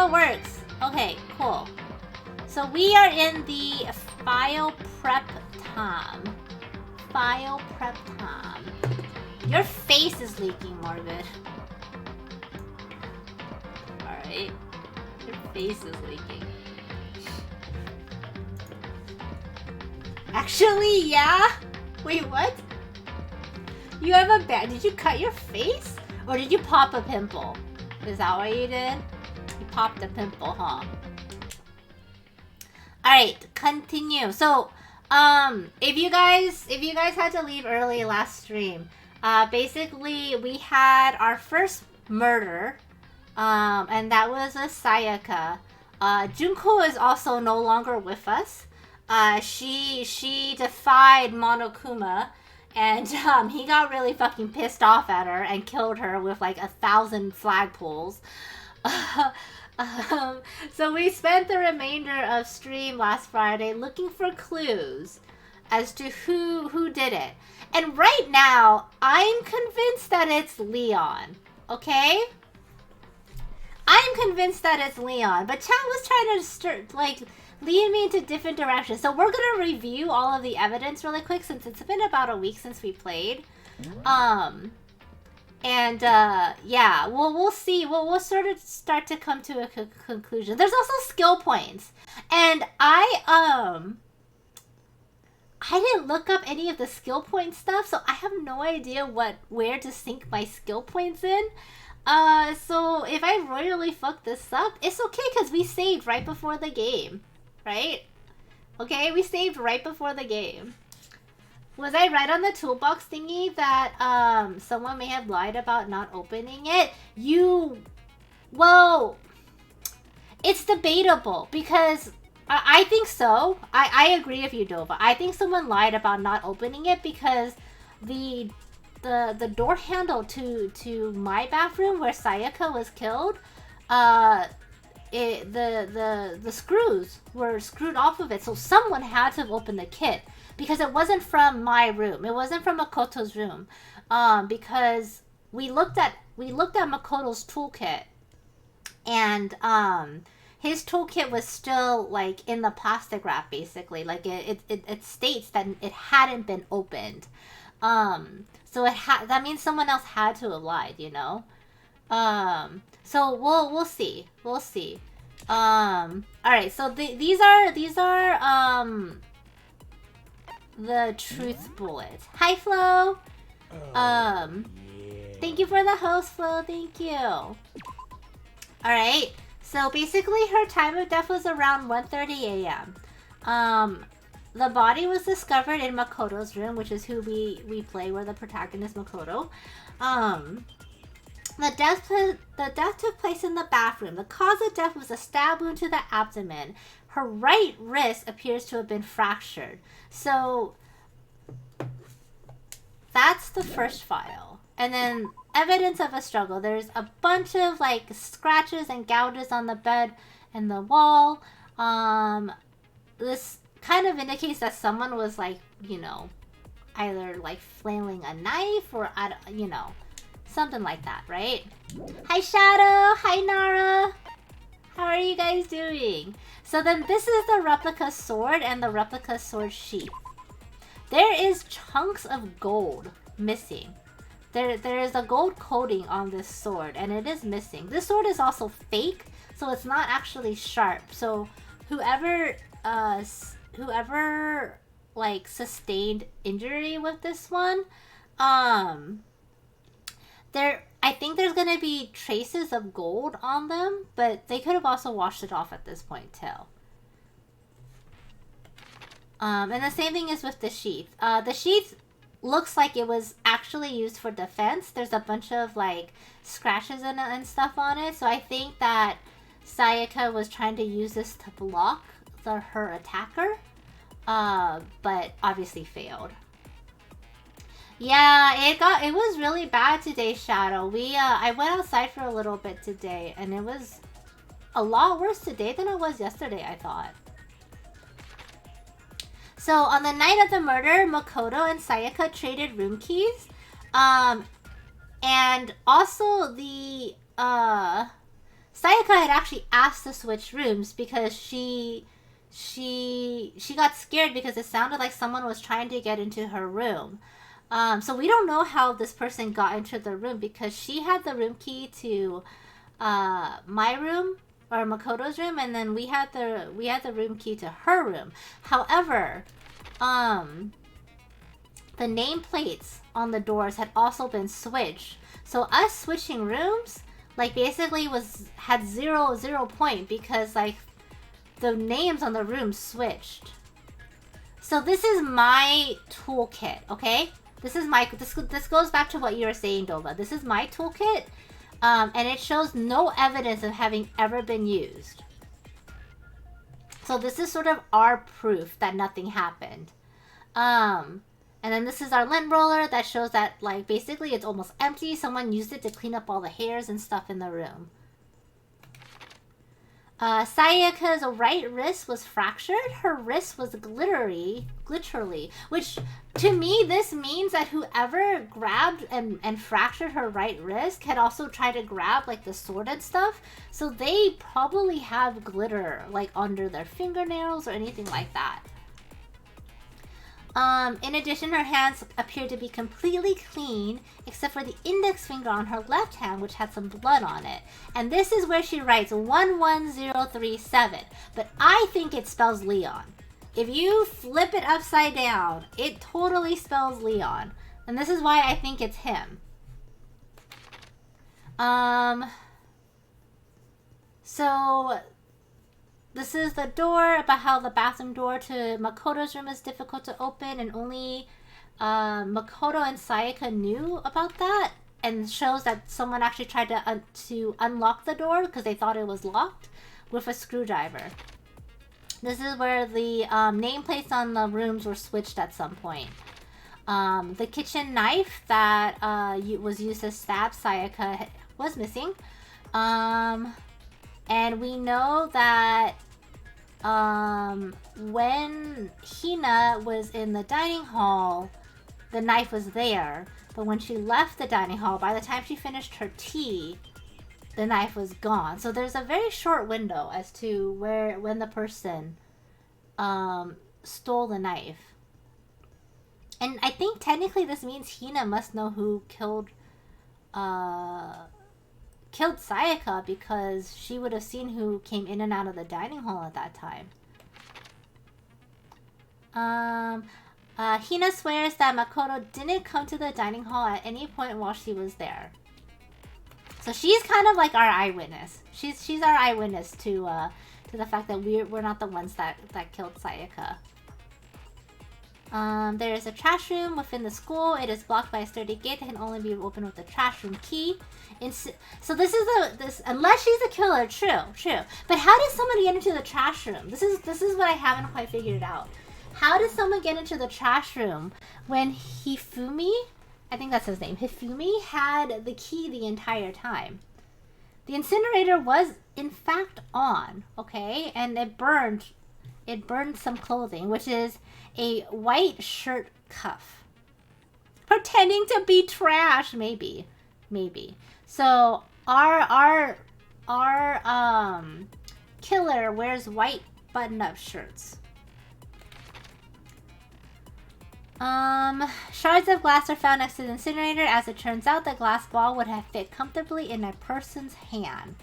how it works. Okay, cool. So we are in the file prep time. File prep time. Your face is leaking, Morbid. Alright. Your face is leaking. Actually, yeah? Wait, what? You have a bad... Did you cut your face? Or did you pop a pimple? Is that what you did? You popped a pimple, huh? Alright, continue. So, if you guys had to leave early last stream, basically we had our first murder, and that was with Sayaka. Junko is also no longer with us. She defied Monokuma, and he got really fucking pissed off at her and killed her with like 1,000 flagpoles. So we spent the remainder of stream last Friday looking for clues as to who did it. And right now, I'm convinced that it's Leon. Okay? I'm convinced that it's Leon. But chat was trying to lead me into different directions. So we're gonna review all of the evidence really quick since it's been about a week since we played. And yeah, we'll see. We'll sort of start to come to a conclusion. There's also skill points, and I didn't look up any of the skill point stuff, so I have no idea where to sink my skill points in. So if I royally fuck this up, it's okay because we saved right before the game, right? Okay, we saved right before the game. Was I right on the toolbox thingy that someone may have lied about not opening it? Well, it's debatable because I think so. I agree with you, Dova. I think someone lied about not opening it because the door handle to my bathroom where Sayaka was killed, the screws were screwed off of it, so someone had to have opened the kit. Because it wasn't from my room. It wasn't from Makoto's room. Because we looked at Makoto's toolkit. And his toolkit was still like in the plastic wrap basically. Like it states that it hadn't been opened. So that means someone else had to have lied, you know? So we'll see. We'll see. Alright, so these are the truth bullets. Hi, Flo. Yeah. Thank you for the host, Flo. Thank you. All right. So basically, her time of death was around 1:30 a.m. The body was discovered in Makoto's room, which is who we play. We're the protagonist, Makoto. The death took place in the bathroom. The cause of death was a stab wound to the abdomen. Her right wrist appears to have been fractured. So that's the first file. And then evidence of a struggle. There's a bunch of like scratches and gouges on the bed and the wall. This kind of indicates that someone was like, you know, either like flailing a knife or, you know, something like that, right? Hi, Shadow. Hi, Nara. How are you guys doing? So then this is the replica sword and the replica sword sheath. There is chunks of gold missing. There is a gold coating on this sword and it is missing. This sword is also fake, so it's not actually sharp. So whoever like sustained injury with this one, I think there's gonna be traces of gold on them, but they could have also washed it off at this point too. And the same thing is with the sheath. The sheath looks like it was actually used for defense. There's a bunch of like scratches and stuff on it, so I think that Sayaka was trying to use this to block her attacker, but obviously failed. Yeah, it was really bad today, Shadow. I went outside for a little bit today, and it was a lot worse today than it was yesterday, I thought. So, on the night of the murder, Makoto and Sayaka traded room keys. And also Sayaka Sayaka had actually asked to switch rooms because she got scared because it sounded like someone was trying to get into her room. So we don't know how this person got into the room because she had the room key to my room or Makoto's room, and then we had the room key to her room. However, the nameplates on the doors had also been switched. So us switching rooms, like, basically had zero point because, like, the names on the rooms switched. So this is my toolkit, okay? This goes back to what you were saying, Dova. This is my toolkit, and it shows no evidence of having ever been used. So this is sort of our proof that nothing happened. And then this is our lint roller that shows that, like, basically it's almost empty. Someone used it to clean up all the hairs and stuff in the room. Sayaka's right wrist was fractured. Her wrist was glitterly, which to me this means that whoever grabbed and fractured her right wrist had also tried to grab, like, the sword and stuff. So they probably have glitter, like, under their fingernails or anything like that. In addition, her hands appeared to be completely clean, except for the index finger on her left hand, which had some blood on it. And this is where she writes 11037, but I think it spells Leon. If you flip it upside down, it totally spells Leon. And this is why I think it's him. So this is the door about how the bathroom door to Makoto's room is difficult to open, and only Makoto and Sayaka knew about that, and shows that someone actually tried to unlock the door because they thought it was locked with a screwdriver. This is where the nameplates on the rooms were switched at some point. The kitchen knife that was used to stab Sayaka was missing. And we know that when Hina was in the dining hall, the knife was there. But when she left the dining hall, by the time she finished her tea, the knife was gone. So there's a very short window as to when the person stole the knife. And I think technically this means Hina must know who killed Sayaka, because she would have seen who came in and out of the dining hall at that time. Hina swears that Makoto didn't come to the dining hall at any point while she was there. So she's kind of like our eyewitness. She's our eyewitness to the fact that we're not the ones that killed Sayaka. There is a trash room within the school. It is blocked by a sturdy gate that can only be opened with the trash room key. So this is unless she's a killer, true. But how did someone get into the trash room? This is what I haven't quite figured out. How did someone get into the trash room when Hifumi, I think that's his name, Hifumi had the key the entire time? The incinerator was in fact on, okay, and it burned some clothing, which is a white shirt cuff. Pretending to be trash, maybe. So our killer wears white button-up shirts. Shards of glass are found next to the incinerator. As it turns out, the glass ball would have fit comfortably in a person's hand.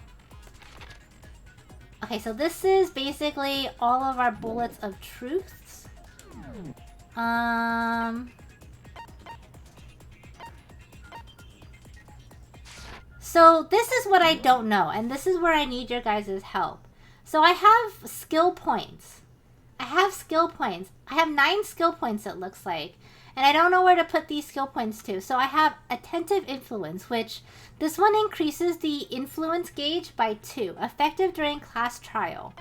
Okay, so this is basically all of our bullets of truths. So this is what I don't know, and this is where I need your guys' help. So I have skill points. I have 9 skill points, it looks like. And I don't know where to put these skill points to. So I have Attentive Influence, which this one increases the influence gauge by 2, effective during class trial.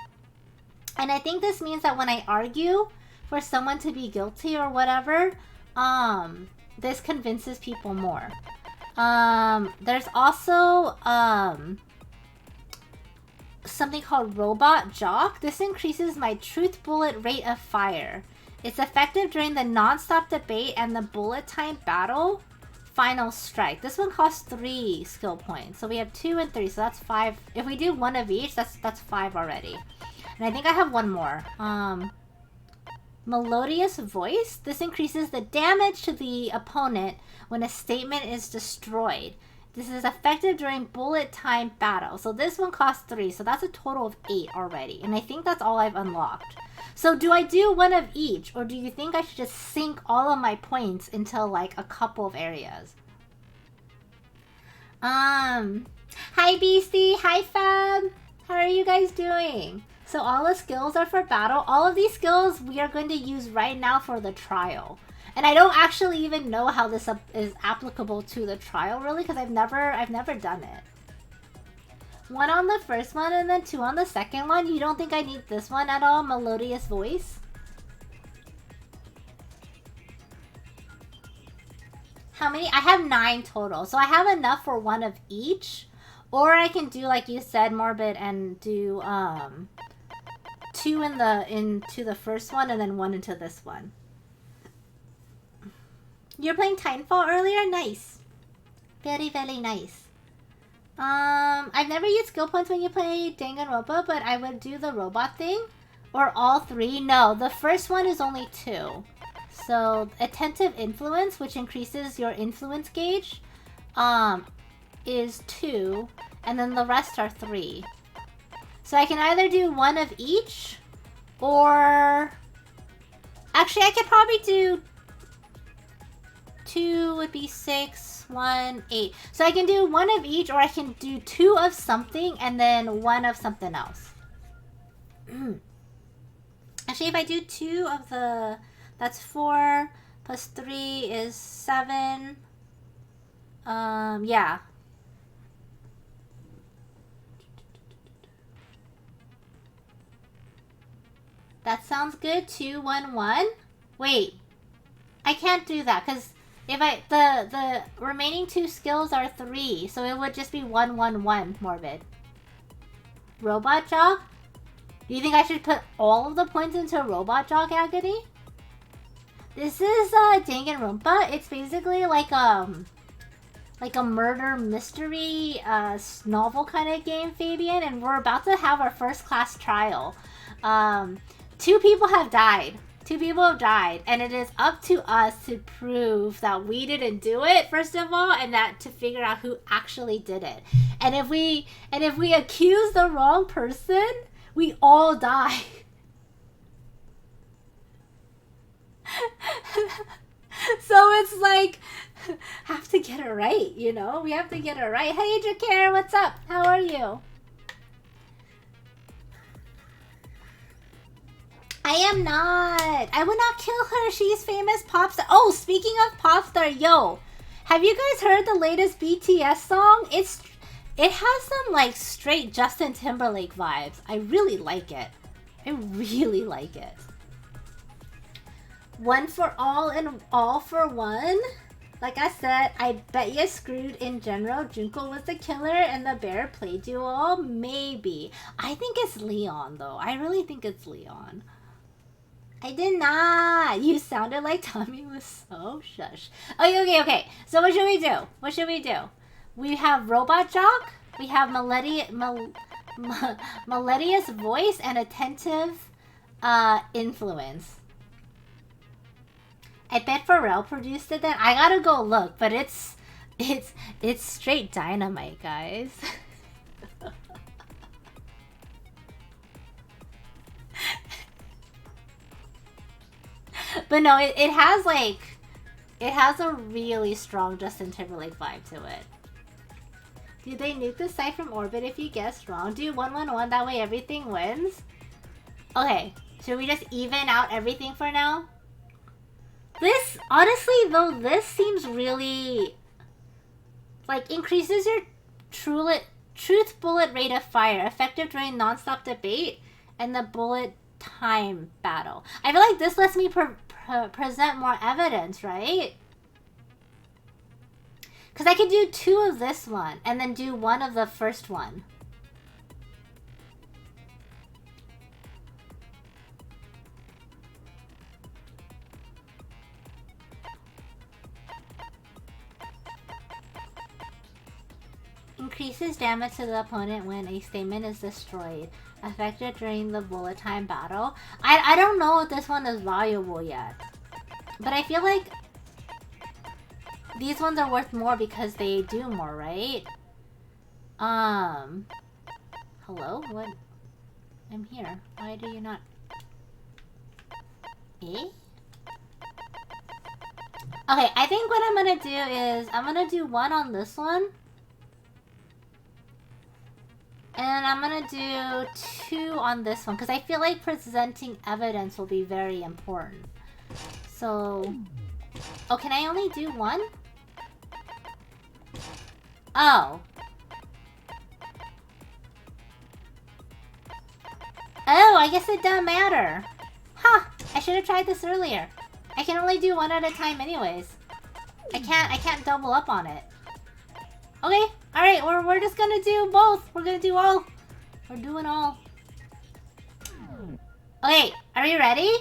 And I think this means that when I argue for someone to be guilty or whatever, this convinces people more. There's also something called Robot Jock. This increases my truth bullet rate of fire. It's effective during the non-stop debate and the bullet time battle Final Strike. This one costs 3 skill points. So we have 2 and 3, so that's 5. If we do one of each, that's 5 already. And I think I have one more. Melodious Voice. This increases the damage to the opponent when a statement is destroyed. This is effective during bullet time battle. So this one costs 3, so that's a total of 8 already. And I think that's all I've unlocked. So do I do one of each, or do you think I should just sink all of my points into like a couple of areas? Hi Beastie, hi Fab. How are you guys doing? So all the skills are for battle. All of these skills we are going to use right now for the trial. And I don't actually even know how this is applicable to the trial really, because I've never done it. 1 on the first one and then 2 on the second one. You don't think I need this one at all? Melodious Voice? How many? I have 9 total. So I have enough for one of each. Or I can do, like you said, Morbid, and do 2 into the first one and then 1 into this one. You're playing Titanfall earlier? Nice. Very, very nice. I've never used skill points when you play Danganronpa, but I would do the robot thing. Or all 3. No, the first one is only 2. So, Attentive Influence, which increases your influence gauge, is 2. And then the rest are 3. So I can either do one of each, or... Actually, I could probably do... 2 would be 6, 1, 8. So I can do one of each, or I can do 2 of something and then 1 of something else. Actually, if I do 2 of the... That's 4 plus 3 is 7. Yeah. That sounds good. 2, 1, 1. Wait. I can't do that, because... If the remaining 2 skills are 3, so it would just be 1, 1, 1, Morbid. Robot Jock? Do you think I should put all of the points into Robot Jock, Agony? This is Danganronpa. It's basically like a murder mystery novel kind of game, Fabian, and we're about to have our first class trial. 2 people have died. 2 people have died, and it is up to us to prove that we didn't do it, first of all, and that to figure out who actually did it. And if we accuse the wrong person, we all die. So it's like, have to get it right, you know? We have to get it right. Hey, Jakar, what's up? How are you? I am not. I would not kill her. She's famous pop star. Oh, speaking of pop star, yo, have you guys heard the latest BTS song? It has some like straight Justin Timberlake vibes. I really like it. I really like it. 1 for all and all for one. Like I said, I bet you screwed in general. Junko was the killer and the bear play duo. Maybe. I think it's Leon though. I really think it's Leon. I did not. You sounded like Tommy was so shush. Okay. So what should we do? What should we do? We have Robot Jock. We have Melodious Voice and Attentive Influence. I bet Pharrell produced it then. I gotta go look, but it's straight dynamite, guys. But no, it has like, it has a really strong Justin Timberlake vibe to it. Do they nuke the site from orbit if you guessed wrong? Do 1-1-1, that way everything wins? Okay, should we just even out everything for now? This, honestly though, this seems really, like, increases your truth bullet rate of fire, effective during non-stop debate, and the bullet time battle. I feel like this lets me present more evidence, right? Because I could do 2 of this one, and then do 1 of the first one. increases damage to the opponent when a statement is destroyed, affected during the bullet time battle. I don't know if this one is valuable yet, but I feel like these ones are worth more because they do more, right? Hello? What? I'm here. Why do you not... Eh? Okay, I think what I'm gonna do is I'm gonna do one on this one. And I'm gonna do 2 on this one because I feel like presenting evidence will be very important. So... Oh, can I only do 1? Oh. Oh, I guess it doesn't matter. Huh, I should have tried this earlier. I can only do 1 at a time anyways. I can't double up on it. Okay, alright, we're just gonna do both. We're gonna do all. We're doing all. Okay, are we ready?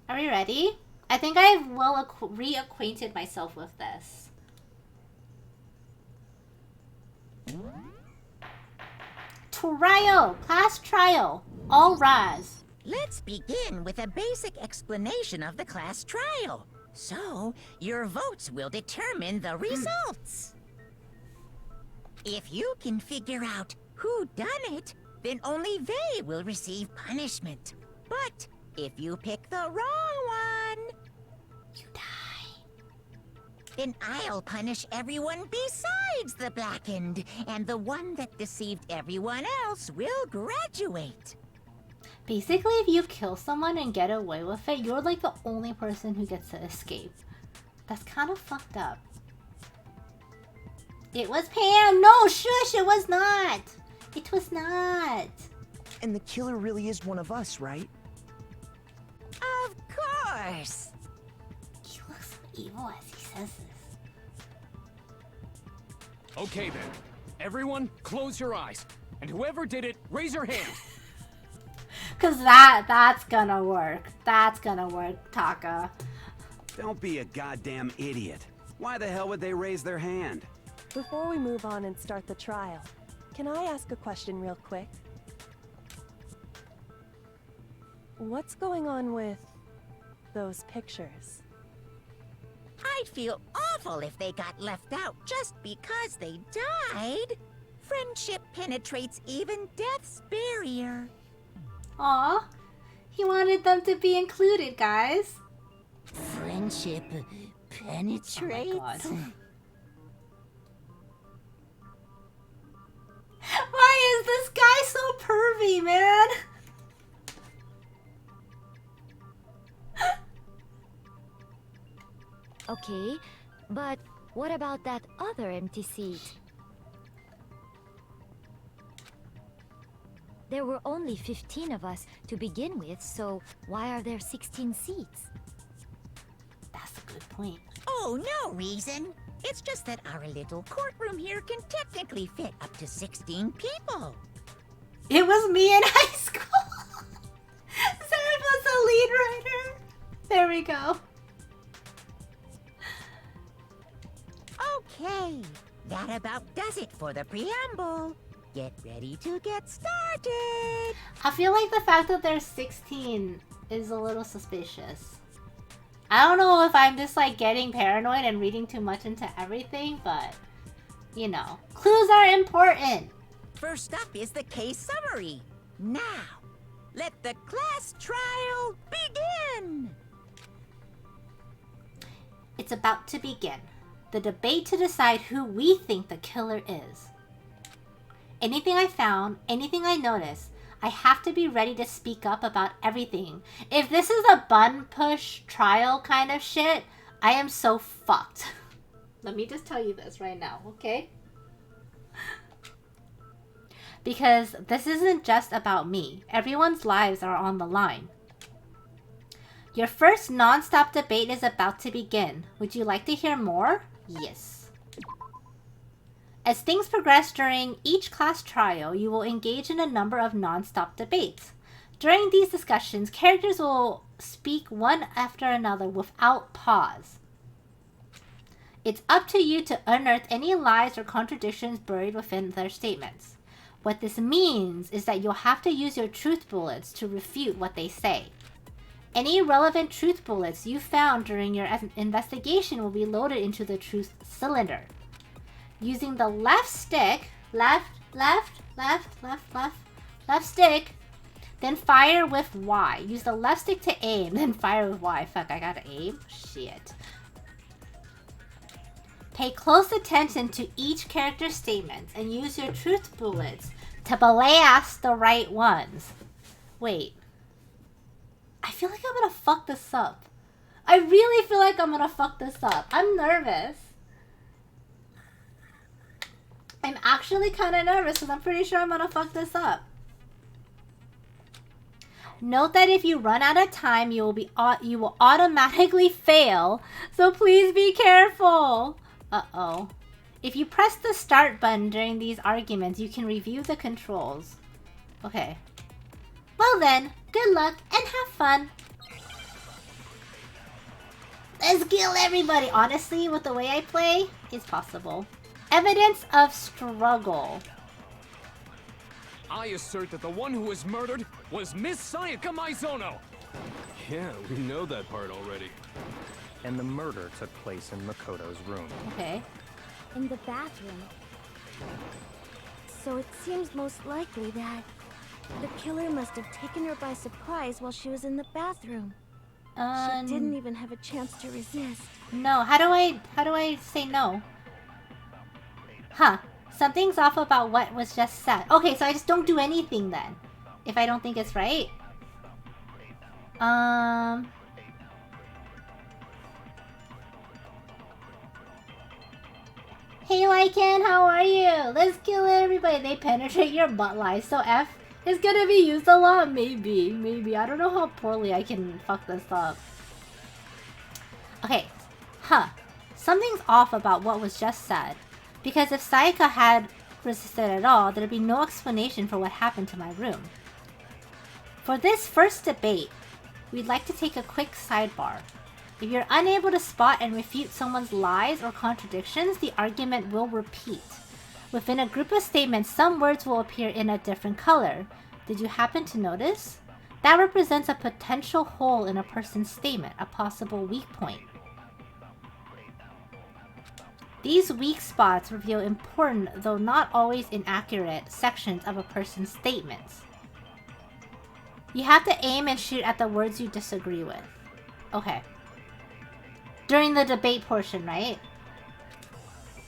Are we ready? I think I've well reacquainted myself with this. Trial! Class trial! All rise. Let's begin with a basic explanation of the class trial. So, your votes will determine the results. If you can figure out who done it, then only they will receive punishment. But if you pick the wrong one, You die. then I'll punish everyone besides the blackened, and the one that deceived everyone else will graduate. Basically, if you kill someone and get away with it, you're like the only person who gets to escape. That's kind of fucked up. It was Pam! No, shush, it was not! It was not! And the killer really is one of us, right? Of course! He looks so evil as he says this. Okay then. Everyone, close your eyes. And whoever did it, raise your hand. Cause that's gonna work. That's gonna work, Taka. Don't be a goddamn idiot. Why the hell would they raise their hand? Before we move on and start the trial, can I ask a question real quick? What's going on with those pictures? I'd feel awful if they got left out just because they died. Friendship penetrates even death's barrier. Aw, he wanted them to be included, guys. Friendship penetrates? Oh my God. Why is this guy so pervy, man? Okay, but what about that other empty seat? There were only 15 of us to begin with, so why are there 16 seats? That's a good point. Oh, no reason. It's just that our little courtroom here can technically fit up to 16 people. It was me in high school. Sarah was the lead writer. There we go. Okay, that about does it for the preamble. Get ready to get started. I feel like the fact that there's 16 is a little suspicious. I don't know if I'm just like getting paranoid and reading too much into everything, but you know, clues are important. First up is the case summary. Now, let the class trial begin. It's about to begin. The debate to decide who we think the killer is. Anything I found, anything I noticed, I have to be ready to speak up about everything. If this is a bun push trial kind of shit, I am so fucked. Let me just tell you this right now, okay? Because this isn't just about me. Everyone's lives are on the line. Your first non-stop debate is about to begin. Would you like to hear more? Yes. As things progress during each class trial, you will engage in a number of non-stop debates. During these discussions, characters will speak one after another without pause. It's up to you to unearth any lies or contradictions buried within their statements. What this means is that you'll have to use your truth bullets to refute what they say. Any relevant truth bullets you found during your investigation will be loaded into the truth cylinder. Using the left stick, left stick, then fire with Y. Use the left stick to aim, then fire with Y. Fuck, I gotta aim? Shit. Pay close attention to each character's statements and use your truth bullets to blast the right ones. Wait. I feel like I'm gonna fuck this up. I really feel like I'm gonna fuck this up. I'm nervous. I'm actually kind of nervous because I'm pretty sure I'm gonna fuck this up. Note that if you run out of time, you will automatically fail. So please be careful. Uh-oh. If you press the start button during these arguments, you can review the controls. Okay. Well then, good luck and have fun. Let's kill everybody. Honestly, with the way I play, it's possible. Evidence of struggle. I assert that the one who was murdered was Miss Sayaka Maizono. Yeah, we know that part already. And the murder took place in Makoto's room. Okay. In the bathroom. So it seems most likely that the killer must have taken her by surprise while she was in the bathroom. She didn't even have a chance to resist. No, how do I say no? Huh. Something's off about what was just said. Okay, so I just don't do anything then. If I don't think it's right. Hey Lycan, how are you? Let's kill everybody. They penetrate your butt lies. So F is gonna be used a lot. Maybe. I don't know how poorly I can fuck this up. Okay. Huh. Something's off about what was just said. Because if Sayaka had resisted at all, there'd be no explanation for what happened to my room. For this first debate, we'd like to take a quick sidebar. If you're unable to spot and refute someone's lies or contradictions, the argument will repeat. Within a group of statements, some words will appear in a different color. Did you happen to notice? That represents a potential hole in a person's statement, a possible weak point. These weak spots reveal important, though not always inaccurate, sections of a person's statements. You have to aim and shoot at the words you disagree with. Okay. During the debate portion, right?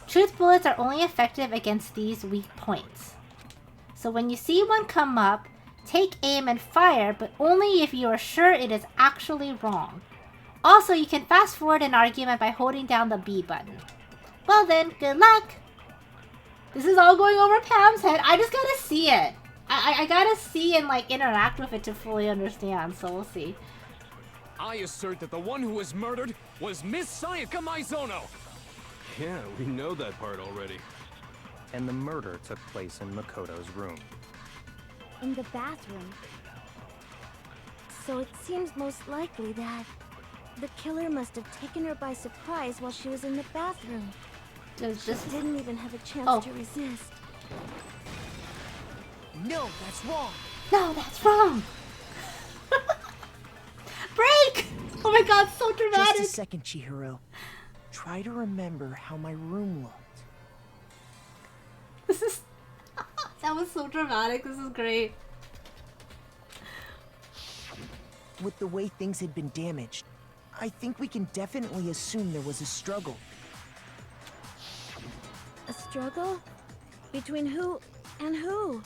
Truth bullets are only effective against these weak points. So when you see one come up, take aim and fire, but only if you are sure it is actually wrong. Also, you can fast forward an argument by holding down the B button. Well then, good luck! This is all going over Pam's head. I just gotta see it. I gotta see and like interact with it to fully understand, so we'll see. I assert that the one who was murdered was Miss Sayaka Maizono. Yeah, we know that part already. And the murder took place in Makoto's room. In the bathroom. So it seems most likely that the killer must have taken her by surprise while she was in the bathroom. She didn't even have a chance to resist. No, that's wrong. No, that's wrong. Break! Oh my god, so dramatic. Just a second, Chihiro. Try to remember how my room looked. This is... that was so dramatic. This is great. With the way things had been damaged, I think we can definitely assume there was a struggle. A struggle? Between who and who?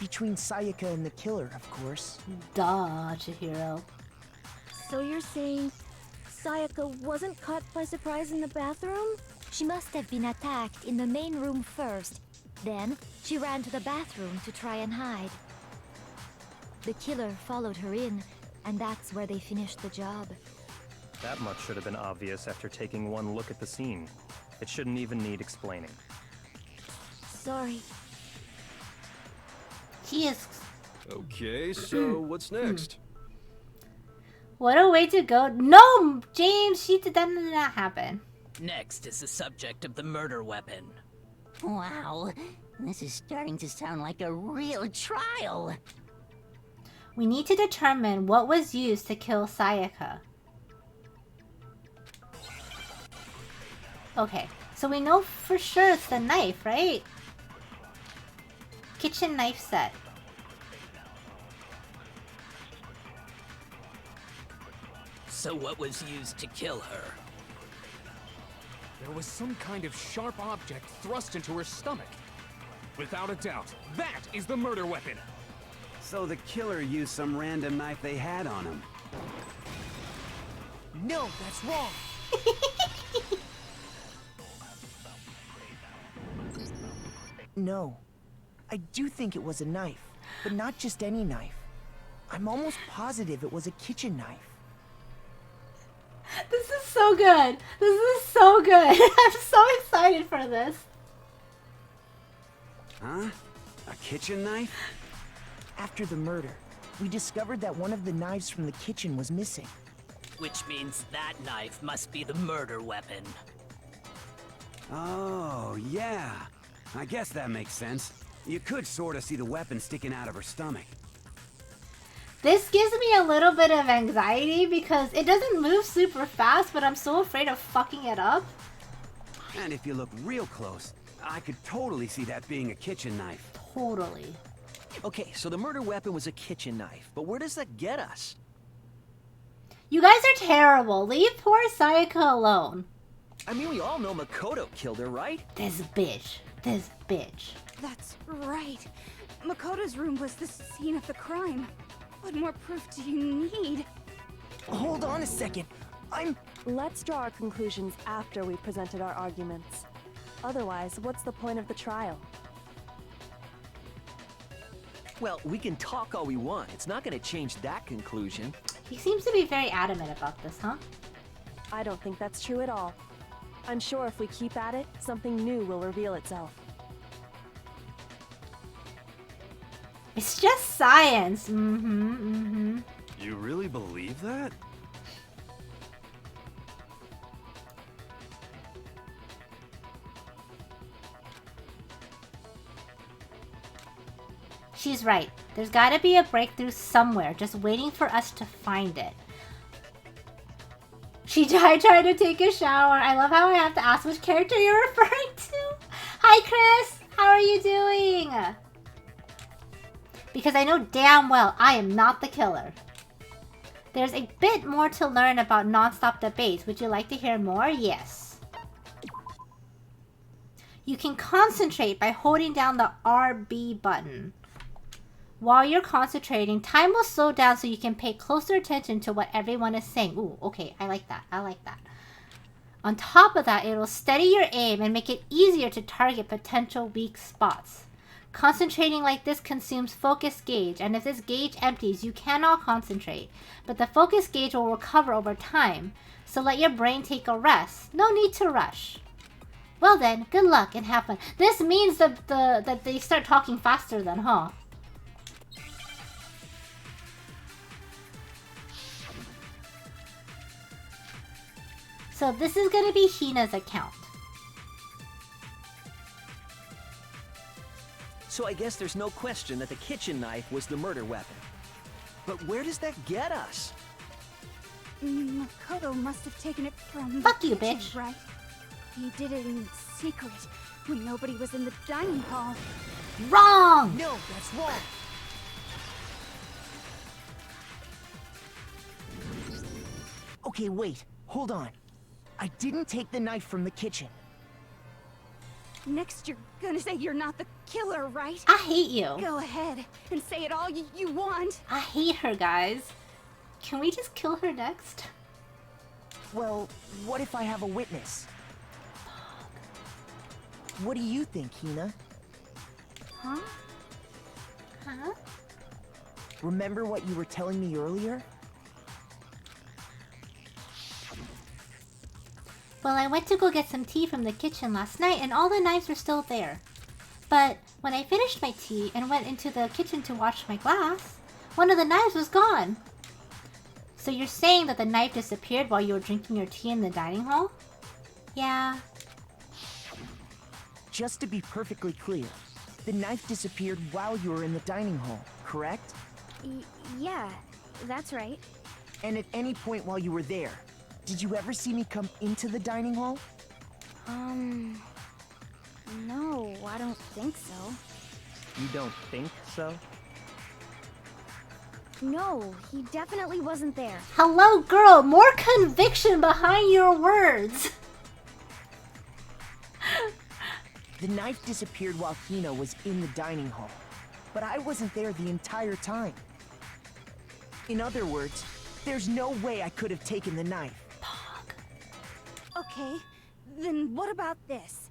Between Sayaka and the killer, of course. Duh, Chihiro. So you're saying Sayaka wasn't caught by surprise in the bathroom? She must have been attacked in the main room first. Then, she ran to the bathroom to try and hide. The killer followed her in, and that's where they finished the job. That much should have been obvious after taking one look at the scene. It shouldn't even need explaining. Sorry. He is... Okay, so what's next? What a way to go. No, James, that did not happen. Next is the subject of the murder weapon. Wow, this is starting to sound like a real trial. We need to determine what was used to kill Sayaka. Okay, so we know for sure it's the knife, right? Kitchen knife set. So what was used to kill her? There was some kind of sharp object thrust into her stomach. Without a doubt, that is the murder weapon. So the killer used some random knife they had on him. No, that's wrong. No. I do think it was a knife, but not just any knife. I'm almost positive it was a kitchen knife. This is so good. This is so good. I'm so excited for this. Huh? A kitchen knife? After the murder, we discovered that one of the knives from the kitchen was missing. Which means that knife must be the murder weapon. Oh, yeah. I guess that makes sense. You could sort of see the weapon sticking out of her stomach. This gives me a little bit of anxiety because it doesn't move super fast, but I'm so afraid of fucking it up. And if you look real close, I could totally see that being a kitchen knife. Totally. Okay, so the murder weapon was a kitchen knife, but where does that get us? You guys are terrible. Leave poor Sayaka alone. I mean, we all know Makoto killed her, right? This bitch. This bitch. That's right. Makoto's room was the scene of the crime. What more proof do you need? Hold on a second. Let's draw our conclusions after we've presented our arguments. Otherwise, what's the point of the trial? Well, we can talk all we want. It's not going to change that conclusion. He seems to be very adamant about this, huh? I don't think that's true at all. I'm sure if we keep at it, something new will reveal itself. It's just science. You really believe that? She's right. There's gotta be a breakthrough somewhere, just waiting for us to find it. She died trying to take a shower. I love how I have to ask which character you're referring to. Hi, Chris. How are you doing? Because I know damn well I am not the killer. There's a bit more to learn about non-stop debates. Would you like to hear more? Yes. You can concentrate by holding down the RB button. While you're concentrating, time will slow down so you can pay closer attention to what everyone is saying. Ooh, okay, I like that. I like that. On top of that, it will steady your aim and make it easier to target potential weak spots. Concentrating like this consumes focus gauge, and if this gauge empties, you cannot concentrate. But the focus gauge will recover over time, so let your brain take a rest. No need to rush. Well then, good luck and have fun. This means that they start talking faster then, huh? So this is going to be Hina's account. So I guess there's no question that the kitchen knife was the murder weapon. But where does that get us? Makoto must have taken it from Fuck you, kitchen, bitch. right? He did it in secret when nobody was in the dining hall. Wrong! No, that's wrong. Okay, wait. Hold on. I didn't take the knife from the kitchen. Next, you're gonna say you're not the killer, right? I hate you. Go ahead and say it all you want. I hate her, guys. Can we just kill her next? Well, what if I have a witness? What do you think, Hina? Huh? Huh? Remember what you were telling me earlier? Well, I went to go get some tea from the kitchen last night and all the knives were still there. But when I finished my tea and went into the kitchen to wash my glass, one of the knives was gone. So you're saying that the knife disappeared while you were drinking your tea in the dining hall? Yeah. Just to be perfectly clear, the knife disappeared while you were in the dining hall, correct? Yeah, that's right. And at any point while you were there, did you ever see me come into the dining hall? No, I don't think so. You don't think so? No, he definitely wasn't there. Hello, girl. More conviction behind your words. The knife disappeared while Hina was in the dining hall, but I wasn't there the entire time. In other words, there's no way I could have taken the knife. Okay, then what about this?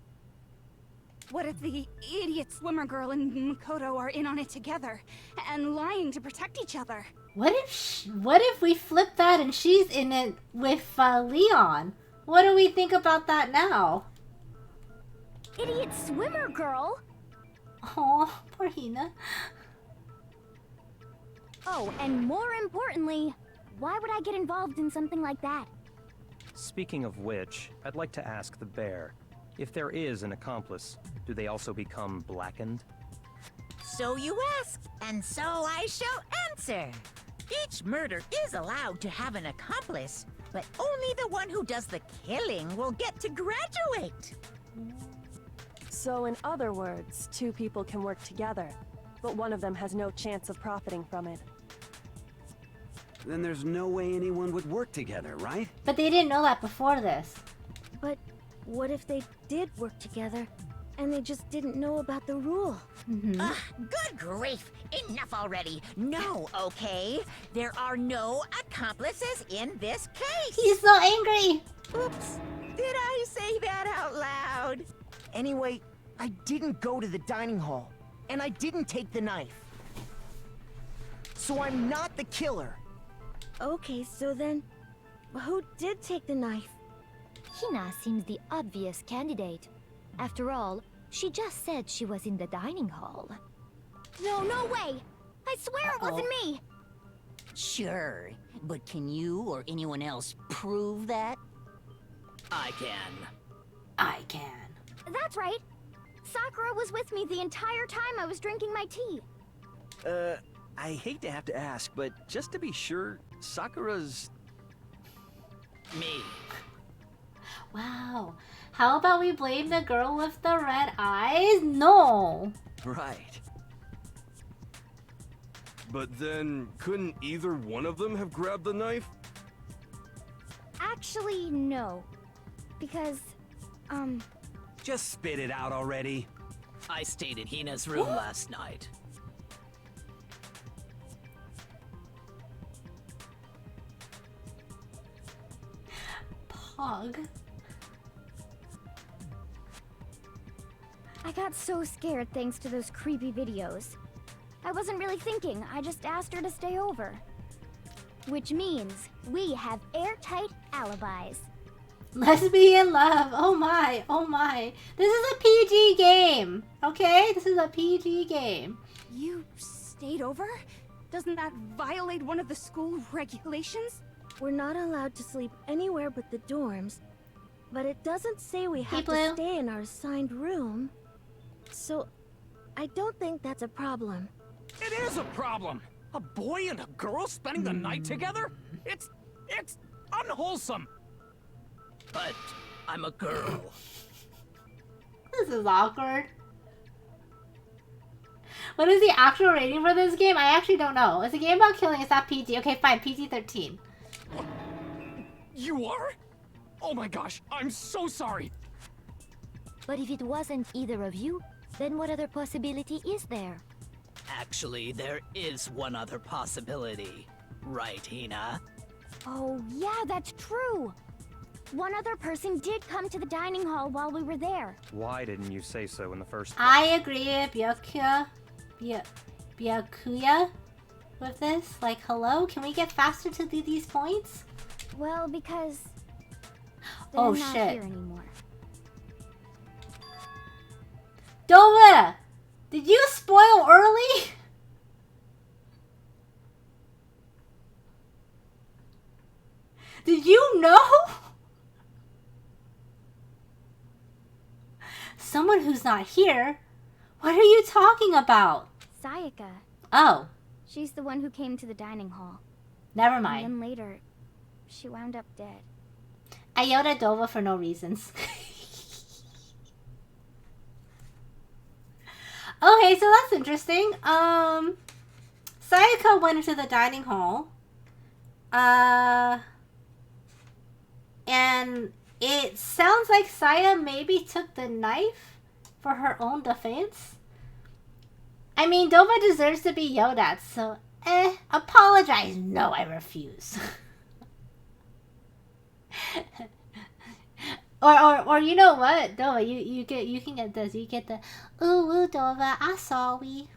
What if the idiot swimmer girl and Makoto are in on it together and lying to protect each other? What if we flip that and she's in it with Leon? What do we think about that now? Idiot swimmer girl? Oh, poor Hina. Oh, and more importantly, why would I get involved in something like that? Speaking of which, I'd like to ask the bear, if there is an accomplice, do they also become blackened? So you ask, and so I shall answer. Each murder is allowed to have an accomplice, but only the one who does the killing will get to graduate. So in other words, two people can work together, but one of them has no chance of profiting from it. Then there's no way anyone would work together, right? But they didn't know that before this. But what if they did work together, and they just didn't know about the rule? Good grief! Enough already! No, okay? There are no accomplices in this case! He's so angry! Oops! Did I say that out loud? Anyway, I didn't go to the dining hall, and I didn't take the knife. So I'm not the killer. Okay, so then, who did take the knife? Hina seems the obvious candidate. After all, she just said she was in the dining hall. No, no way! I swear it wasn't me! Sure, but can you or anyone else prove that? I can. I can. That's right! Sakura was with me the entire time I was drinking my tea. I hate to have to ask, but just to be sure, Sakura's... Me. Wow. How about we blame the girl with the red eyes? No. Right. But then, couldn't either one of them have grabbed the knife? Actually, no. Because, Just spit it out already. I stayed in Hina's room last night. Pog. I got so scared thanks to those creepy videos. I wasn't really thinking, I just asked her to stay over. Which means we have airtight alibis. Lesbian love. Oh my. Oh my. This is a PG game. Okay? This is a PG game. You stayed over? Doesn't that violate one of the school regulations? We're not allowed to sleep anywhere but the dorms, but it doesn't say we have Blue. to stay in our assigned room. So, I don't think that's a problem. It is a problem! A boy and a girl spending the night together? It's unwholesome! But I'm a girl. This is awkward. What is the actual rating for this game? I actually don't know. It's a game about killing. It's not PG. Okay, fine. PG-13. You are? Oh my gosh, I'm so sorry! But if it wasn't either of you, then what other possibility is there? Actually, there is one other possibility. Right, Hina? Oh, yeah, that's true! One other person did come to the dining hall while we were there. Why didn't you say so in the first place? I agree, Byakuya, with this. Like, hello? Can we get faster to do these points? Well, because Oh, they're not shit. here anymore. Dova! Did you spoil early? Did you know? Someone who's not here? What are you talking about? Sayaka. Oh. She's the one who came to the dining hall. Never mind. And then later, she wound up dead. I yelled at Dova for no reasons. Okay, so that's interesting. Sayaka went into the dining hall. And it sounds like Saya maybe took the knife for her own defense. I mean, Dova deserves to be yelled at, so apologize. No, I refuse. or you know what, Dova, you can get this. You get the ooh Dova, I saw we.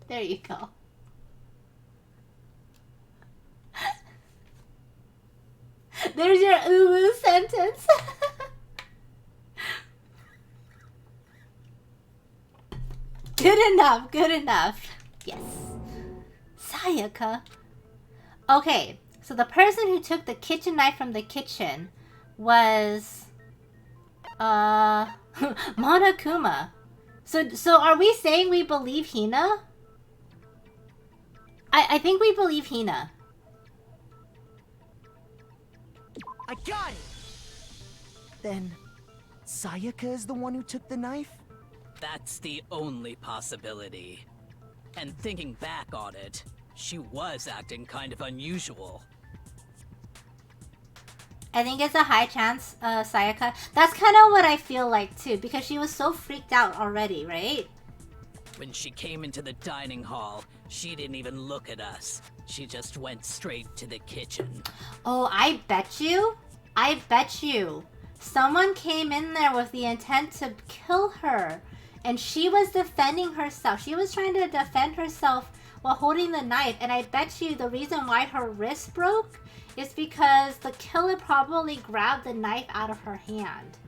There you go. There's your ooh sentence. Good enough, good enough. Yes. Sayaka. Okay, so the person who took the kitchen knife from the kitchen was Monokuma. So are we saying we believe Hina? I think we believe Hina. I got it! Then, Sayaka is the one who took the knife? That's the only possibility. And thinking back on it, she was acting kind of unusual. I think it's a high chance, Sayaka. That's kind of what I feel like too, because she was so freaked out already, right? When she came into the dining hall, she didn't even look at us. She just went straight to the kitchen. Oh, I bet you, someone came in there with the intent to kill her. And she was defending herself. She was trying to defend herself while holding the knife. And I bet you the reason why her wrist broke is because the killer probably grabbed the knife out of her hand.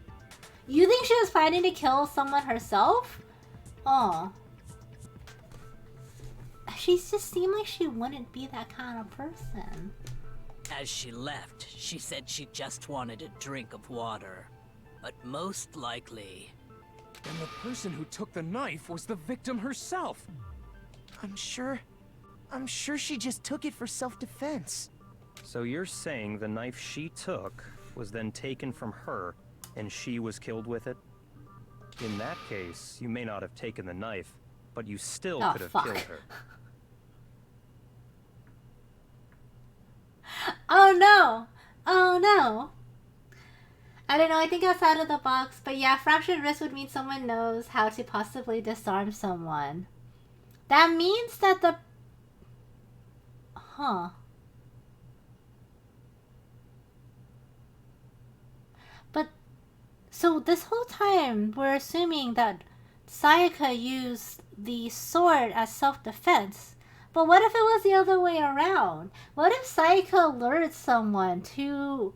You think she was fighting to kill someone herself? Oh. She just seemed like she wouldn't be that kind of person. As she left, she said she just wanted a drink of water. But most likely... Then the person who took the knife was the victim herself. I'm sure she just took it for self-defense. So you're saying the knife she took was then taken from her, and she was killed with it? In that case, you may not have taken the knife, but you still could have killed her. Oh no! Oh no! I don't know, I think outside of the box, but yeah, fractured wrist would mean someone knows how to possibly disarm someone. That means that the... Huh. But, so this whole time, we're assuming that Sayaka used the sword as self-defense. But what if it was the other way around? What if Sayaka lured someone to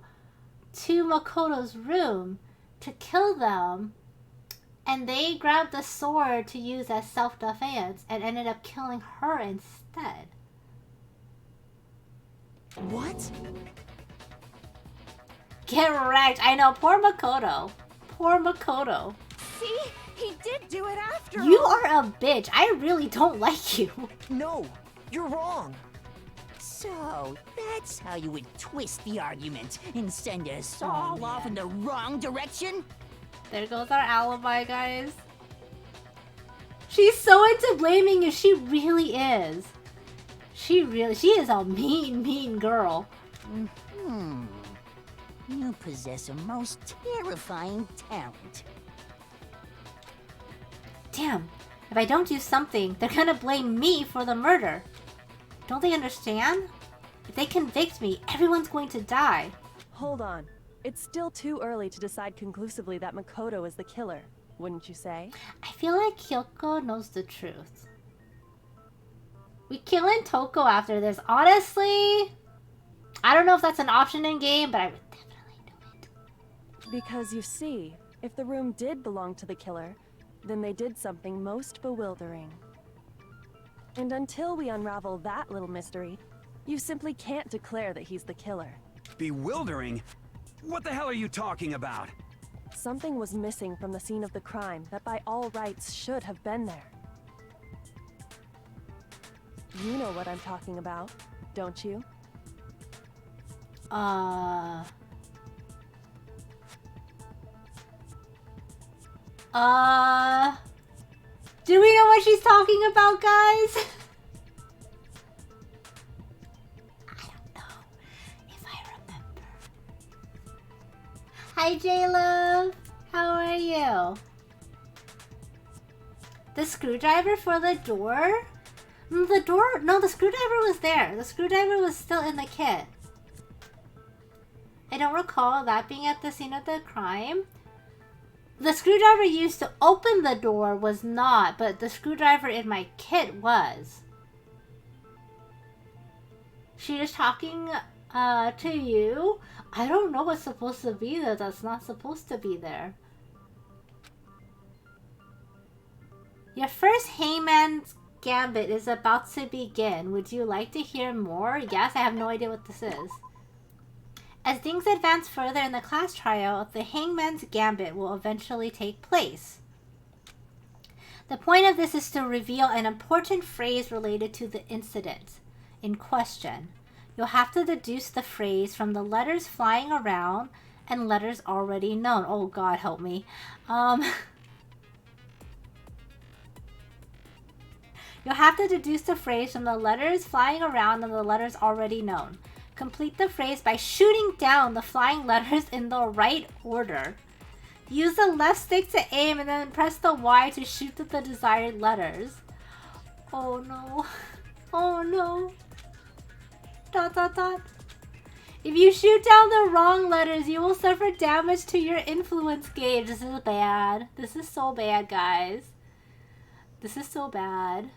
Makoto's room to kill them, and they grabbed the sword to use as self-defense and ended up killing her instead? What? Get wrecked. I know, poor Makoto. Poor Makoto. See? He did do it after all. You are a bitch. I really don't like you. No, you're wrong. So, that's how you would twist the argument and send us all off in the wrong direction? There goes our alibi, guys. She's so into blaming you. She really is. She is a mean, mean girl. You possess a most terrifying talent. Damn, if I don't do something, they're gonna blame me for the murder. Don't they understand? If they convict me, everyone's going to die. Hold on. It's still too early to decide conclusively that Makoto is the killer, wouldn't you say? I feel like Kyoko knows the truth. We killing Toko after this. Honestly, I don't know if that's an option in game, but I would definitely do it. Because you see, if the room did belong to the killer, then they did something most bewildering. And until we unravel that little mystery, You simply can't declare that he's the killer. Bewildering? What the hell are you talking about? Something was missing from the scene of the crime that by all rights should have been there. You know what I'm talking about, don't you? Do we know what she's talking about, guys? I don't know if I remember. Hi, J-Love. How are you? The screwdriver for the door? The door? No, the screwdriver was there. The screwdriver was still in the kit. I don't recall that being at the scene of the crime. The screwdriver used to open the door was not, but the screwdriver in my kit was. She is talking to you. I don't know what's supposed to be there that's not supposed to be there. Your first Hangman's Gambit is about to begin. Would you like to hear more? Yes, I have no idea what this is. As things advance further in the class trial, the Hangman's Gambit will eventually take place. The point of this is to reveal an important phrase related to the incident in question. You'll have to deduce the phrase from the letters flying around and letters already known. Oh God, help me. You'll have to deduce the phrase from the letters flying around and the letters already known. Complete the phrase by shooting down the flying letters in the right order. Use the left stick to aim and then press the Y to shoot at the desired letters. Oh no. Oh no. ... If you shoot down the wrong letters, you will suffer damage to your influence gauge. This is bad. This is so bad, guys. This is so bad.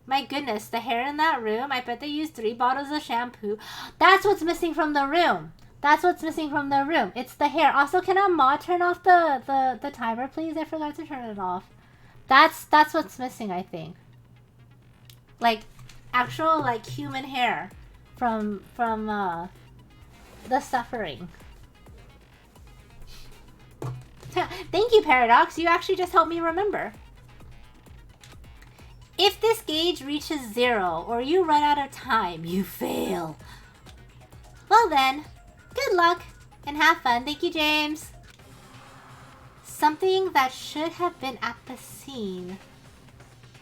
My goodness, the hair in that room. I bet they used 3 bottles of shampoo. That's what's missing from the room. That's what's missing from the room. It's the hair. Also, can Amma turn off the timer, please? I forgot to turn it off. That's what's missing, I think. Like, actual, like, human hair from the suffering. Thank you, Paradox. You actually just helped me remember. If this gauge reaches 0 or you run out of time, you fail. Well then, good luck and have fun. Thank you, James. Something that should have been at the scene,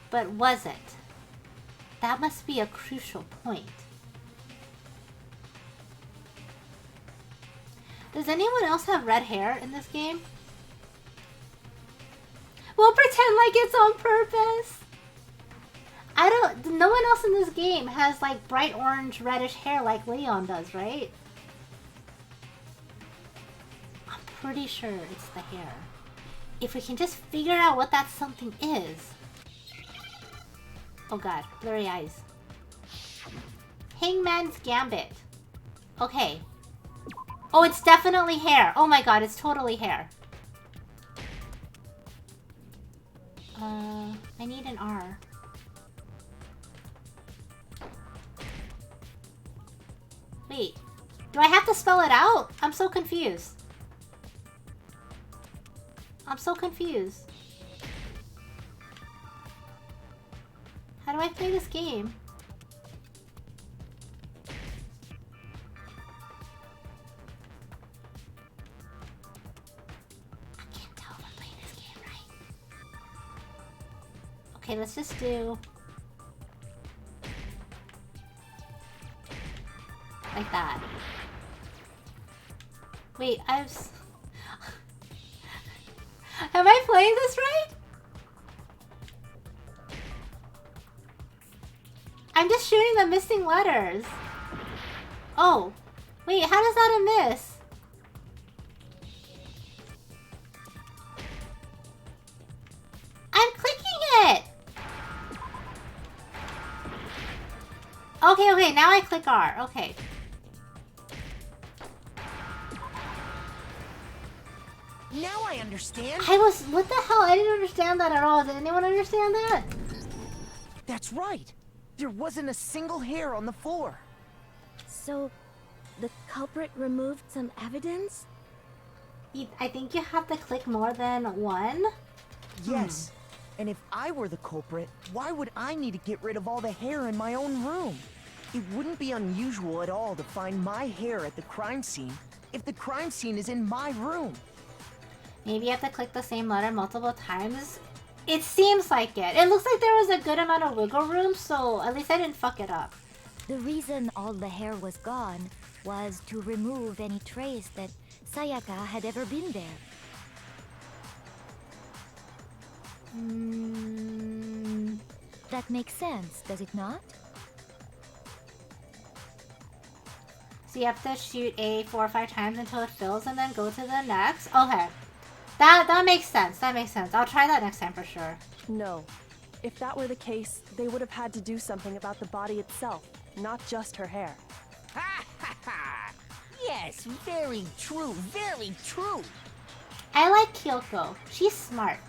but wasn't. That must be a crucial point. Does anyone else have red hair in this game? We'll pretend like it's on purpose. No one else in this game has like bright orange reddish hair like Leon does, right? I'm pretty sure it's the hair. If we can just figure out what that something is. Oh God, blurry eyes. Hangman's Gambit. Okay. Oh, it's definitely hair. Oh my God, it's totally hair. I need an R. Wait, do I have to spell it out? I'm so confused. I'm so confused. How do I play this game? I can't tell if I'm playing this game right. Okay, let's just do... like that. Wait, am I playing this right? I'm just shooting the missing letters. Oh, wait, how does that a miss? I'm clicking it! Okay, now I click R, okay. Now I understand. What the hell? I didn't understand that at all. Did anyone understand that? That's right. There wasn't a single hair on the floor. So, the culprit removed some evidence? I think you have to click more than one. Yes. And if I were the culprit, why would I need to get rid of all the hair in my own room? It wouldn't be unusual at all to find my hair at the crime scene if the crime scene is in my room. Maybe you have to click the same letter multiple times. It seems like it. It looks like there was a good amount of wiggle room, so at least I didn't fuck it up. The reason all the hair was gone was to remove any trace that Sayaka had ever been there. That makes sense, does it not? So you have to shoot A 4 or 5 times until it fills and then go to the next. Okay. That makes sense. That makes sense. I'll try that next time for sure. No. If that were the case, they would have had to do something about the body itself, not just her hair. Yes, very true, very true. I like Kyoko. She's smart.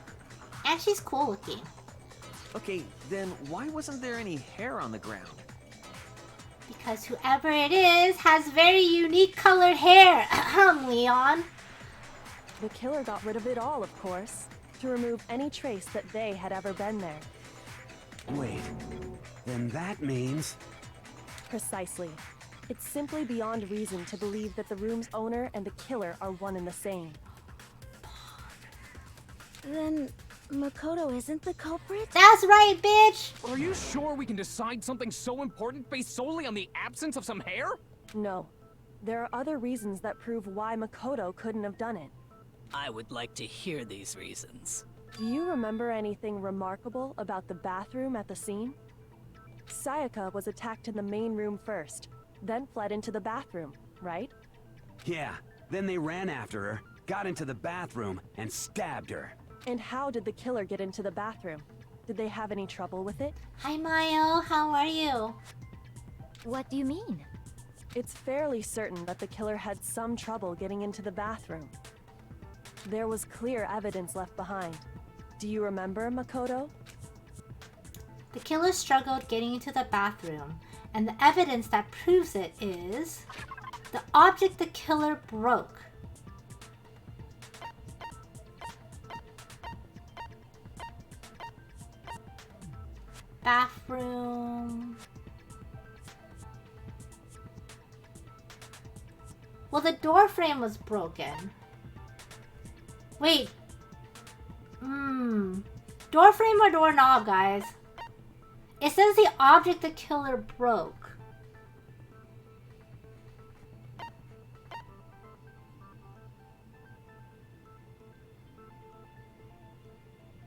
And she's cool looking. Okay, then why wasn't there any hair on the ground? Because whoever it is has very unique colored hair. Leon. The killer got rid of it all, of course, to remove any trace that they had ever been there. Wait, then that means... Precisely. It's simply beyond reason to believe that the room's owner and the killer are one and the same. Then Makoto isn't the culprit? That's right, bitch! Are you sure we can decide something so important based solely on the absence of some hair? No. There are other reasons that prove why Makoto couldn't have done it. I would like to hear these reasons. Do you remember anything remarkable about the bathroom at the scene? Sayaka was attacked in the main room first, then fled into the bathroom, right? Yeah, then they ran after her, got into the bathroom, and stabbed her. And how did the killer get into the bathroom? Did they have any trouble with it? Hi, Mayo. How are you? What do you mean? It's fairly certain that the killer had some trouble getting into the bathroom. There was clear evidence left behind. Do you remember, Makoto? The killer struggled getting into the bathroom, and the evidence that proves it is the object the killer broke. Bathroom. Well, the door frame was broken. Wait. Door frame or doorknob, guys? It says the object the killer broke.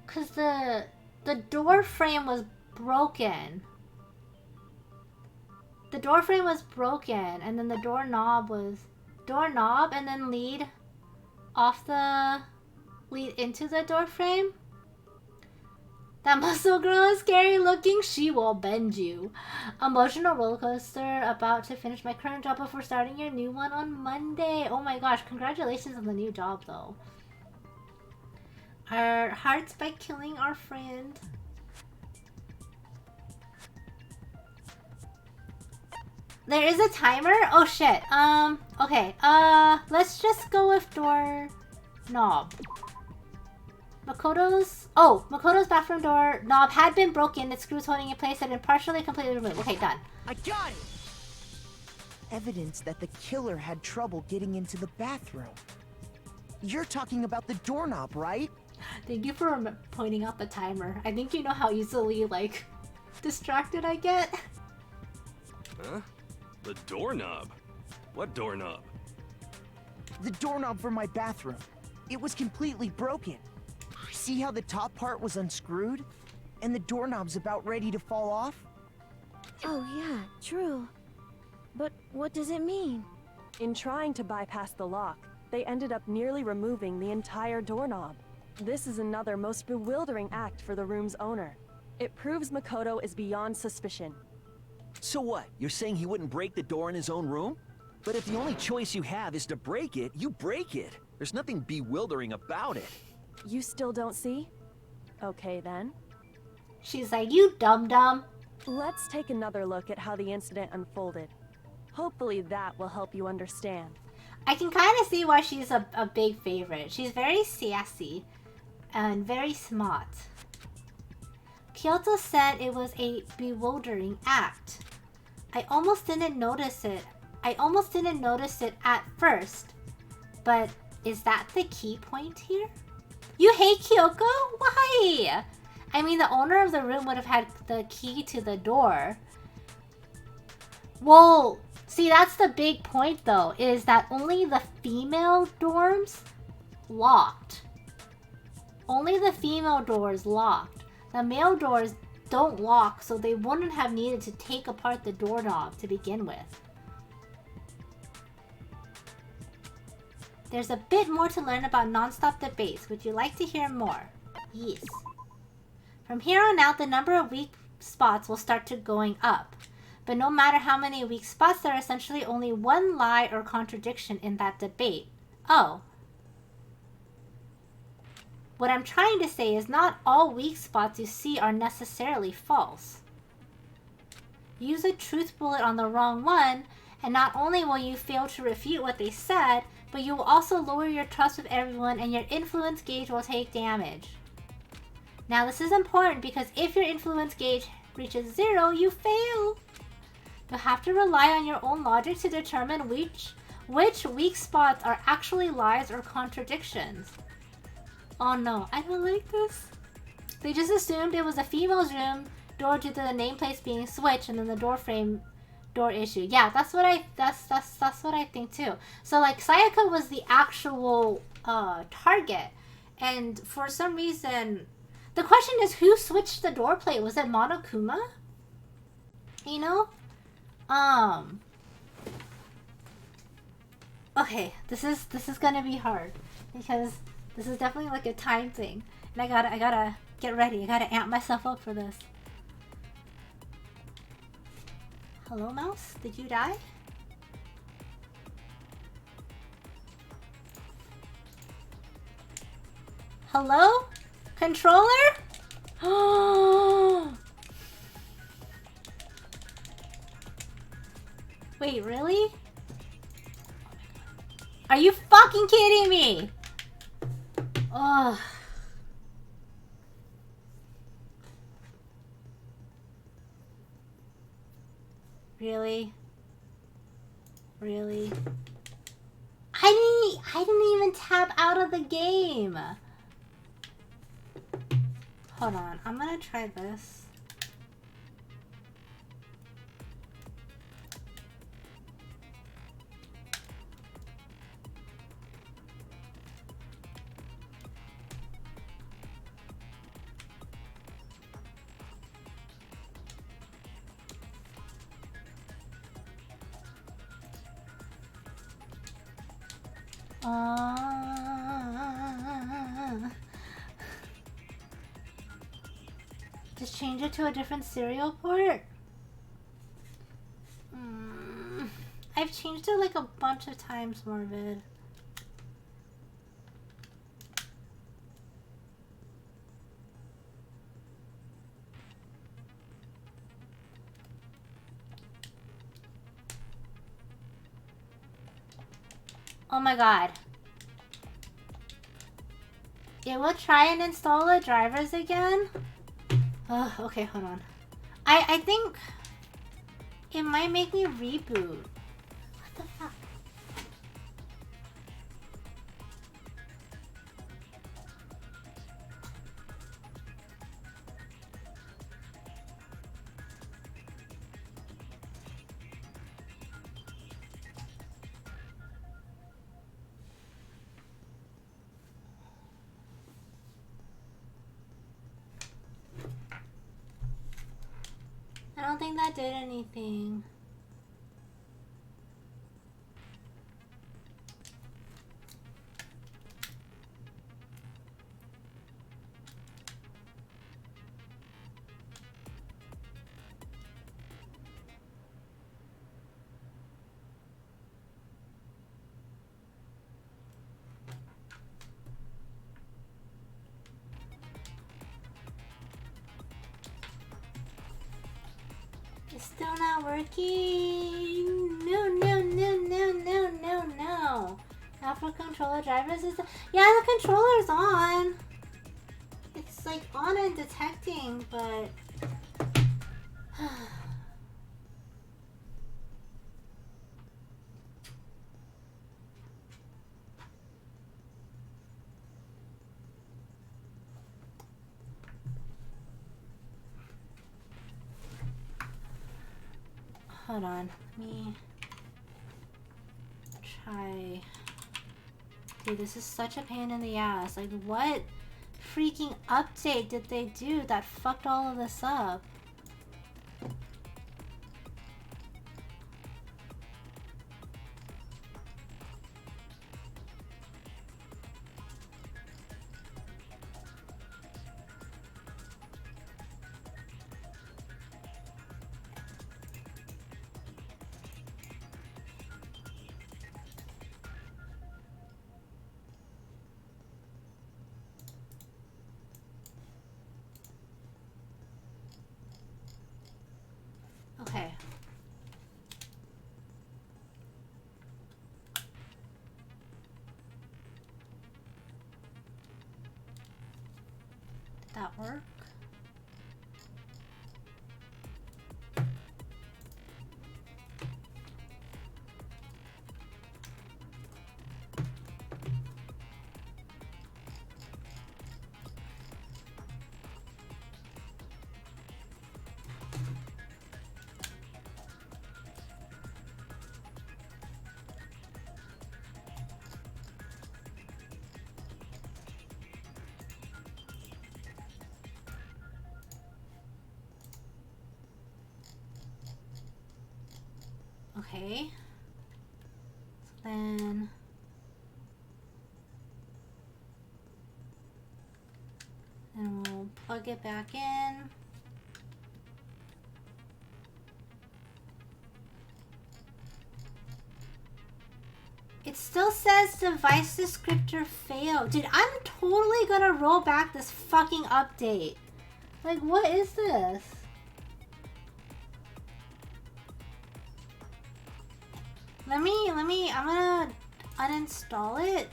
Cause the door frame was broken. The door frame was broken, and then the doorknob was doorknob, and then lead into the door frame. That muscle girl is scary looking. She will bend you. Emotional roller coaster. About to finish my current job before starting your new one on Monday. Oh my gosh! Congratulations on the new job, though. Our hearts by killing our friend. There is a timer? Oh shit. Okay. Let's just go with door knob. Makoto's bathroom door knob had been broken. The screws holding in place had been partially completely removed. Okay, done. I got it! Evidence that the killer had trouble getting into the bathroom. You're talking about the doorknob, right? Thank you for pointing out the timer. I think you know how easily, like, distracted I get. Huh? The doorknob? What doorknob? The doorknob for my bathroom. It was completely broken. See how the top part was unscrewed? And the doorknob's about ready to fall off? Oh yeah, true. But what does it mean? In trying to bypass the lock, they ended up nearly removing the entire doorknob. This is another most bewildering act for the room's owner. It proves Makoto is beyond suspicion. So what? You're saying he wouldn't break the door in his own room? But if the only choice you have is to break it, you break it. There's nothing bewildering about it. You still don't see? Okay then. She's like, you dum-dum. Let's take another look at how the incident unfolded. Hopefully that will help you understand. I can kind of see why she's a big favorite. She's very sassy and very smart. Kyoto said it was a bewildering act. I almost didn't notice it. At first. But is that the key point here? You hate Kyoko? Why? I mean, the owner of the room would have had the key to the door. Well, see, that's the big point though, is that only the female dorms locked. Only the female doors locked. The male doors don't lock, so they wouldn't have needed to take apart the doorknob to begin with. There's a bit more to learn about non-stop debates. Would you like to hear more? Yes. From here on out, the number of weak spots will start to going up. But no matter how many weak spots, there are essentially only one lie or contradiction in that debate. Oh. What I'm trying to say is not all weak spots you see are necessarily false. Use a truth bullet on the wrong one, and not only will you fail to refute what they said, but you will also lower your trust with everyone and your influence gauge will take damage. Now this is important because if your influence gauge reaches 0, you fail. You'll have to rely on your own logic to determine which weak spots are actually lies or contradictions. Oh no, I don't like this. They just assumed it was a female's room door due to the nameplates being switched and then the door frame door issue. Yeah, that's what I think too. So like Sayaka was the actual target, and for some reason the question is who switched the door plate? Was it Monokuma? You know? Okay, this is gonna be hard because this is definitely like a time thing, and I gotta get ready. I gotta amp myself up for this. Hello, mouse? Did you die? Hello? Controller? Wait, really? Are you fucking kidding me? Ugh. Really? Really? I didn't even tap out of the game. Hold on, I'm gonna try this. Just change it to a different serial port? I've changed it like a bunch of times, Morbid. Oh my god. It will try and install the drivers again? Okay, hold on. I think it might make me reboot. What the fuck? I don't think that did anything. It's still not working. No, no, no, no, no, no, no. Alpha controller drivers is... Yeah, the controller's on. It's like on and detecting, but... Hold on, let me try. Dude, this is such a pain in the ass. Like, what freaking update did they do that fucked all of this up? Okay. Did that work? Okay. So then we'll plug it back in. It still says device descriptor failed. Dude, I'm totally gonna roll back this fucking update. Like, what is this? I'm gonna uninstall it.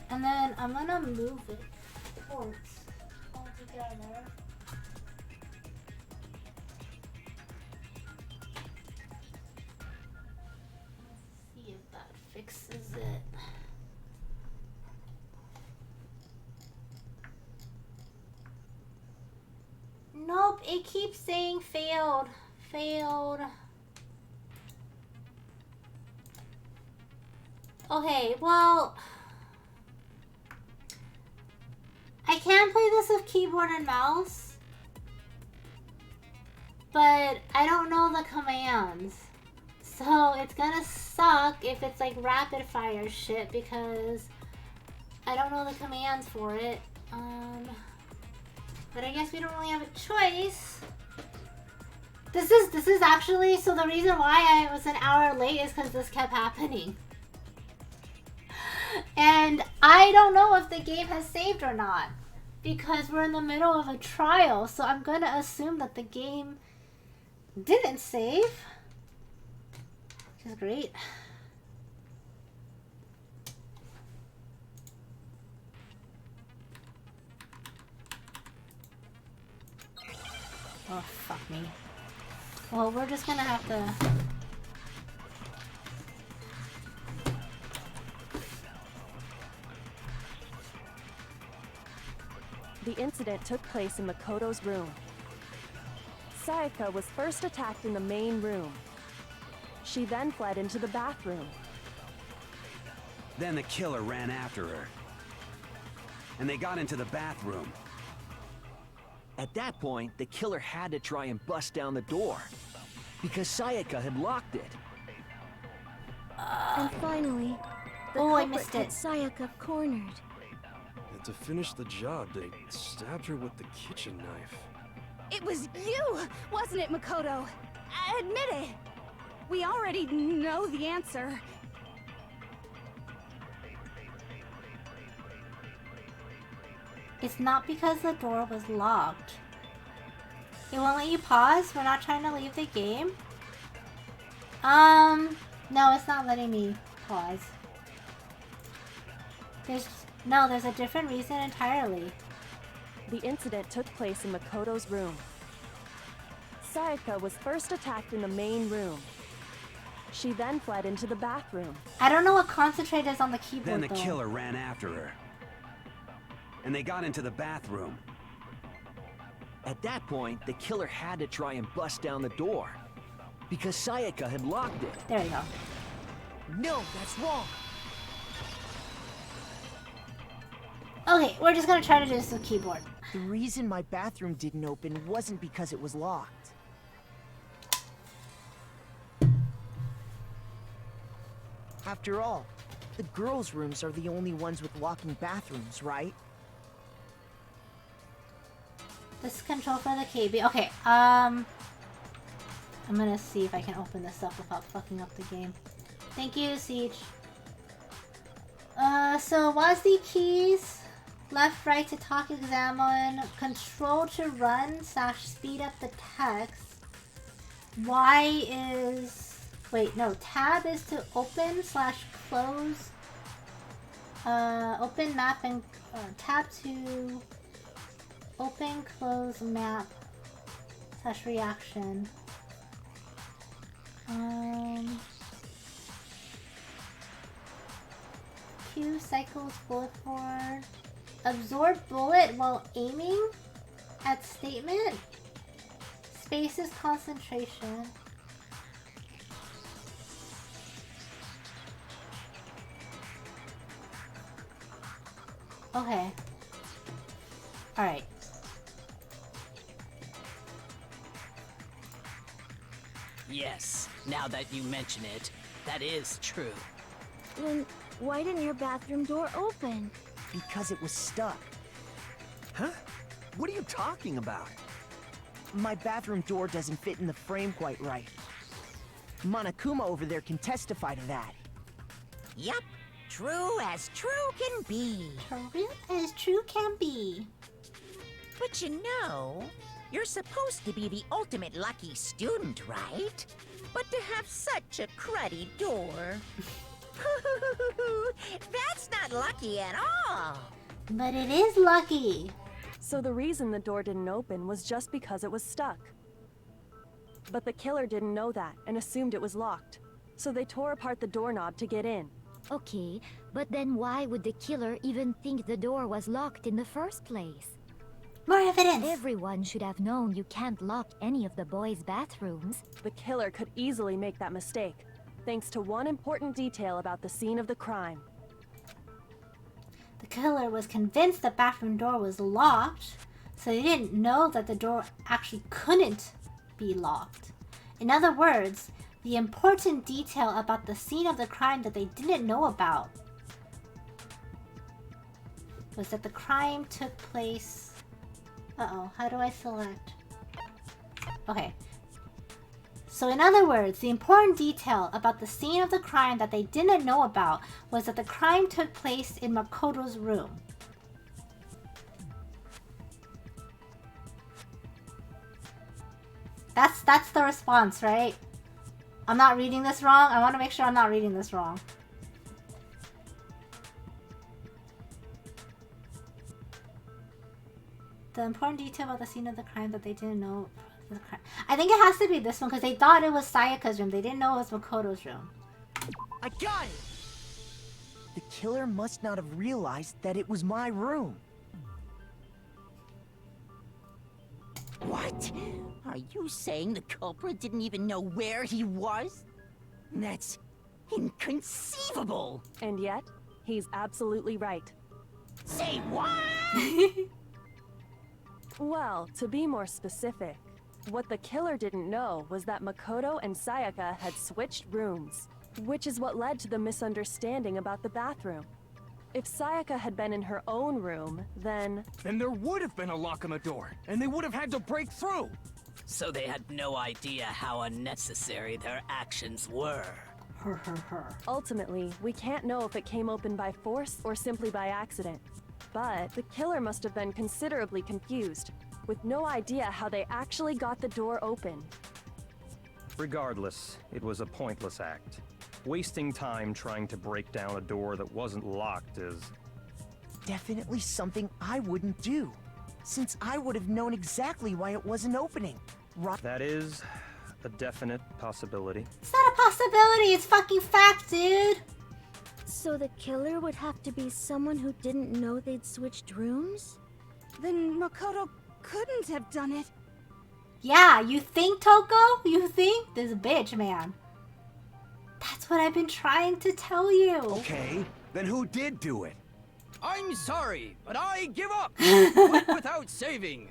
And then I'm gonna move it ports altogether. Let's see if that fixes it. Nope, it keeps saying failed. Failed. Okay, well, I can play this with keyboard and mouse, but I don't know the commands. So it's gonna suck if it's like rapid fire shit because I don't know the commands for it. But I guess we don't really have a choice. This is actually, so the reason why I was an hour late is because this kept happening. And I don't know if the game has saved or not because we're in the middle of a trial, so I'm gonna assume that the game didn't save, which is great. Oh, fuck me. Well, we're just gonna have to... The incident took place in Makoto's room. Sayaka was first attacked in the main room. She then fled into the bathroom. Then the killer ran after her. And they got into the bathroom. At that point, the killer had to try and bust down the door. Because Sayaka had locked it. And finally, the I culprit missed had it. Sayaka cornered. And to finish the job, they stabbed her with the kitchen knife. It was you, wasn't it, Makoto? Admit it. We already know the answer. It's not because the door was locked. It won't let you pause? We're not trying to leave the game? No, it's not letting me pause. There's a different reason entirely. The incident took place in Makoto's room. Sayaka was first attacked in the main room. She then fled into the bathroom. I don't know what concentrate is on the keyboard, Then the though. killer ran after her. And they got into the bathroom. At that point, the killer had to try and bust down the door. Because Sayaka had locked it. There we go. No, that's wrong. Okay, we're just gonna try to do this with keyboard. The reason my bathroom didn't open wasn't because it was locked. After all, the girls' rooms are the only ones with walking bathrooms, right? This is control for the KB. Okay, I'm gonna see if I can open this up without fucking up the game. Thank you, Siege. So WASD keys. Left, right to talk, examine. Control to run / speed up the text. Y is... Wait, no. Tab is to open / close. Open map and... tab to... Open, close, map / reaction. Q cycles bullet forward. Absorb bullet while aiming at statement. Space is concentration. Okay. Alright. Yes, now that you mention it, that is true. Then why didn't your bathroom door open? Because it was stuck. Huh? What are you talking about? My bathroom door doesn't fit in the frame quite right. Monokuma over there can testify to that. Yup, true as true can be. True as true can be. But you know, you're supposed to be the ultimate lucky student, right? But to have such a cruddy door... That's not lucky at all. But it is lucky. So the reason the door didn't open was just because it was stuck. But the killer didn't know that and assumed it was locked. So they tore apart the doorknob to get in. Okay, but then why would the killer even think the door was locked in the first place? More evidence! Everyone should have known you can't lock any of the boys' bathrooms. The killer could easily make that mistake, thanks to one important detail about the scene of the crime. The killer was convinced the bathroom door was locked, so they didn't know that the door actually couldn't be locked. In other words, the important detail about the scene of the crime that they didn't know about was that the crime took place... Uh-oh, how do I select? Okay. So in other words, the important detail about the scene of the crime that they didn't know about was that the crime took place in Makoto's room. That's the response, right? I'm not reading this wrong. I want to make sure I'm not reading this wrong. The important detail about the scene of the crime that they didn't know. I think it has to be this one because they thought it was Sayaka's room. They didn't know it was Makoto's room. I got it! The killer must not have realized that it was my room. What? Are you saying the culprit didn't even know where he was? That's inconceivable! And yet, he's absolutely right. Say what? Well, to be more specific, what the killer didn't know was that Makoto and Sayaka had switched rooms, which is what led to the misunderstanding about the bathroom. If Sayaka had been in her own room, then... Then there would have been a lock on the door, and they would have had to break through! So they had no idea how unnecessary their actions were. Ultimately, we can't know if it came open by force or simply by accident. But the killer must have been considerably confused, with no idea how they actually got the door open. Regardless, it was a pointless act. Wasting time trying to break down a door that wasn't locked is... Definitely something I wouldn't do, since I would have known exactly why it wasn't opening. That is a definite possibility. It's not a possibility, it's fucking fact, dude! So the killer would have to be someone who didn't know they'd switched rooms? Then Makoto couldn't have done it. Yeah, you think, Toko? You think? This bitch, man. That's what I've been trying to tell you. Okay, then who did do it? I'm sorry, but I give up! Quit without saving!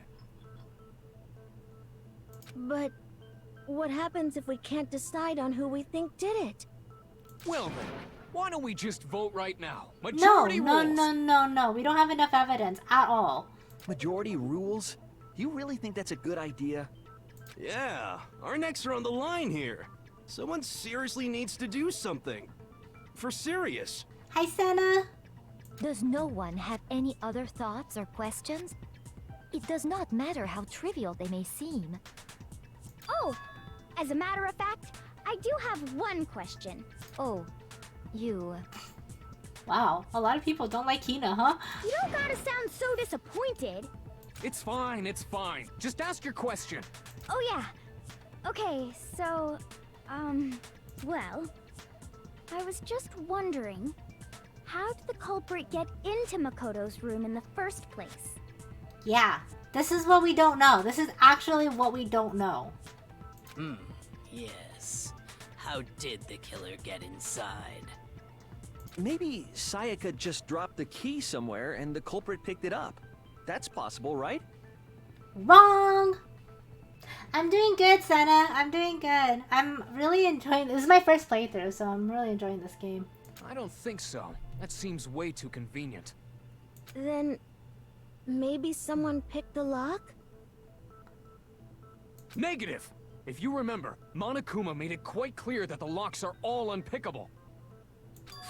But what happens if we can't decide on who we think did it? Well then, why don't we just vote right now? No, Majority no, rules. no, no, no. We don't have enough evidence at all. Majority rules? You really think that's a good idea? Yeah, our necks are on the line here. Someone seriously needs to do something. For serious. Hi, Senna. Does no one have any other thoughts or questions? It does not matter how trivial they may seem. Oh, as a matter of fact, I do have one question. Oh, you... Wow, a lot of people don't like Hina, huh? You don't gotta sound so disappointed. It's fine, it's fine. Just ask your question. Oh yeah. Okay, so, well, I was just wondering, how did the culprit get into Makoto's room in the first place? Yeah, this is what we don't know. This is actually what we don't know. Yes. How did the killer get inside? Maybe Sayaka just dropped the key somewhere and the culprit picked it up. That's possible, right? Wrong! I'm doing good, Senna. I'm doing good. I'm really enjoying... This is my first playthrough, so I'm really enjoying this game. I don't think so. That seems way too convenient. Then... maybe someone picked the lock? Negative! If you remember, Monokuma made it quite clear that the locks are all unpickable.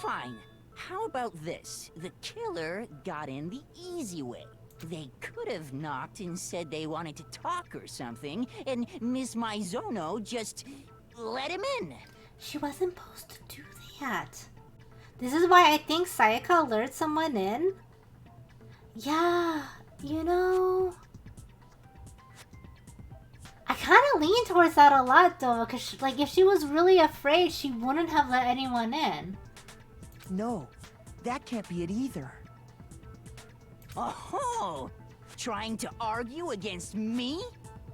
Fine. How about this? The killer got in the easy way. They could have knocked and said they wanted to talk or something, and Miss Maizono just let him in. She wasn't supposed to do that. This is why I think Sayaka lured someone in. Yeah, you know... I kind of lean towards that a lot, though, because, like, if she was really afraid, she wouldn't have let anyone in. No, that can't be it either. Oh, trying to argue against me?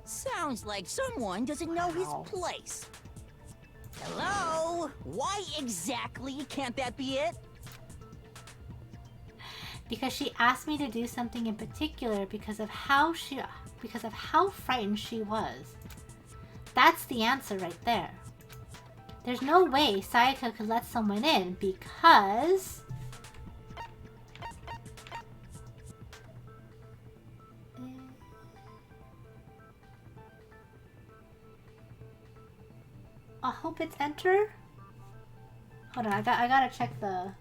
Sounds like someone doesn't know his place. Hello? Why exactly can't that be it? Because she asked me to do something in particular because of how frightened she was. That's the answer right there. There's no way Sayaka could let someone in because... I hope it's enter. Hold on, I gotta check the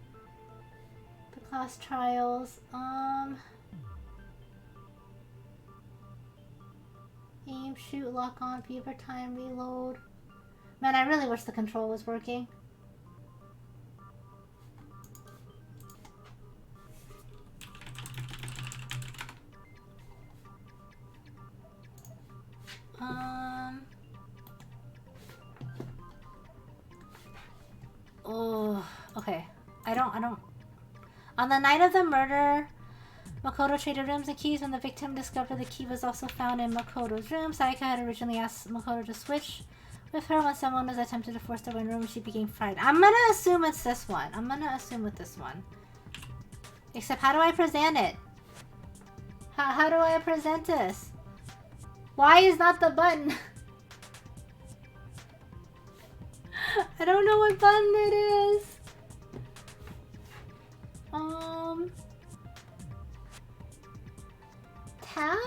class trials. Aim, shoot, lock on, fever time, reload. Man, I really wish the control was working. Oh, okay. I don't. On the night of the murder, Makoto traded rooms and keys. When the victim discovered the key was also found in Makoto's room, Sayaka had originally asked Makoto to switch with her. When someone was attempted to force her in room, she became frightened. I'm gonna assume it's this one. I'm gonna assume with this one. Except, how do I present it? How do I present this? Why is not the button? I don't know what button it is. Tab?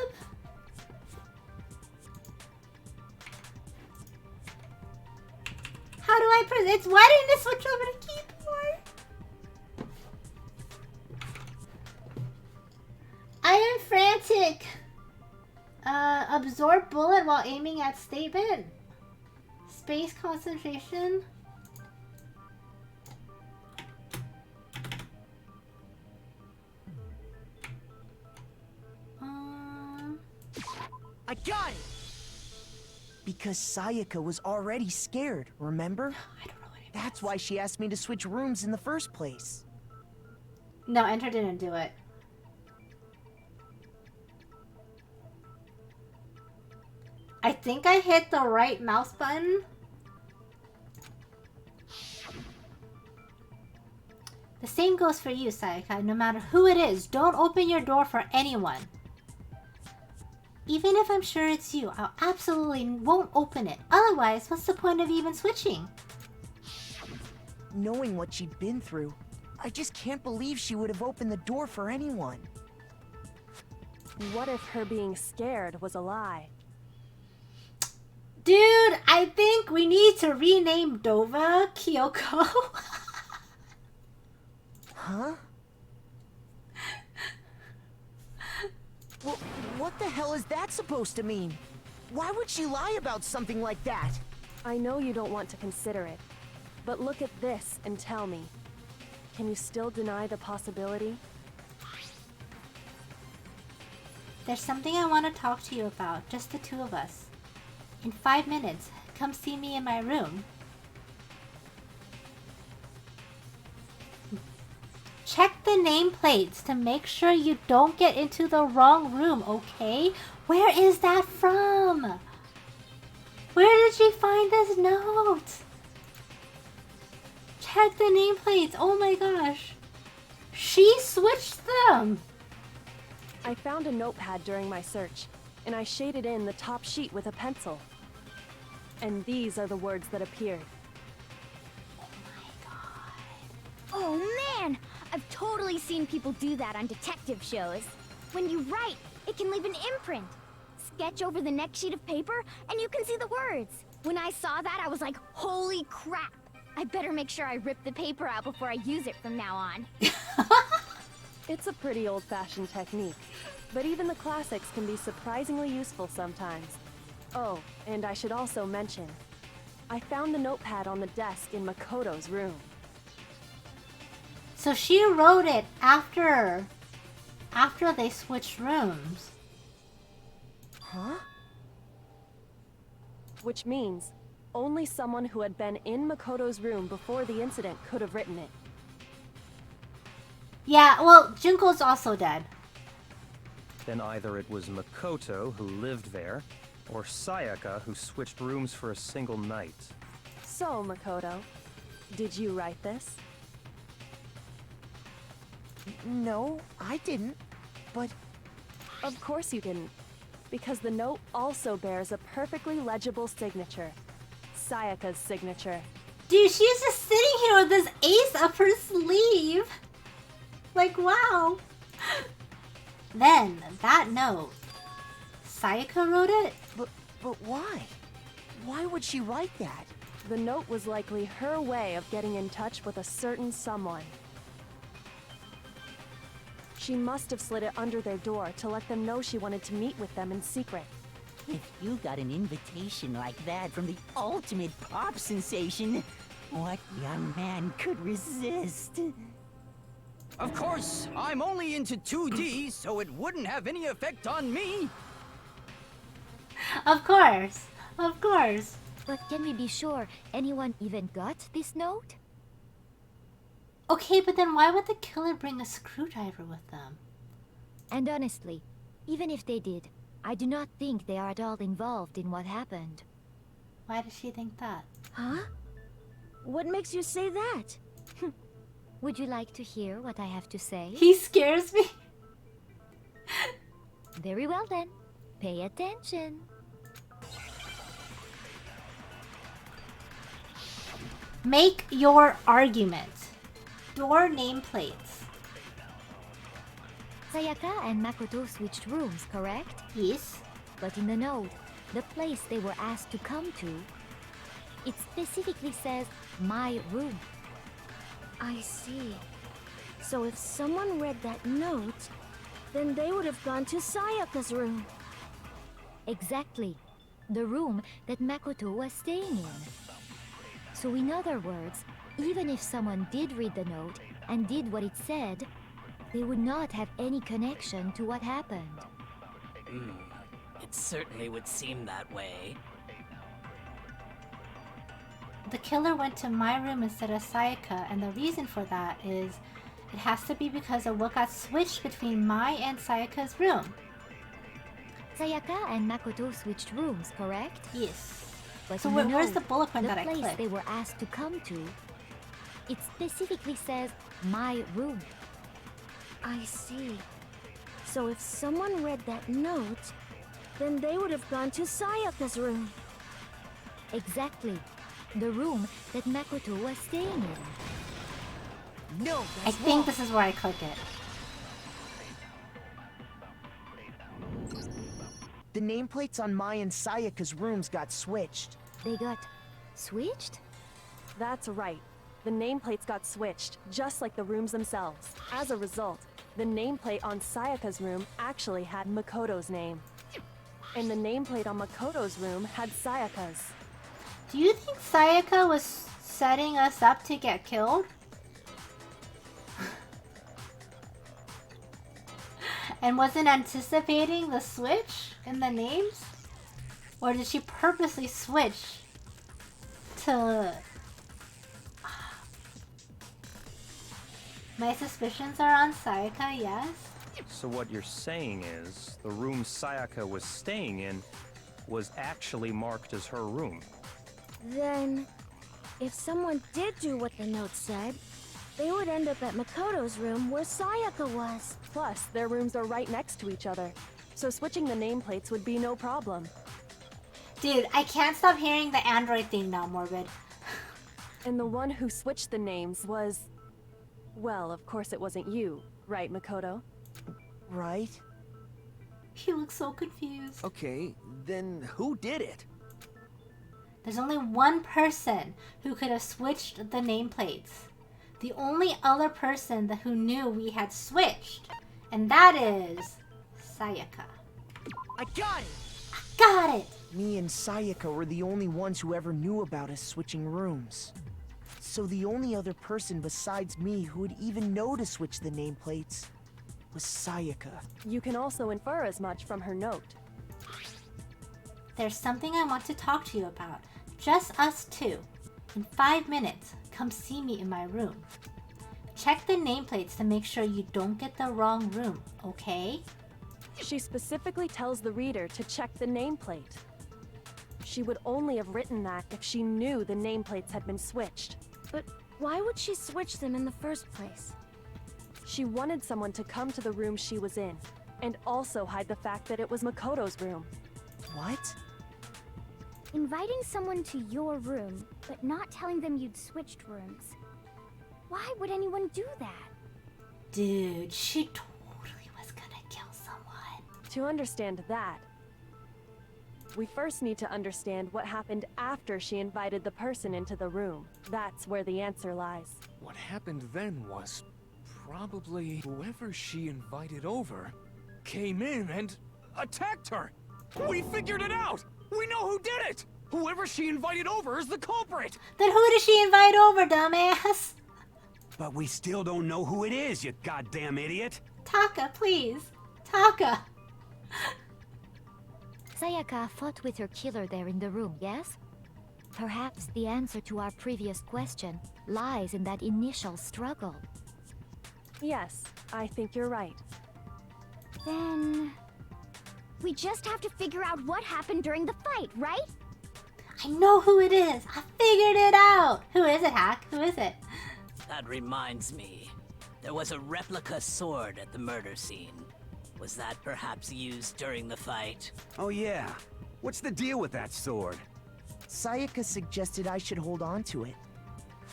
How do I present? It's why didn't it switch over to keyboard? I am frantic. Absorb bullet while aiming at statement. Space concentration. I got it! Because Sayaka was already scared, remember? I don't know what it That's why she asked me to switch rooms in the first place. No, Enter didn't do it. I think I hit the right mouse button. The same goes for you, Sayaka. No matter who it is, don't open your door for anyone. Even if I'm sure it's you, I absolutely won't open it. Otherwise, what's the point of even switching? Knowing what she'd been through, I just can't believe she would have opened the door for anyone. What if her being scared was a lie? Dude, I think we need to rename Dova Kyoko. Huh? Well, what the hell is that supposed to mean? Why would she lie about something like that? I know you don't want to consider it, but look at this and tell me. Can you still deny the possibility? There's something I want to talk to you about, just the two of us. In 5 minutes, come see me in my room. Check the nameplates to make sure you don't get into the wrong room, okay? Where is that from? Where did she find this note? Check the nameplates, oh my gosh. She switched them. I found a notepad during my search, and I shaded in the top sheet with a pencil. And these are the words that appeared. Oh man! I've totally seen people do that on detective shows. When you write, it can leave an imprint. Sketch over the next sheet of paper, and you can see the words. When I saw that, I was like, holy crap! I better make sure I rip the paper out before I use it from now on. It's a pretty old-fashioned technique, but even the classics can be surprisingly useful sometimes. Oh, and I should also mention, I found the notepad on the desk in Makoto's room. So she wrote it after they switched rooms. Huh? Which means, only someone who had been in Makoto's room before the incident could have written it. Yeah, well, Junko's also dead. Then either it was Makoto who lived there, or Sayaka who switched rooms for a single night. So, Makoto, did you write this? No, I didn't. But... Of course you didn't. Because the note also bears a perfectly legible signature. Sayaka's signature. Dude, she's just sitting here with this ace up her sleeve. Like, wow. Then, that note. Sayaka wrote it? But why? Why would she write that? The note was likely her way of getting in touch with a certain someone. She must have slid it under their door to let them know she wanted to meet with them in secret. If you got an invitation like that from the ultimate pop sensation, what young man could resist? Of course, I'm only into 2D, so it wouldn't have any effect on me. Of course. Of course. But can we be sure anyone even got this note? Okay, but then why would the killer bring a screwdriver with them? And honestly, even if they did, I do not think they are at all involved in what happened. Why does she think that? Huh? What makes you say that? Would you like to hear what I have to say? He scares me. Very well then. Pay attention. Make your argument. Door nameplates. Sayaka and Makoto switched rooms, correct? Yes. But in the note, the place they were asked to come to, it specifically says, my room. I see. So if someone read that note, then they would have gone to Sayaka's room. Exactly. The room that Makoto was staying in. So in other words, even if someone did read the note and did what it said, they would not have any connection to what happened. It certainly would seem that way. The killer went to my room instead of Sayaka, and the reason for that is it has to be because of what got switched between my and Sayaka's room. Sayaka and Makoto switched rooms, correct? Yes. But So you where's know, the bullet point that I the place clicked? they were asked to come to, it specifically says my room. I see. So if someone read that note, then they would have gone to Sayaka's room. Exactly. The room that Makoto was staying in. No, I that's think wrong. this is where I click it. The nameplates on Mai and Sayaka's rooms got switched. They got switched? That's right. The nameplates got switched, just like the rooms themselves. As a result, the nameplate on Sayaka's room actually had Makoto's name. And the nameplate on Makoto's room had Sayaka's. Do you think Sayaka was setting us up to get killed? And wasn't anticipating the switch in the names? Or did she purposely switch to... My suspicions are on Sayaka, yes? So what you're saying is, the room Sayaka was staying in was actually marked as her room. Then, if someone did do what the note said, they would end up at Makoto's room where Sayaka was. Plus, their rooms are right next to each other, so switching the nameplates would be no problem. Dude, I can't stop hearing the android thing now, Morbid. And the one who switched the names was... Well, of course it wasn't you, right, Makoto? Right? He looks so confused. Okay, then who did it? There's only one person who could have switched the nameplates. The only other person who knew we had switched. And that is... Sayaka. I got it! Got it! Me and Sayaka were the only ones who ever knew about us switching rooms. So the only other person besides me who would even know to switch the nameplates was Sayaka. You can also infer as much from her note. There's something I want to talk to you about. Just us two. In 5 minutes, come see me in my room. Check the nameplates to make sure you don't get the wrong room, okay? She specifically tells the reader to check the nameplate. She would only have written that if she knew the nameplates had been switched. But why would she switch them in the first place? She wanted someone to come to the room she was in, and also hide the fact that it was Makoto's room. What? Inviting someone to your room, but not telling them you'd switched rooms. Why would anyone do that? Dude, she totally was gonna kill someone. To understand that, we first need to understand what happened after she invited the person into the room. That's where the answer lies. What happened then was probably whoever she invited over came in and attacked her. We figured it out! We know who did it! Whoever she invited over is the culprit! Then who did she invite over, dumbass? But we still don't know who it is, you goddamn idiot! Taka, please. Taka. Sayaka fought with her killer there in the room, yes? Perhaps the answer to our previous question lies in that initial struggle. Yes, I think you're right. Then... we just have to figure out what happened during the fight, right? I know who it is. I figured it out. Who is it, Hack? Who is it? That reminds me. There was a replica sword at the murder scene. Was that perhaps used during the fight? Oh yeah. What's the deal with that sword? Sayaka suggested I should hold on to it.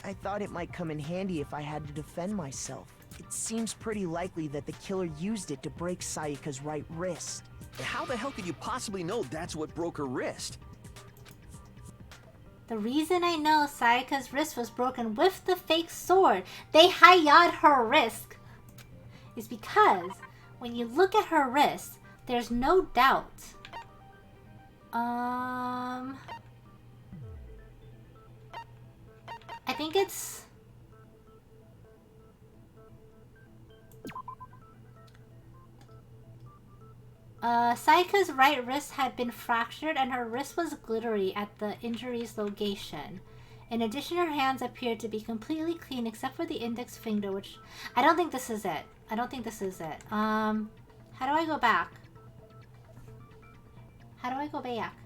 I thought it might come in handy if I had to defend myself. It seems pretty likely that the killer used it to break Sayaka's right wrist. How the hell could you possibly know that's what broke her wrist? The reason I know Sayaka's wrist was broken with the fake sword, they hi-ya'd her wrist, is because when you look at her wrist, there's no doubt I think it's... Sayaka's right wrist had been fractured and her wrist was glittery at the injury's location. In addition, her hands appeared to be completely clean except for the index finger, which... I don't think this is it. I don't think this is it. How do I go back? How do I go back?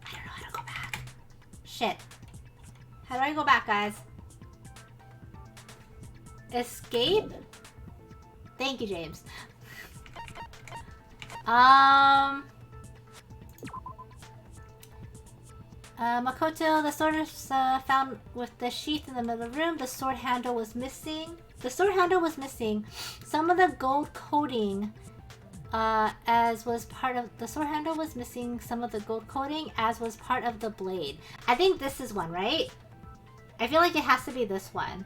I don't know how to go back. Shit. How do I go back, guys? Escape? Thank you, James. Makoto, the sword is found with the sheath in the middle of the room. The sword handle was missing. Some of the gold coating, as was part of the sword handle was missing some of the gold coating, as was part of the blade. I think this is one, right? I feel like it has to be this one.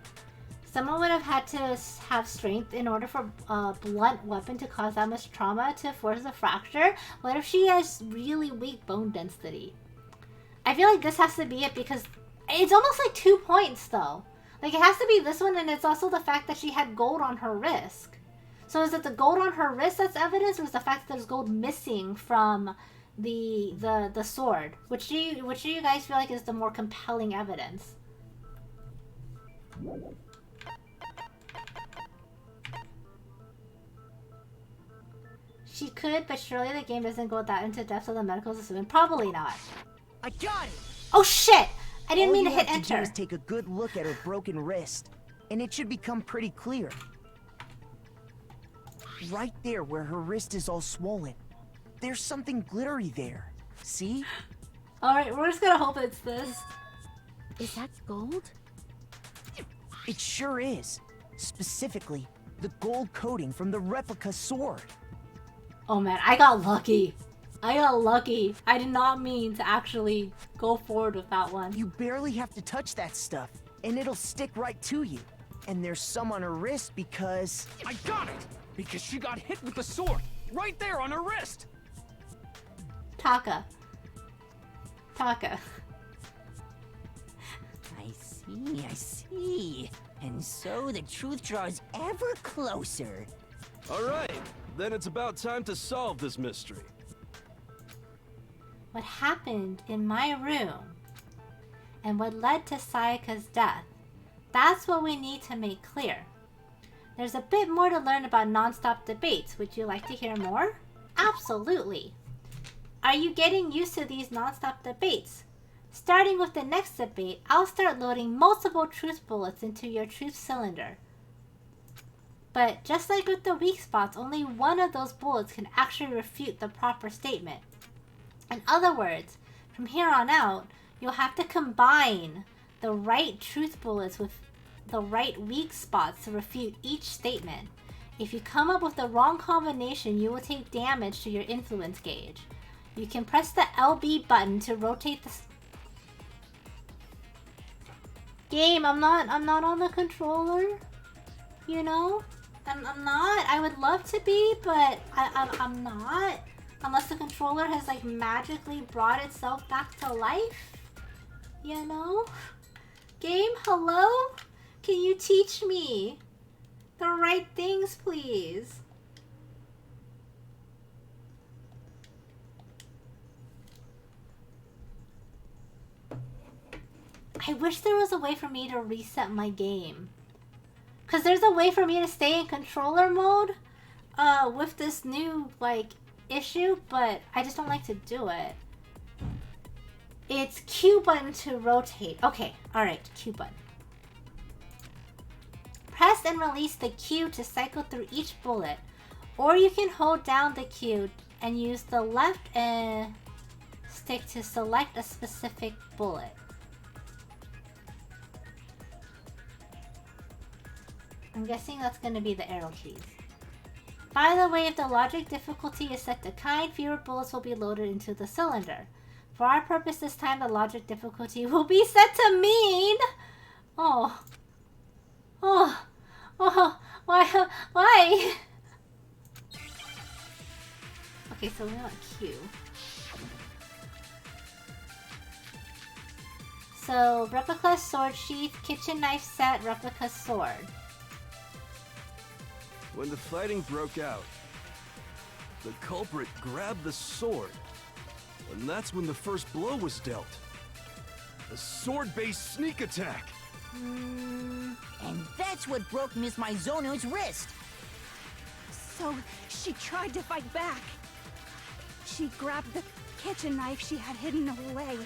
Someone would have had to have strength in order for a blunt weapon to cause that much trauma to force a fracture. What if she has really weak bone density? I feel like this has to be it because it's almost like 2 points though. Like it has to be this one, and it's also the fact that she had gold on her wrist. So is it the gold on her wrist that's evidence, or is the fact that there's gold missing from the sword? Which do you guys feel like is the more compelling evidence? She could, but surely the game doesn't go that into depth of the medical system. Probably not. I got it! Oh shit! I didn't mean to hit All you have to do enter. is take a good look at her broken wrist, and it should become pretty clear. Right there where her wrist is all swollen. There's something glittery there. See? Alright, we're just gonna hope it's this. Is that gold? It sure is. Specifically, the gold coating from the replica sword. Oh man, I got lucky. I did not mean to actually go forward with that one. You barely have to touch that stuff, and it'll stick right to you. And there's some on her wrist because... I got it! Because she got hit with the sword, right there on her wrist! Taka. I see. And so the truth draws ever closer. Alright, then it's about time to solve this mystery. What happened in my room and what led to Sayaka's death, that's what we need to make clear. There's a bit more to learn about non-stop debates. Would you like to hear more? Absolutely. Are you getting used to these non-stop debates? Starting with the next debate, I'll start loading multiple truth bullets into your truth cylinder. But just like with the weak spots, only one of those bullets can actually refute the proper statement. In other words, from here on out, you'll have to combine the right truth bullets with the right weak spots to refute each statement. If you come up with the wrong combination, you will take damage to your influence gauge. You can press the LB button to rotate the... Game, I'm not on the controller. You know? I'm not. I would love to be, but I'm not. Unless the controller has like magically brought itself back to life. You know? Game, hello? Can you teach me the right things, please? I wish there was a way for me to reset my game. Because there's a way for me to stay in controller mode with this new, like, issue, but I just don't like to do it. It's Q button to rotate. Okay, alright, Q button. Press and release the Q to cycle through each bullet. Or you can hold down the Q and use the left stick to select a specific bullet. I'm guessing that's going to be the arrow keys. By the way, if the logic difficulty is set to kind, fewer bullets will be loaded into the cylinder. For our purpose this time, the logic difficulty will be set to mean... Oh. Why? Okay, so we want Q. So, replica sword sheath, kitchen knife set, replica sword. When the fighting broke out, the culprit grabbed the sword. And that's when the first blow was dealt. A sword-based sneak attack. And that's what broke Miss Maizono's wrist. So, she tried to fight back. She grabbed the kitchen knife she had hidden away.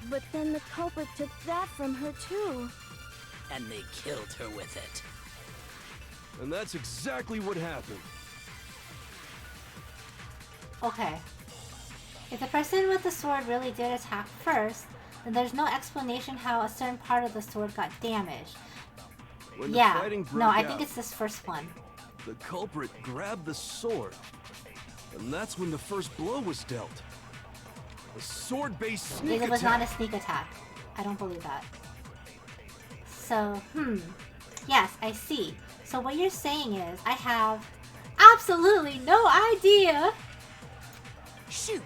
But then the culprit took that from her too. And they killed her with it. And that's exactly what happened. Okay. If the person with the sword really did attack first, then there's no explanation how a certain part of the sword got damaged. When Yeah, the fighting broke no, I out, think it's this first one. the culprit grabbed the sword. And that's when the first blow was dealt. A sword-based sneak It was attack. not a sneak attack. I don't believe that. So, yes, I see. So what you're saying is, I have absolutely no idea. Shoot!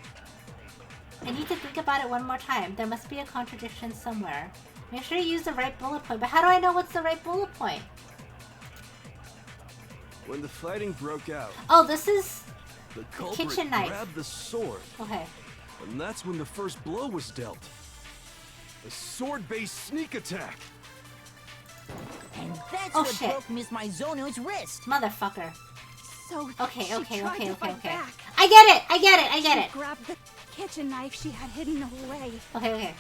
I need to think about it one more time. There must be a contradiction somewhere. Make sure you use the right bullet point. But how do I know what's the right bullet point? When the fighting broke out, Oh, this is the the culprit kitchen knife. grabbed the sword. Okay. And that's when the first blow was dealt. A sword-based sneak attack. And that's Oh, what shit. broke Miss Maizono's wrist. Motherfucker. So, Okay, she okay, tried okay, to okay, fight okay. back. I get it! I get it! I get She it! grabbed the kitchen knife she had hidden away. Okay, okay.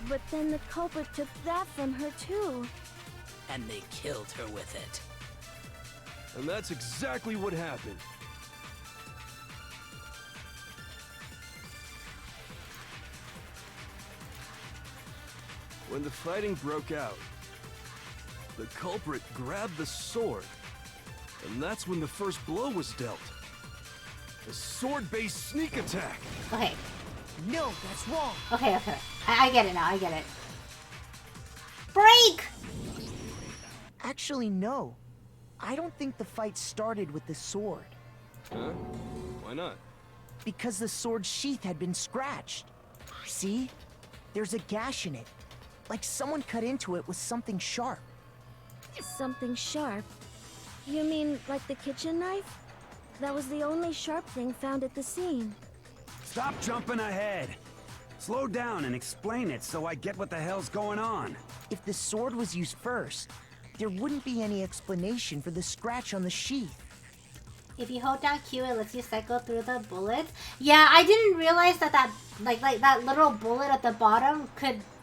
But then the culprit took that from her too. And they killed her with it. And that's exactly what happened. When the fighting broke out, the culprit grabbed the sword. And that's when the first blow was dealt. A sword-based sneak attack. Okay. No, that's wrong. Okay, okay. I get it now. I get it. Break! Actually, no. I don't think the fight started with the sword. Huh? Why not? Because the sword sheath had been scratched. See? There's a gash in it. Like someone cut into it with something sharp. Something sharp? You mean like the kitchen knife? That was the only sharp thing found at the scene. Stop jumping ahead. Slow down and explain it so I get what the hell's going on. If the sword was used first, there wouldn't be any explanation for the scratch on the sheath. If you hold down Q, it lets you cycle through the bullets. Yeah, I didn't realize that like that little bullet at the bottom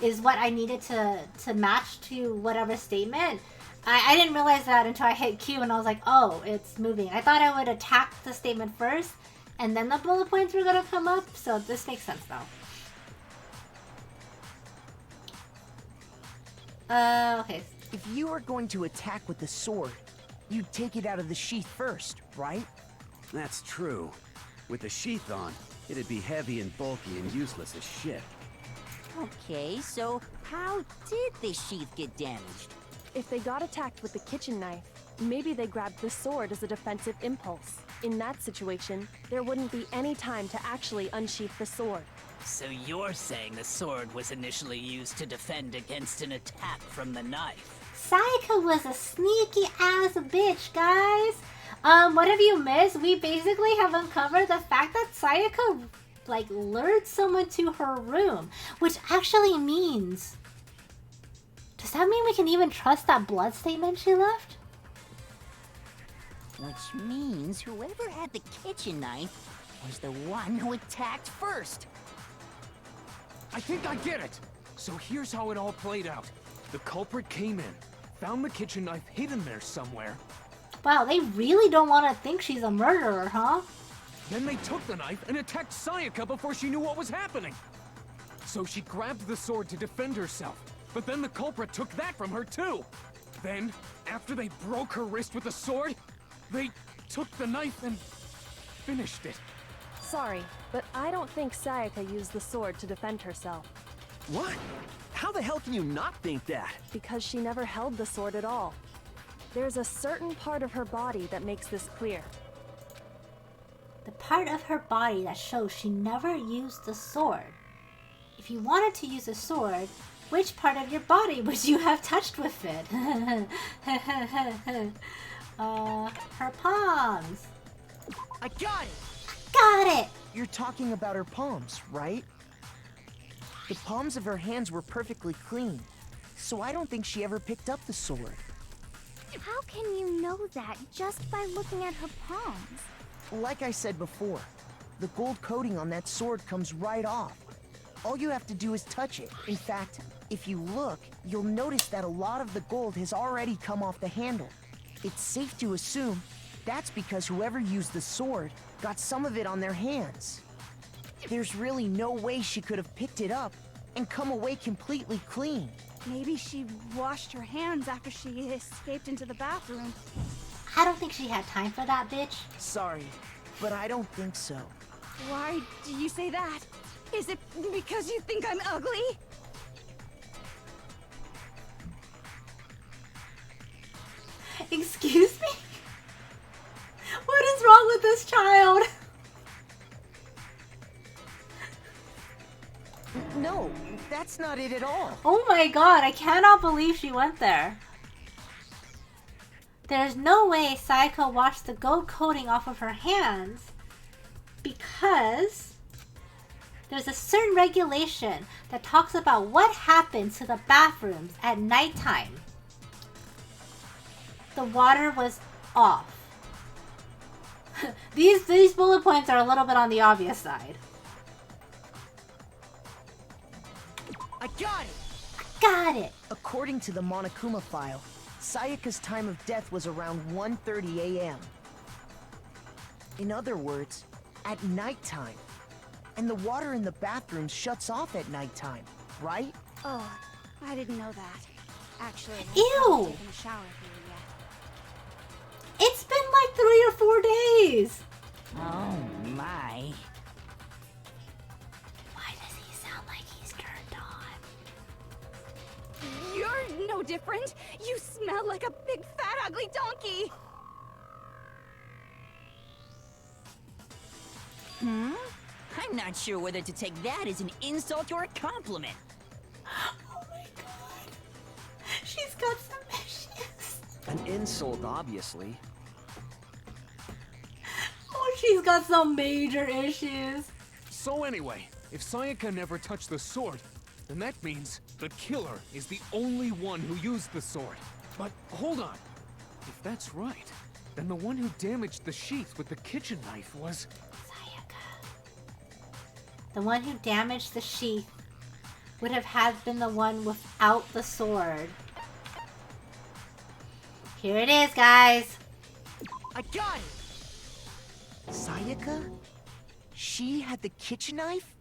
is what I needed to match to whatever statement. I didn't realize that until I hit Q and I was like, oh, it's moving. I thought I would attack the statement first and then the bullet points were gonna come up. So this makes sense now. Okay. If you were going to attack with the sword, you'd take it out of the sheath first, right? That's true. With the sheath on, it'd be heavy and bulky and useless as shit. Okay, so how did the sheath get damaged? If they got attacked with the kitchen knife, maybe they grabbed the sword as a defensive impulse. In that situation, there wouldn't be any time to actually unsheath the sword. So you're saying the sword was initially used to defend against an attack from the knife? Sayaka was a sneaky ass bitch, guys. What have you missed? We basically have uncovered the fact that Sayaka, like, lured someone to her room, which actually means... Does that mean we can even trust that blood statement she left? Which means whoever had the kitchen knife was the one who attacked first. I think I get it. So here's how it all played out. The culprit came in, found the kitchen knife hidden there somewhere. Wow, they really don't want to think she's a murderer, huh? Then they took the knife and attacked Sayaka before she knew what was happening. So she grabbed the sword to defend herself, but then the culprit took that from her too. Then, after they broke her wrist with the sword, they took the knife and finished it. Sorry, but I don't think Sayaka used the sword to defend herself. What? How the hell can you not think that? Because she never held the sword at all. There's a certain part of her body that makes this clear. the part of her body that shows she never used the sword. If you wanted to use a sword, which part of your body would you have touched with it? Her palms. I got it! Got it! You're talking about her palms, right? The palms of her hands were perfectly clean, so I don't think she ever picked up the sword. How can you know that just by looking at her palms? Like I said before, the gold coating on that sword comes right off. All you have to do is touch it. In fact, if you look, you'll notice that a lot of the gold has already come off the handle. It's safe to assume that's because whoever used the sword got some of it on their hands. There's really no way she could have picked it up and come away completely clean. Maybe she washed her hands after she escaped into the bathroom. I don't think she had time for that, bitch. Sorry, but I don't think so. Why do you say that? Is it because you think I'm ugly? Excuse me? What is wrong with this child? No, that's not it at all. Oh my god, I cannot believe she went there. There's no way Sayaka washed the gold coating off of her hands because there's a certain regulation that talks about what happens to the bathrooms at nighttime. The water was off. These bullet points are a little bit on the obvious side. I got it! Got it! According to the Monokuma file, Sayaka's time of death was around 1:30 a.m. In other words, at nighttime. And the water in the bathroom shuts off at nighttime, right? Oh, I didn't know that. Actually, I Ew! haven't taken a shower here yet. It's been like 3 or 4 days! Oh my. Why does he sound like he's turned on? You're no different. You smell like a big fat ugly donkey. I'm not sure whether to take that as an insult or a compliment. Oh my god. She's got some issues. An insult, obviously. Oh, she's got some major issues. So anyway, if Sayaka never touched the sword, then that means the killer is the only one who used the sword. But hold on. If that's right, then the one who damaged the sheath with the kitchen knife was... The one who damaged the sheath would have been the one without the sword. Here it is, guys. I got it! Sayaka? She had the kitchen knife?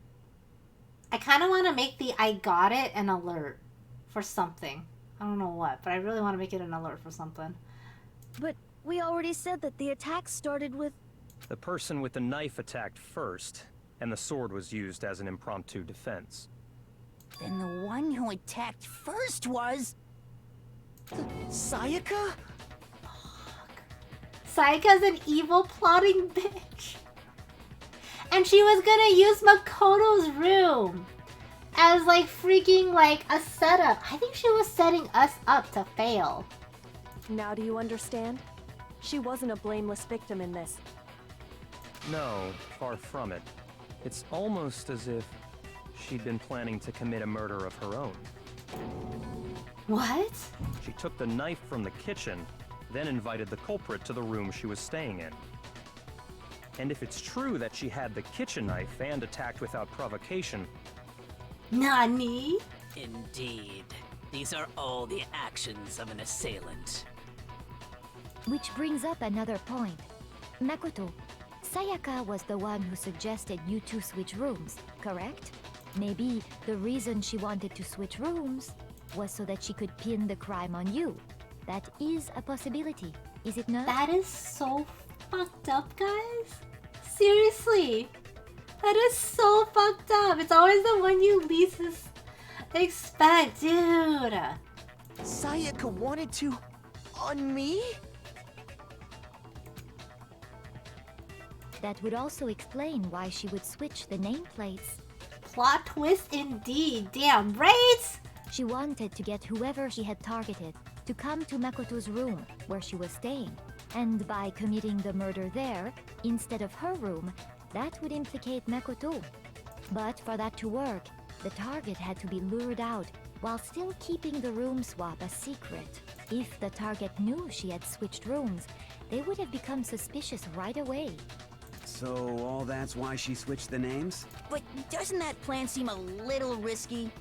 I kind of want to make the I got it an alert for something. I don't know what, but I really want to make it an alert for something. But we already said that the attack started with... The person with the knife attacked first, and the sword was used as an impromptu defense. Then the one who attacked first was... Sayaka? Sayaka's an evil plotting bitch. And she was gonna use Makoto's room as like freaking like a setup. I think she was setting us up to fail. Now do you understand? She wasn't a blameless victim in this. No, far from it. It's almost as if she'd been planning to commit a murder of her own. What? She took the knife from the kitchen, then invited the culprit to the room she was staying in. And if it's true that she had the kitchen knife and attacked without provocation... Nani? Indeed. These are all the actions of an assailant. Which brings up another point. Makoto, Sayaka was the one who suggested you two switch rooms, correct? Maybe the reason she wanted to switch rooms was so that she could pin the crime on you. That is a possibility, is it not? That is so fucked up, guys. Seriously. That is so fucked up. It's always the one you least expect, dude. Sayaka wanted to... on me? That would also explain why she would switch the nameplates. Plot twist indeed, damn right! She wanted to get whoever she had targeted to come to Makoto's room where she was staying. And by committing the murder there, instead of her room, that would implicate Makoto. But for that to work, the target had to be lured out while still keeping the room swap a secret. If the target knew she had switched rooms, they would have become suspicious right away. So all that's why she switched the names? But doesn't that plan seem a little risky?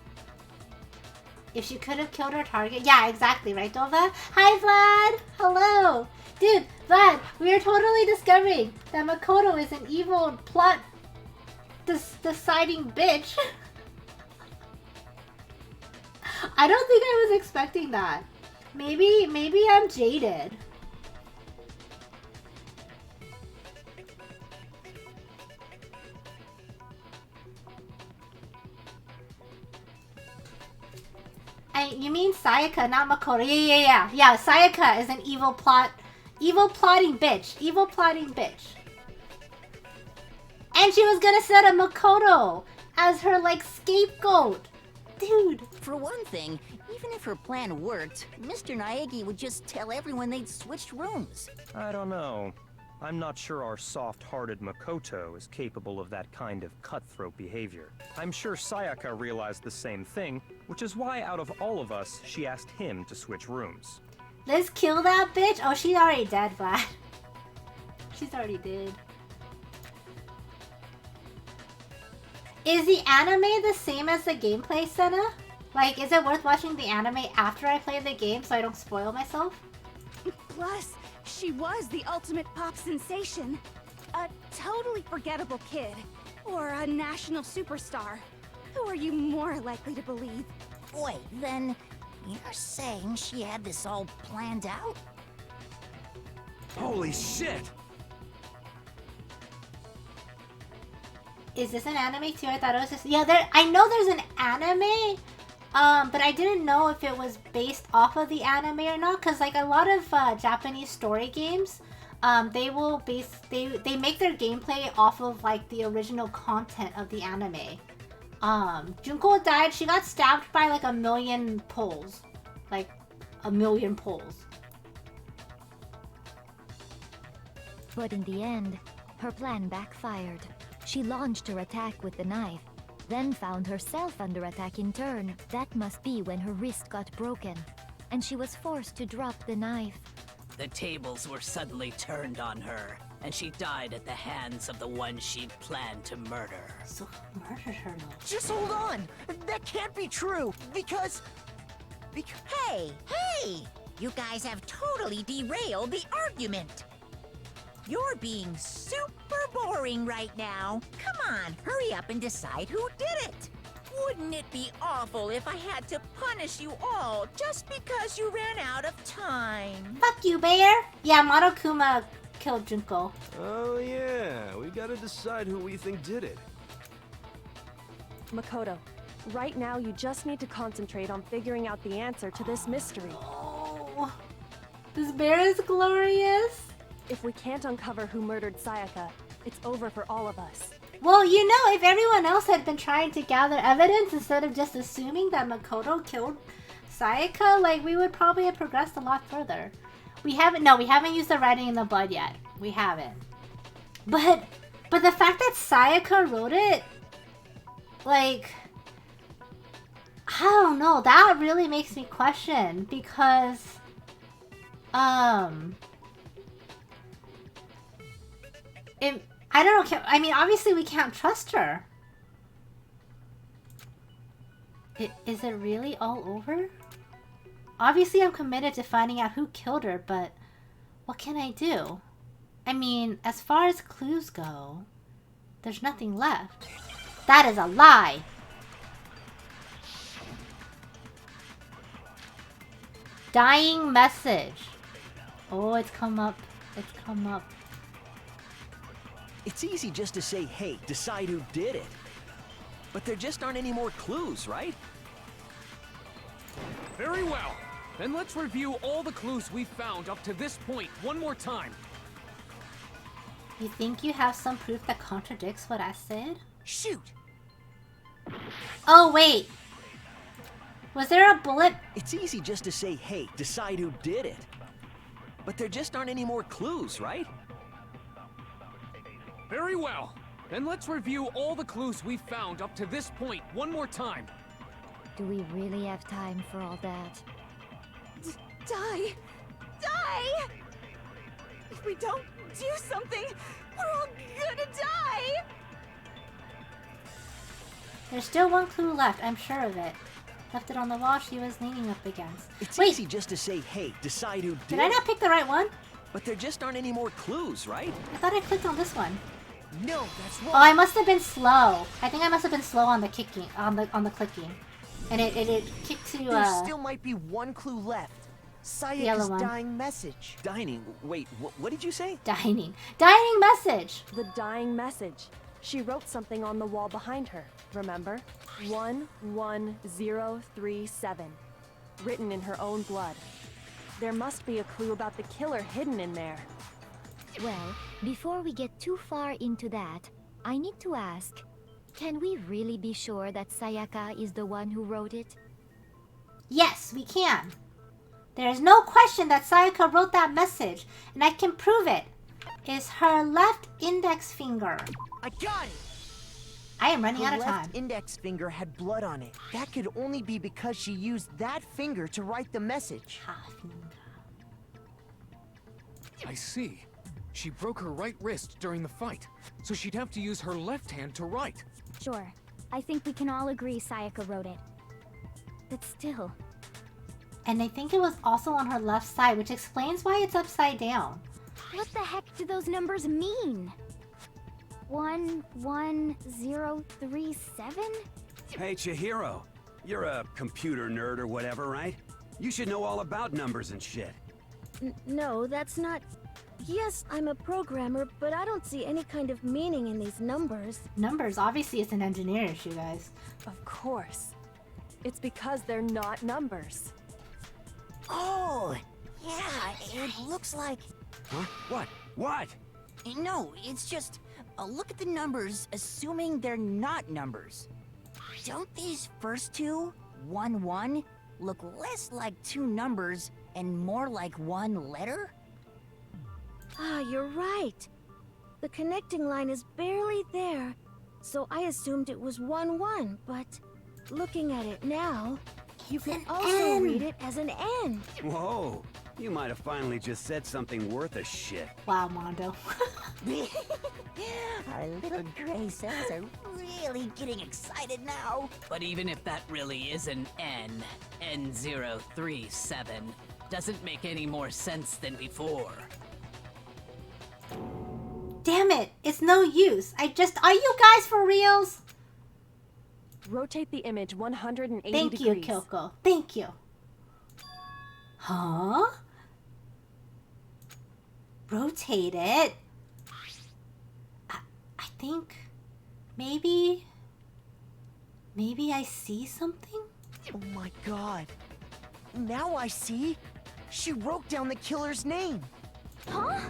If she could have killed her target. Yeah, exactly, right, Dova? Hi, Vlad! Hello! Dude, Vlad, we are totally discovering that Makoto is an evil plot deciding bitch. I don't think I was expecting that. Maybe I'm jaded. You mean Sayaka, not Makoto. Yeah. Sayaka is an evil plotting bitch. And she was gonna set up Makoto as her, like, scapegoat. Dude. For one thing, even if her plan worked, Mr. Naegi would just tell everyone they'd switched rooms. I don't know. I'm not sure our soft-hearted Makoto is capable of that kind of cutthroat behavior. I'm sure Sayaka realized the same thing, which is why out of all of us, she asked him to switch rooms. Let's kill that bitch. Oh, she's already dead, Vlad. She's already dead. Is the anime the same as the gameplay, Senna? Like, is it worth watching the anime after I play the game so I don't spoil myself? Plus, she was the ultimate pop sensation. A totally forgettable kid. Or a national superstar. Who are you more likely to believe? Wait, then you're saying she had this all planned out? Holy shit! Is this an anime too? I thought it was just... Yeah, I know there's an anime, but I didn't know if it was based off of the anime or not. Because, like, a lot of Japanese story games, they make their gameplay off of, like, the original content of the anime. Junko died. She got stabbed by, like, 1 million poles. Like, 1 million poles. But in the end, her plan backfired. She launched her attack with the knife, then found herself under attack in turn. That must be when her wrist got broken, and she was forced to drop the knife. The tables were suddenly turned on her, and she died at the hands of the one she'd planned to murder. So who murdered her? Just hold on! That can't be true, because... Hey! You guys have totally derailed the argument! You're being super boring right now. Come on, hurry up and decide who did it. Wouldn't it be awful if I had to punish you all just because you ran out of time? Fuck you, Bear! Yeah, Monokuma killed Junko. Oh yeah, we gotta decide who we think did it. Makoto, right now you just need to concentrate on figuring out the answer to this mystery. Oh, this bear is glorious. If we can't uncover who murdered Sayaka, it's over for all of us. Well, you know, if everyone else had been trying to gather evidence instead of just assuming that Makoto killed Sayaka, like, we would probably have progressed a lot further. We haven't used the writing in the blood yet. We haven't. But the fact that Sayaka wrote it, like, I don't know, that really makes me question, because, I don't know, I mean, obviously we can't trust her. Is it really all over? Obviously I'm committed to finding out who killed her, but what can I do? I mean, as far as clues go, there's nothing left. That is a lie! Dying message. Oh, it's come up. It's come up. It's easy just to say, hey, decide who did it. But there just aren't any more clues, right? Very well. Then let's review all the clues we've found up to this point one more time. You think you have some proof that contradicts what I said? Shoot! Oh, wait. Was there a bullet? It's easy just to say, hey, decide who did it. But there just aren't any more clues, right? Very well. Then let's review all the clues we've found up to this point one more time. Do we really have time for all that? Die! Die! If we don't do something, we're all gonna die! There's still one clue left, I'm sure of it. Left it on the wall she was leaning up against. It's Wait, easy just to say, hey, decide who did did I it. not pick the right one? But there just aren't any more clues, right? I thought I clicked on this one. No, that's wrong. Oh, I must have been slow. I think I must have been slow on the kicking, on the clicking. And it kicked to, There still might be one clue left. yellow Sayaka's one. dying message. Dining. Wait, what did you say? Dining message. The dying message. She wrote something on the wall behind her, remember? 11037. Written in her own blood. There must be a clue about the killer hidden in there. Well, before we get too far into that, I need to ask, can we really be sure that Sayaka is the one who wrote it? Yes, we can. There is no question that Sayaka wrote that message, and I can prove it. It's her left index finger. I got it! I am running Her out of left time. index finger had blood on it. That could only be because she used that finger to write the message. I see. She broke her right wrist during the fight, so she'd have to use her left hand to write. Sure. I think we can all agree Sayaka wrote it. But still. And I think it was also on her left side, which explains why it's upside down. What the heck do those numbers mean? 11037? Hey, Chihiro. You're a computer nerd or whatever, right? You should know all about numbers and shit. No, that's not... Yes, I'm a programmer, but I don't see any kind of meaning in these numbers. Numbers, obviously it's an engineer issue, guys. Of course. It's because they're not numbers. Oh, yeah, it looks like... Huh? What? What? No, it's just... look at the numbers, assuming they're not numbers. Don't these first two, 1-1, look less like two numbers and more like one letter? Ah, you're right. The connecting line is barely there, so I assumed it was 1-1, but looking at it now, you can also read it as an N. Whoa. You might have finally just said something worth a shit. Wow, Mondo. Our little gray cells are really getting excited now. But even if that really is an N037, doesn't make any more sense than before. Damn it, it's no use. Are you guys for reals? Rotate the image 180 Thank degrees. you, Kyoko. Thank you. Huh? Rotate it. I think maybe I see something? Oh my god. Now I see. She wrote down the killer's name. Huh?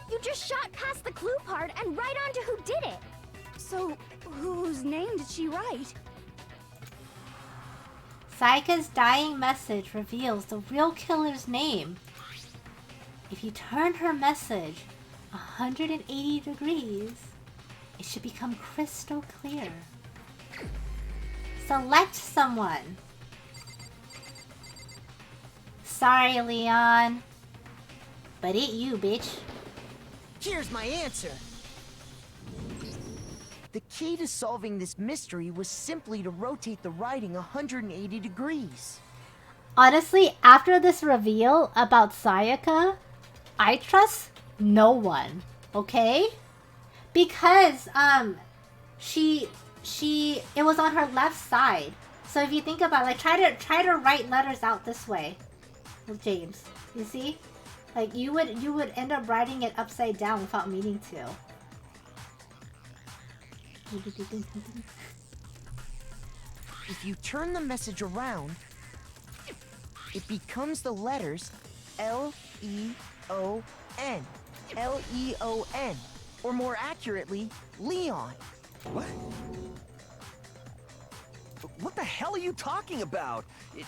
You just shot past the clue part and right onto who did it. So, whose name did she write? Sayaka's dying message reveals the real killer's name. If you turn her message 180 degrees, it should become crystal clear. Select someone. Sorry, Leon. But it you, bitch. Here's my answer. The key to solving this mystery was simply to rotate the writing 180 degrees. Honestly, after this reveal about Sayaka, I trust no one, okay? Because it was on her left side. So if you think about it, like try to write letters out this way. James, you see? Like you would end up writing it upside down without meaning to. If you turn the message around, it becomes the letters L-E-O-N. L-E-O-N. Or more accurately, Leon. What? What the hell are you talking about?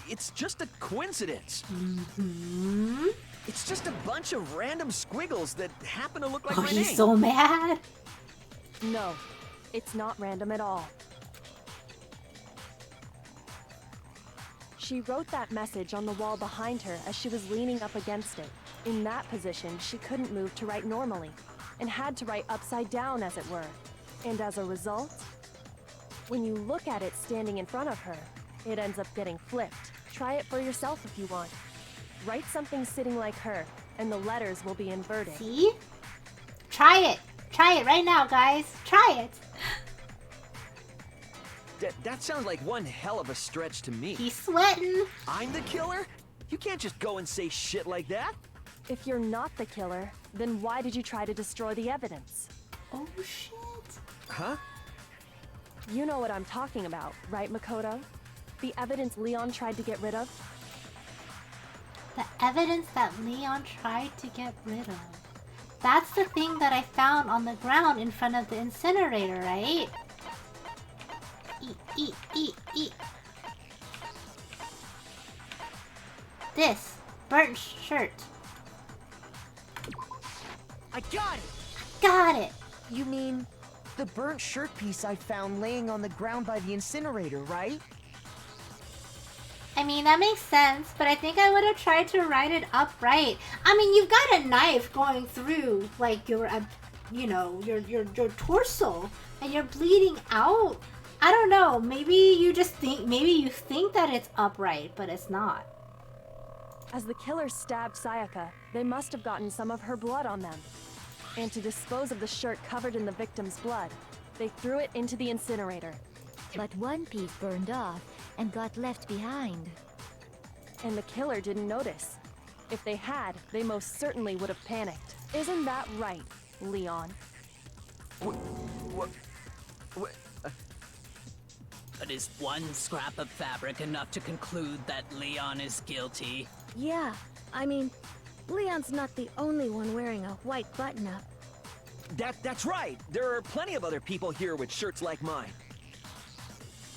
It's just a coincidence. Mm-hmm. It's just a bunch of random squiggles that happen to look like Oh, my he's name. so mad. No, it's not random at all. She wrote that message on the wall behind her as she was leaning up against it. In that position, she couldn't move to write normally, and had to write upside down, as it were. And as a result, when you look at it standing in front of her, it ends up getting flipped. Try it for yourself if you want. Write something sitting like her, and the letters will be inverted. See? Try it. Try it right now, guys. Try it. That sounds like one hell of a stretch to me. He's sweating. I'm the killer? You can't just go and say shit like that. If you're not the killer, then why did you try to destroy the evidence? Oh, shit. Huh? You know what I'm talking about, right, Makoto? The evidence Leon tried to get rid of? The evidence that Leon tried to get rid of. That's the thing that I found on the ground in front of the incinerator, right? Eat. This burnt shirt. I got it! Got it! You mean the burnt shirt piece I found laying on the ground by the incinerator, right? I mean, that makes sense, but I think I would have tried to write it upright. I mean, you've got a knife going through, like, your torso, and you're bleeding out. I don't know, maybe you think that it's upright, but it's not. As the killer stabbed Sayaka, they must have gotten some of her blood on them. And to dispose of the shirt covered in the victim's blood, they threw it into the incinerator. But one piece burned off and got left behind. And the killer didn't notice. If they had, they most certainly would have panicked. Isn't that right, Leon? What? But is one scrap of fabric enough to conclude that Leon is guilty? Yeah, I mean, Leon's not the only one wearing a white button-up. That's right. There are plenty of other people here with shirts like mine.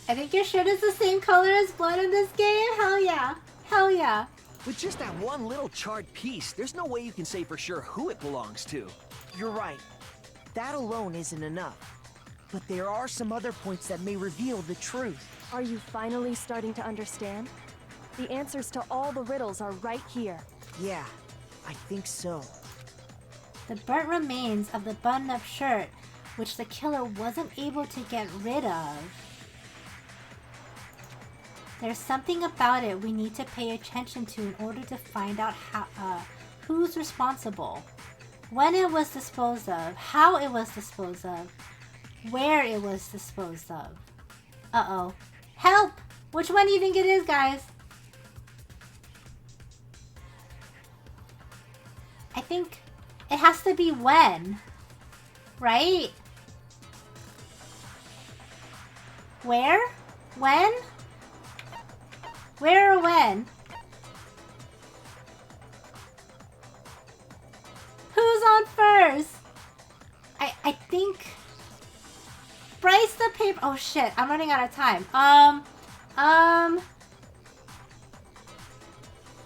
I think your shirt is the same color as blood in this game? Hell yeah. Hell yeah. With just that one little charred piece, there's no way you can say for sure who it belongs to. You're right. That alone isn't enough. But there are some other points that may reveal the truth. Are you finally starting to understand? The answers to all the riddles are right here. Yeah, I think so. The burnt remains of the button-up shirt, which the killer wasn't able to get rid of. There's something about it we need to pay attention to in order to find out who's responsible, when it was disposed of, how it was disposed of, where it was disposed of. Uh-oh. Help! Which one do you think it is, guys? I think it has to be when. Right? Where? When? Where or when? Who's on first? I think... Bryce the paper... Oh shit, I'm running out of time. I'm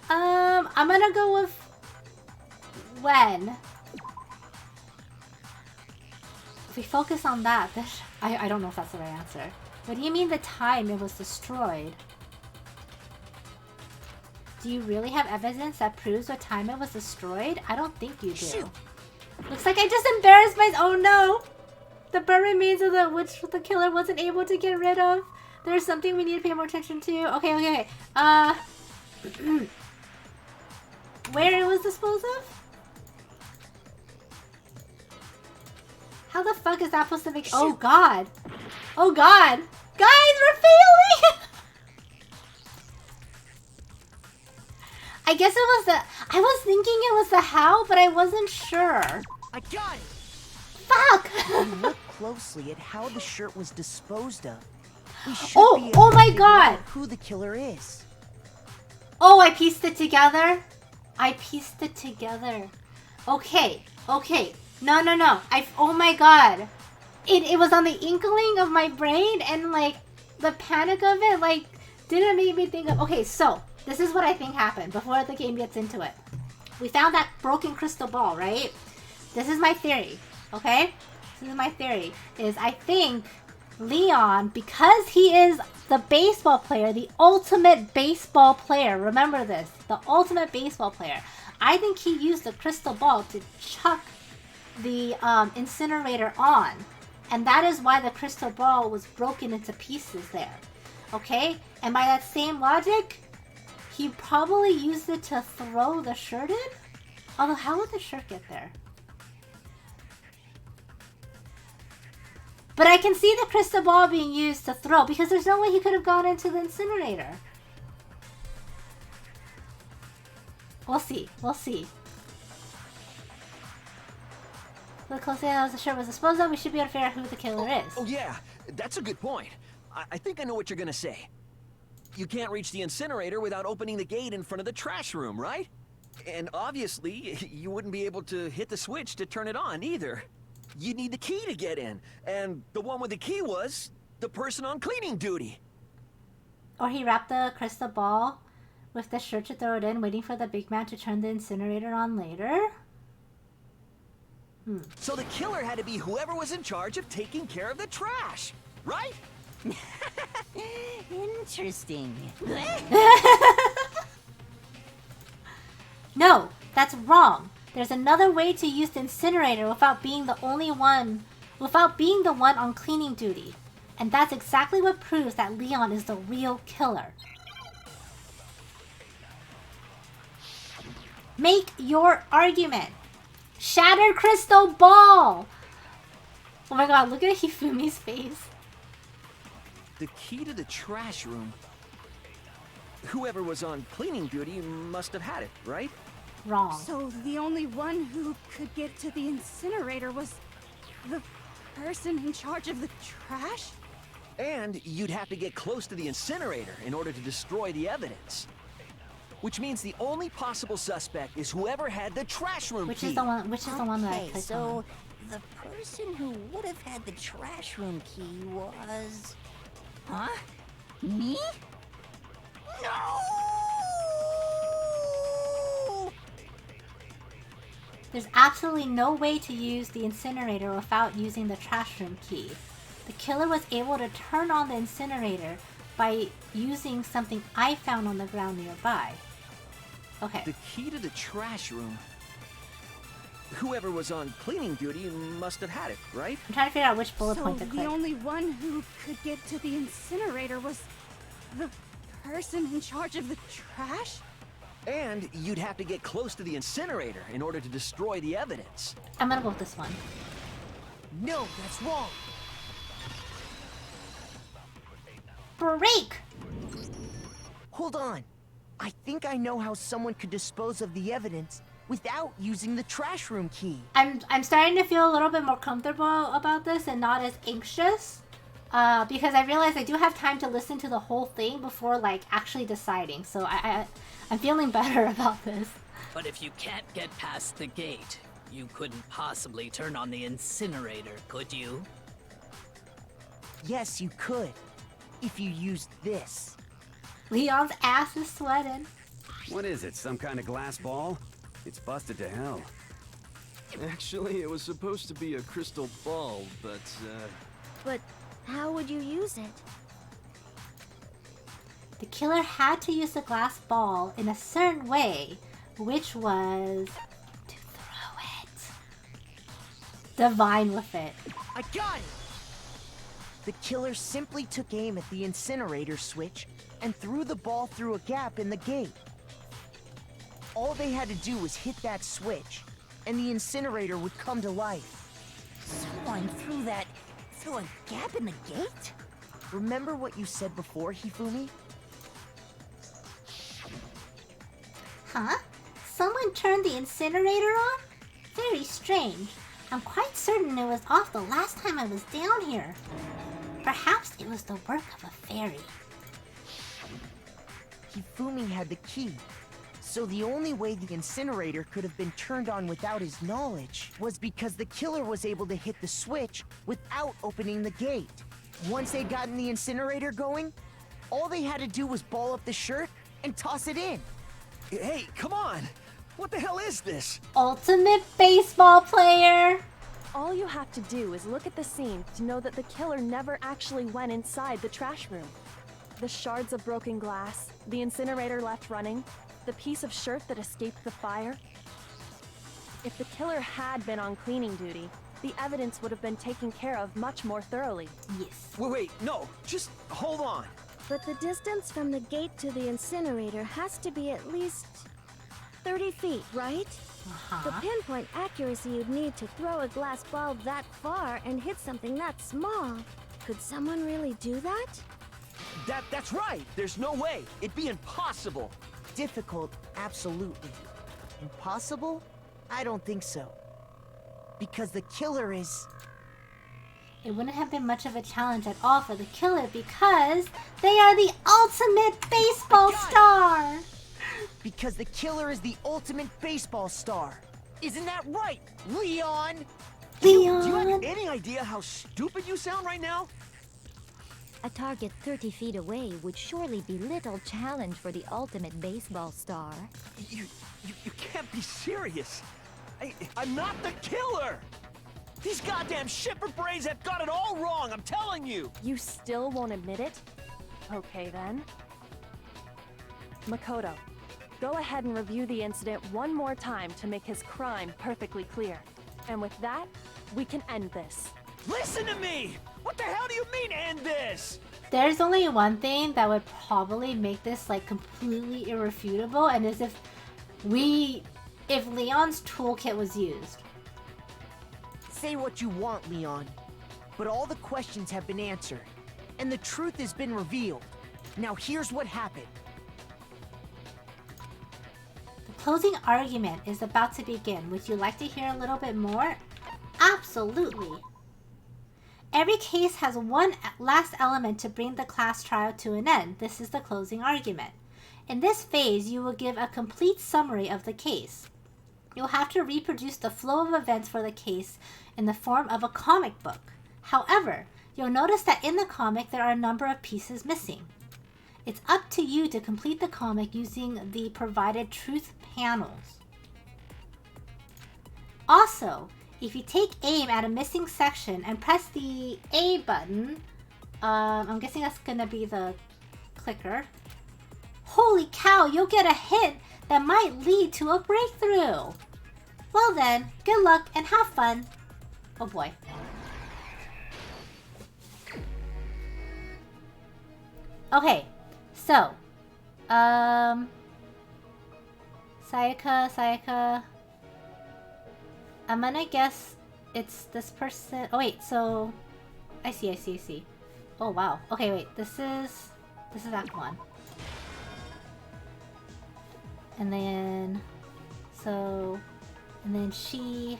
gonna go with... When? If we focus on that, I don't know if that's the right answer. What do you mean the time it was destroyed? Do you really have evidence that proves what time it was destroyed? I don't think you do. Shoot. Looks like I just embarrassed myself. Oh no! The burnt remains of which the killer wasn't able to get rid of. There's something we need to pay more attention to. Okay. Where it was disposed of? How the fuck is that supposed to make... Shoot. Oh god! Oh god! Guys, we're failing! I guess it was the... I was thinking it was the how, but I wasn't sure. I got it! Fuck! If you look closely at how the shirt was disposed of, we should be able oh to my figure god! out who the killer is. Oh, I pieced it together? I pieced it together. Okay. No. Oh my god. It was on the inkling of my brain, and like the panic of it like didn't make me think of. Okay, so this is what I think happened before the game gets into it. We found that broken crystal ball, right? This is my theory, okay? This is my theory. Is I think Leon, because he is the baseball player, the ultimate baseball player. Remember this, the ultimate baseball player. I think he used the crystal ball to chuck the incinerator on. And that is why the crystal ball was broken into pieces there. Okay? And by that same logic, he probably used it to throw the shirt in? Although, how would the shirt get there? But I can see the crystal ball being used to throw, because there's no way he could have gone into the incinerator. We'll see. Look closely as the shirt was disposed of, we should be able to figure out who the killer is. Oh yeah, that's a good point. I think I know what you're gonna say. You can't reach the incinerator without opening the gate in front of the trash room, right? And obviously, you wouldn't be able to hit the switch to turn it on either. You need the key to get in, and the one with the key was the person on cleaning duty. Or he wrapped the crystal ball with the shirt to throw it in, waiting for the big man to turn the incinerator on later. So the killer had to be whoever was in charge of taking care of the trash, right? Interesting. No, that's wrong. There's another way to use the incinerator without being the one on cleaning duty. And that's exactly what proves that Leon is the real killer. Make your argument. Shattered crystal ball! Oh my god, look at Hifumi's face. The key to the trash room. Whoever was on cleaning duty must have had it, right? Wrong. So the only one who could get to the incinerator was the person in charge of the trash? And you'd have to get close to the incinerator in order to destroy the evidence. Which means the only possible suspect is whoever had the trash room key. Which is the one that I clicked on. So the person who would have had the trash room key was... Huh? Me? No! There's absolutely no way to use the incinerator without using the trash room key. The killer was able to turn on the incinerator by using something I found on the ground nearby. Okay. The key to the trash room. Whoever was on cleaning duty must have had it, right? I'm trying to figure out which bullet point to So click. the only one who could get to the incinerator was the person in charge of the trash? And you'd have to get close to the incinerator in order to destroy the evidence. I'm gonna go with this one. No, that's wrong. Break! Hold on. I think I know how someone could dispose of the evidence without using the trash room key. I'm starting to feel a little bit more comfortable about this and not as anxious. Because I realize I do have time to listen to the whole thing before like actually deciding. So I'm feeling better about this. But if you can't get past the gate, you couldn't possibly turn on the incinerator, could you? Yes, you could. If you used this. Leon's ass is sweating. What is it, some kind of glass ball? It's busted to hell. Actually, it was supposed to be a crystal ball, but, But how would you use it? The killer had to use the glass ball in a certain way, which was to throw it. Divine with it. I got it! The killer simply took aim at the incinerator switch and threw the ball through a gap in the gate. All they had to do was hit that switch, and the incinerator would come to life. Someone threw a gap in the gate? Remember what you said before, Hifumi? Huh? Someone turned the incinerator on? Very strange. I'm quite certain it was off the last time I was down here. Perhaps it was the work of a fairy. Hifumi had the key, So the only way the incinerator could have been turned on without his knowledge was because the killer was able to hit the switch without opening the gate. Once they'd gotten the incinerator going, all they had to do was ball up the shirt and toss it in. Hey, come on! What the hell is this? Ultimate baseball player! All you have to do is look at the scene to know that the killer never actually went inside the trash room. The shards of broken glass, the incinerator left running, the piece of shirt that escaped the fire. If the killer had been on cleaning duty, the evidence would have been taken care of much more thoroughly. Yes. Wait, no, just hold on. But the distance from the gate to the incinerator has to be at least 30 feet, right? The pinpoint accuracy you'd need to throw a glass ball that far and hit something that small. Could someone really do that? That's right! There's no way! It'd be impossible! Difficult, absolutely. Impossible? I don't think so. Because the killer is... It wouldn't have been much of a challenge at all for the killer because they are the ultimate baseball star! Because the killer is the ultimate baseball star. Isn't that right, Leon? Leon! Do you have any idea how stupid you sound right now? A target 30 feet away would surely be little challenge for the ultimate baseball star. You can't be serious. I'm not the killer! These goddamn shipper brains have got it all wrong, I'm telling you! You still won't admit it? Okay then. Makoto, go ahead and review the incident one more time to make his crime perfectly clear. And with that, we can end this. Listen to me! What the hell do you mean, end this? There's only one thing that would probably make this like completely irrefutable, and is if Leon's toolkit was used. Say what you want, Leon, but all the questions have been answered, and the truth has been revealed. Now here's what happened. The closing argument is about to begin. Would you like to hear a little bit more? Absolutely. Every case has one last element to bring the class trial to an end. This is the closing argument. In this phase, you will give a complete summary of the case. You'll have to reproduce the flow of events for the case in the form of a comic book. However, you'll notice that in the comic there are a number of pieces missing. It's up to you to complete the comic using the provided truth panels. Also, if you take aim at a missing section and press the A button, I'm guessing that's gonna be the clicker. Holy cow, you'll get a hint that might lead to a breakthrough. Well then, good luck and have fun. Oh boy. Okay, so, Sayaka, I'm gonna guess it's this person. Oh wait, so, I see. Oh wow. Okay, wait, this is Act 1. And then, and then she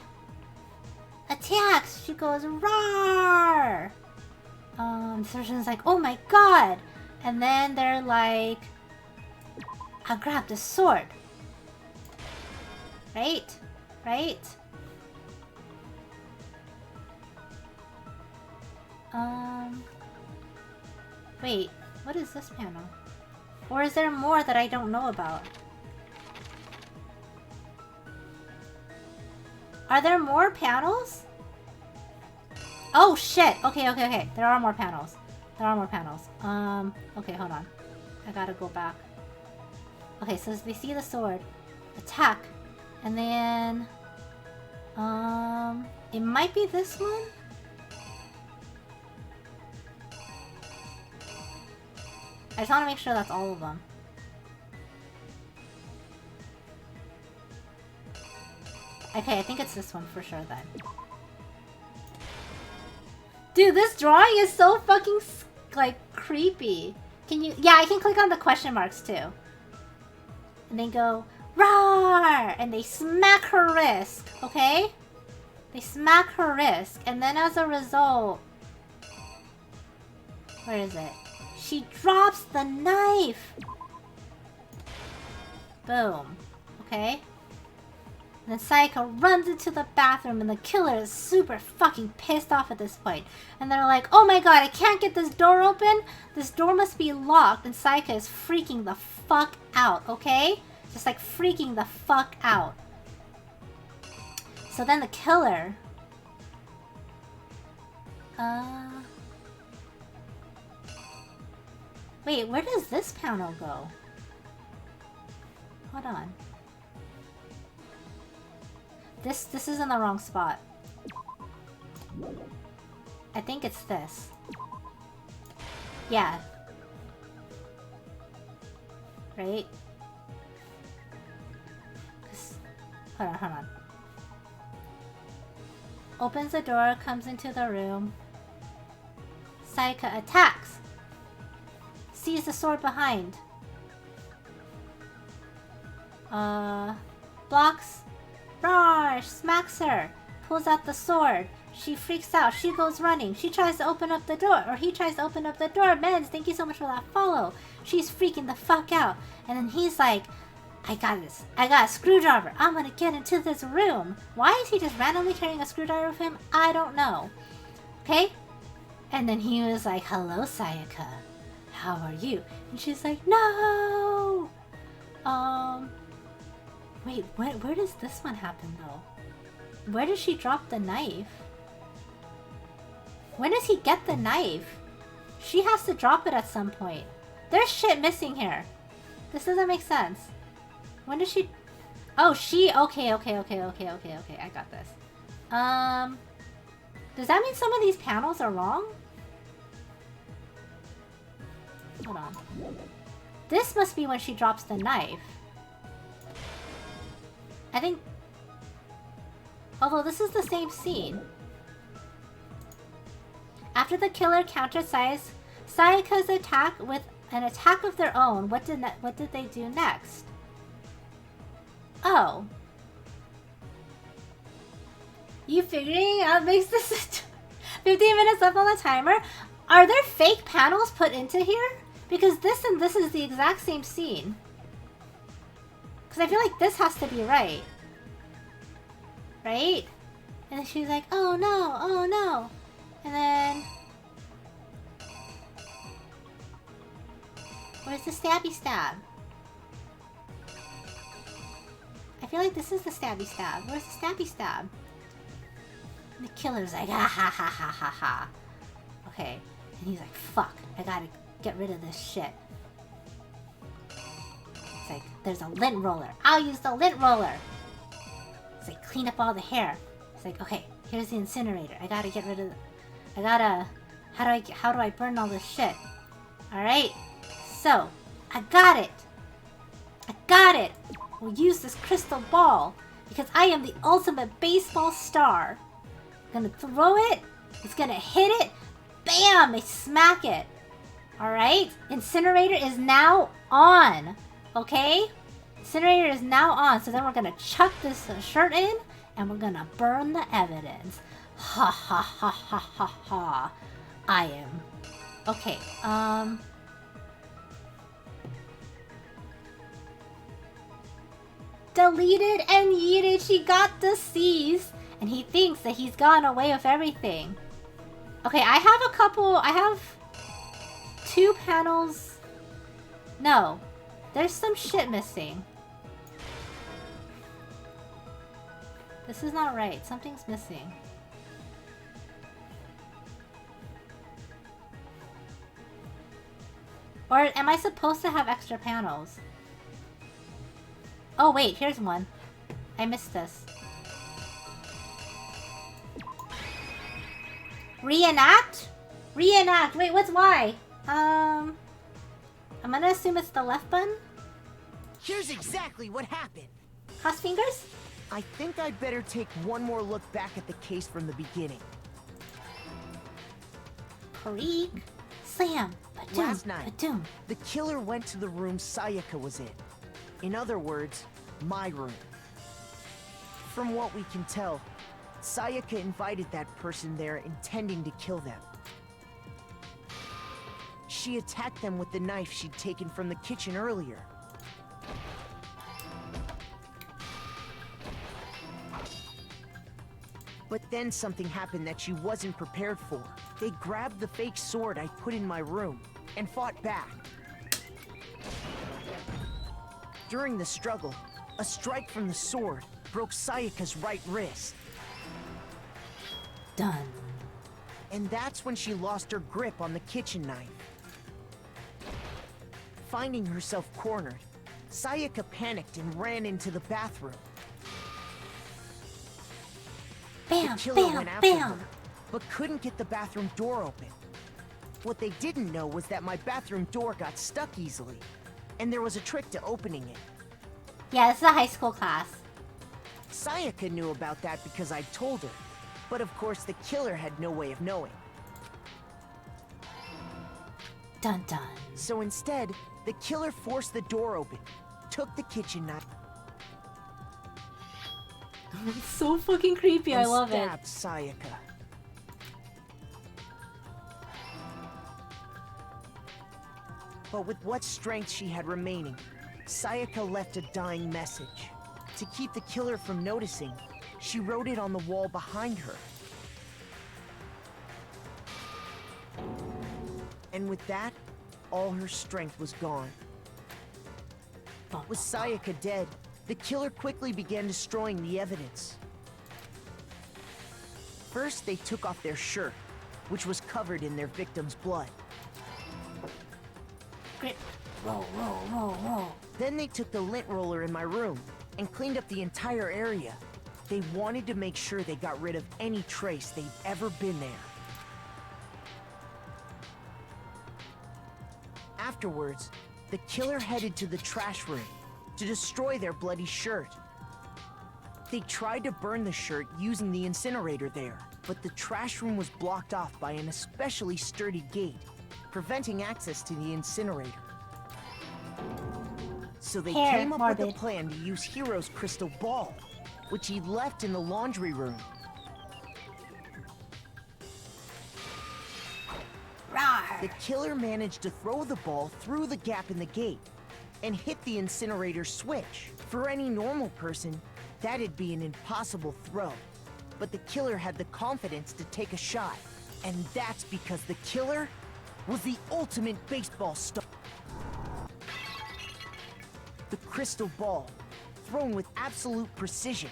attacks. She goes, roar! The surgeon's like, oh my god! And then they're like, I'll grab the sword. Right? Wait, what is this panel? Or is there more that I don't know about? Are there more panels? Oh shit! Okay. There are more panels. Okay, hold on. I gotta go back. Okay, so they see the sword. Attack. And then... it might be this one? I just want to make sure that's all of them. Okay, I think it's this one for sure then. Dude, this drawing is so fucking, like, creepy. Can you... Yeah, I can click on the question marks too. And they go, roar! And they smack her wrist, okay? They smack her wrist. And then as a result... Where is it? She drops the knife! Boom. okay? And then Sayaka runs into the bathroom and the killer is super fucking pissed off at this point. And they're like, oh my god, I can't get this door open. This door must be locked. And Sayaka is freaking the fuck out, okay? Just like freaking the fuck out. So then the killer... Wait, where does this panel go? Hold on. This is in the wrong spot. I think it's this. Yeah. Right? Hold on. Opens the door, comes into the room. Sayaka attacks. Sees the sword behind. Blocks. Roar! Smacks her. Pulls out the sword. She freaks out. She goes running. She tries to open up the door. Or he tries to open up the door. Men's, thank you so much for that follow. She's freaking the fuck out. And then he's like, I got this. I got a screwdriver. I'm gonna get into this room. Why is he just randomly carrying a screwdriver with him? I don't know. Okay? And then he was like, hello, Sayaka. How are you? And she's like, no! Wait, where does this one happen, though? Where does she drop the knife? When does he get the knife? She has to drop it at some point. There's shit missing here. This doesn't make sense. When does she... Oh, she... Okay. I got this. Does that mean some of these panels are wrong? Hold on. This must be when she drops the knife. I think... Although this is the same scene. After the killer countered Sayaka's attack with an attack of their own, what did they do next? Oh. You figuring out makes this 15 minutes left on the timer? Are there fake panels put into here? Because this and this is the exact same scene. Because I feel like this has to be right. Right? And then she's like, oh no. And then... Where's the stabby stab? I feel like this is the stabby stab. Where's the stabby stab? And the killer's like, ah ha ha ha ha ha. Okay. And he's like, fuck, I gotta get rid of this shit. It's like, there's a lint roller. I'll use the lint roller. It's like, clean up all the hair. It's like, okay, here's the incinerator. I gotta get rid of... How do I burn all this shit? Alright. So, I got it. We'll use this crystal ball. Because I am the ultimate baseball star. I'm gonna throw it. It's gonna hit it. Bam! I smack it. Alright? Incinerator is now on. Okay? Incinerator is now on. So then we're gonna chuck this shirt in. And we're gonna burn the evidence. Ha ha ha ha ha ha. I am. Okay, deleted and yeeted. She got the C's. And he thinks that he's gotten away with everything. Okay, I have 2 panels. No. There's some shit missing. This is not right. Something's missing. Or am I supposed to have extra panels? Oh wait, here's one. I missed this. Reenact? Reenact. Wait, what's Y? I'm gonna assume it's the left button. Here's exactly what happened. Cross fingers? I think I'd better take one more look back at the case from the beginning. Creak. Slam. Ba-doom, Last night, ba-doom. the killer went to the room Sayaka was in. In other words, my room. From what we can tell, Sayaka invited that person there intending to kill them. She attacked them with the knife she'd taken from the kitchen earlier. But then something happened that she wasn't prepared for. They grabbed the fake sword I put in my room and fought back. During the struggle, a strike from the sword broke Sayaka's right wrist. Done. And that's when she lost her grip on the kitchen knife. Finding herself cornered, Sayaka panicked and ran into the bathroom. Bam, the killer bam, went after bam. her, but couldn't get the bathroom door open. What they didn't know was that my bathroom door got stuck easily, and there was a trick to opening it. Yeah, this is a high school class. Sayaka knew about that because I told her, but of course the killer had no way of knowing. Dun dun. So instead, the killer forced the door open, took the kitchen knife. It's so fucking creepy, I love it. Stabbed Sayaka. But with what strength she had remaining, Sayaka left a dying message. To keep the killer from noticing, she wrote it on the wall behind her. And with that, all her strength was gone. With Sayaka dead, the killer quickly began destroying the evidence. First, they took off their shirt, which was covered in their victim's blood. Roll, roll, roll, roll. Then they took the lint roller in my room and cleaned up the entire area. They wanted to make sure they got rid of any trace they'd ever been there. Afterwards, the killer headed to the trash room to destroy their bloody shirt. They tried to burn the shirt using the incinerator there, but the trash room was blocked off by an especially sturdy gate, preventing access to the incinerator. So they came up with a plan to use Hiro's crystal ball, which he left in the laundry room. Rawr. The killer managed to throw the ball through the gap in the gate and hit the incinerator switch. For any normal person, that'd be an impossible throw. But the killer had the confidence to take a shot. And that's because the killer was the ultimate baseball star. The crystal ball, thrown with absolute precision,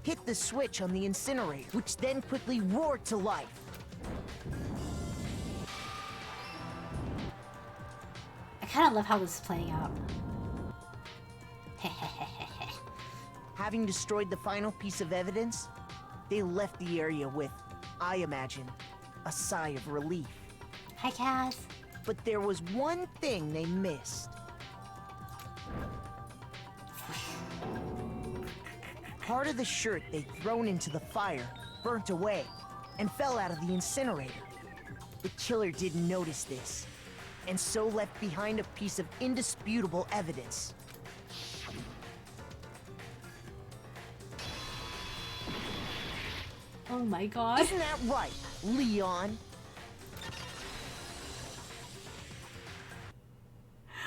hit the switch on the incinerator, which then quickly roared to life. I kind of love how this is playing out. Having destroyed the final piece of evidence, they left the area with, I imagine, a sigh of relief. Hi, Kaz. But there was one thing they missed. Part of the shirt they'd thrown into the fire burnt away and fell out of the incinerator. The killer didn't notice this, and so left behind a piece of indisputable evidence. Oh my god. Isn't that right, Leon?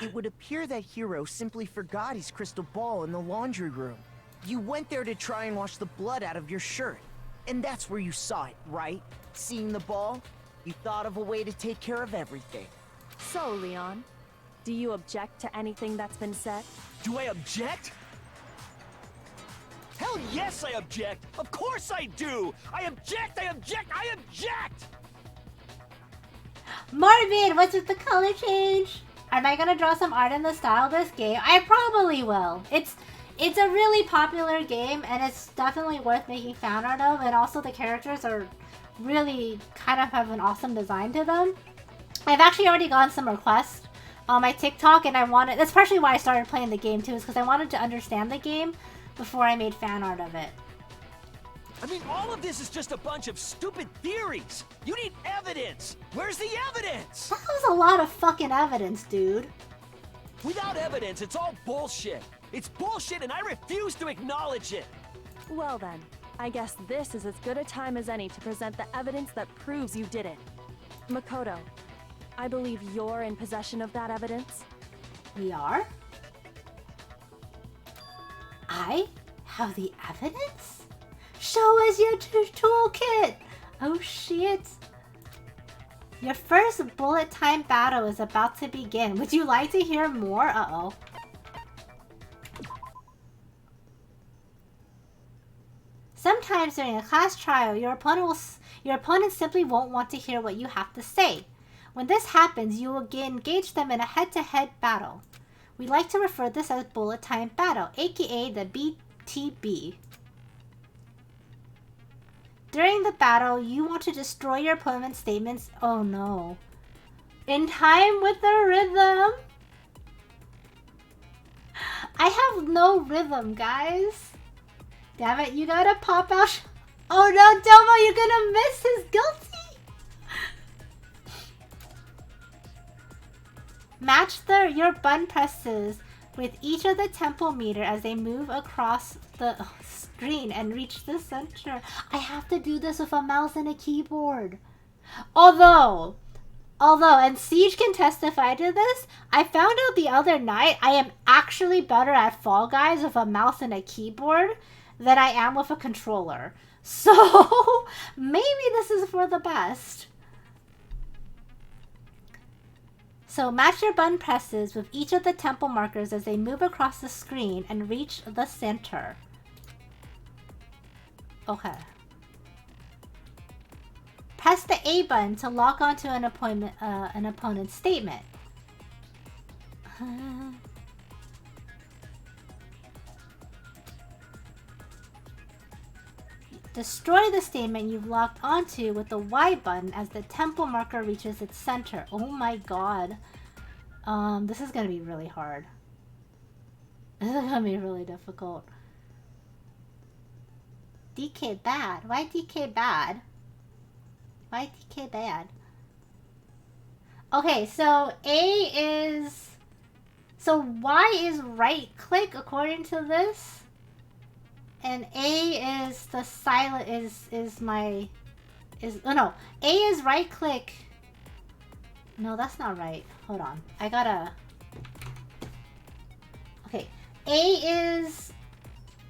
It would appear that Hiro simply forgot his crystal ball in the laundry room. You went there to try and wash the blood out of your shirt. And that's where you saw it, right? Seeing the ball, you thought of a way to take care of everything. So, Leon, do you object to anything that's been said? Do I object? Hell yes, I object! Of course I do! I object! I object! I object! Marvin, what's with the color change? Am I gonna draw some art in the style of this game? I probably will. It's a really popular game, and it's definitely worth making fan art of, and also the characters are really kind of have an awesome design to them. I've actually already gotten some requests on my TikTok, and that's partially why I started playing the game too, is because I wanted to understand the game before I made fan art of it. I mean, all of this is just a bunch of stupid theories! You need evidence! Where's the evidence? That was a lot of fucking evidence, dude. Without evidence, it's all bullshit! It's bullshit and I refuse to acknowledge it! Well then, I guess this is as good a time as any to present the evidence that proves you did it. Makoto, I believe you're in possession of that evidence. We are? I have the evidence? Show us your toolkit! Oh shit. Your first bullet time battle is about to begin. Would you like to hear more? Uh-oh. Sometimes during a class trial, your opponent simply won't want to hear what you have to say. When this happens, you will engage them in a head-to-head battle. We like to refer this as bullet time battle, aka the BTB. During the battle, you want to destroy your opponent's statements. Oh no. In time with the rhythm. I have no rhythm, guys. Damn it, you gotta pop out. Oh no, Domo, you're gonna miss his guilty. Match your button presses with each of the tempo meter as they move across the screen and reach the center. I have to do this with a mouse and a keyboard. Although, and Siege can testify to this, I found out the other night I am actually better at Fall Guys with a mouse and a keyboard than I am with a controller. So, maybe this is for the best. So, match your button presses with each of the tempo markers as they move across the screen and reach the center. Okay. Press the A button to lock onto an opponent's statement. Destroy the statement you've locked onto with the Y button as the tempo marker reaches its center. Oh my god. This is gonna be really hard. This is gonna be really difficult. DK bad. Why DK bad? Why DK bad? Okay, so Y is right click according to this. And A is the silent A is right click. No, that's not right. Hold on. I gotta. Okay. A is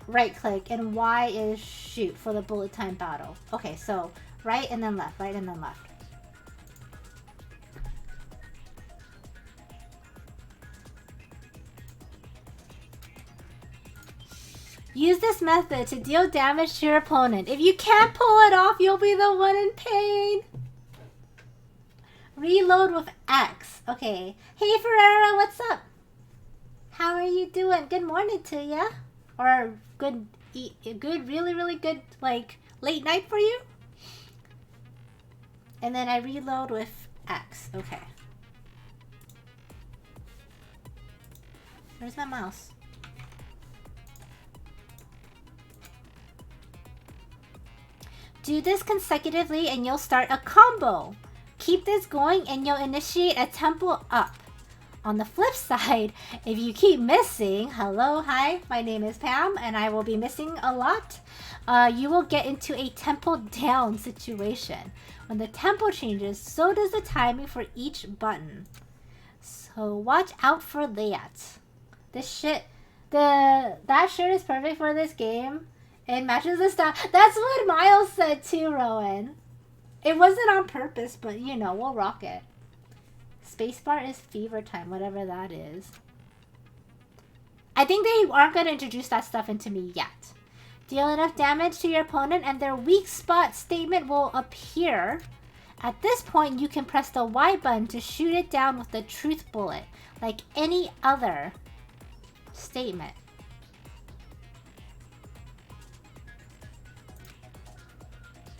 right click and Y is shoot for the bullet time battle. Okay, so right and then left, right and then left. Use this method to deal damage to your opponent. If you can't pull it off, you'll be the one in pain. Reload with X. Okay. Hey Ferrera, what's up? How are you doing? Good morning to ya. Or good, really good, like, late night for you? And then I reload with X. Okay. Where's my mouse? Do this consecutively and you'll start a combo. Keep this going and you'll initiate a tempo up. On the flip side, if you keep missing, hello, hi, my name is Pam and I will be missing a lot, you will get into a tempo down situation. When the tempo changes, so does the timing for each button. So watch out for that. That shirt is perfect for this game. It matches the style. That's what Miles said too, Rowan. It wasn't on purpose, but you know, we'll rock it. Spacebar is fever time, whatever that is. I think they aren't going to introduce that stuff into me yet. Deal enough damage to your opponent and their weak spot statement will appear. At this point, you can press the Y button to shoot it down with the truth bullet, like any other statement.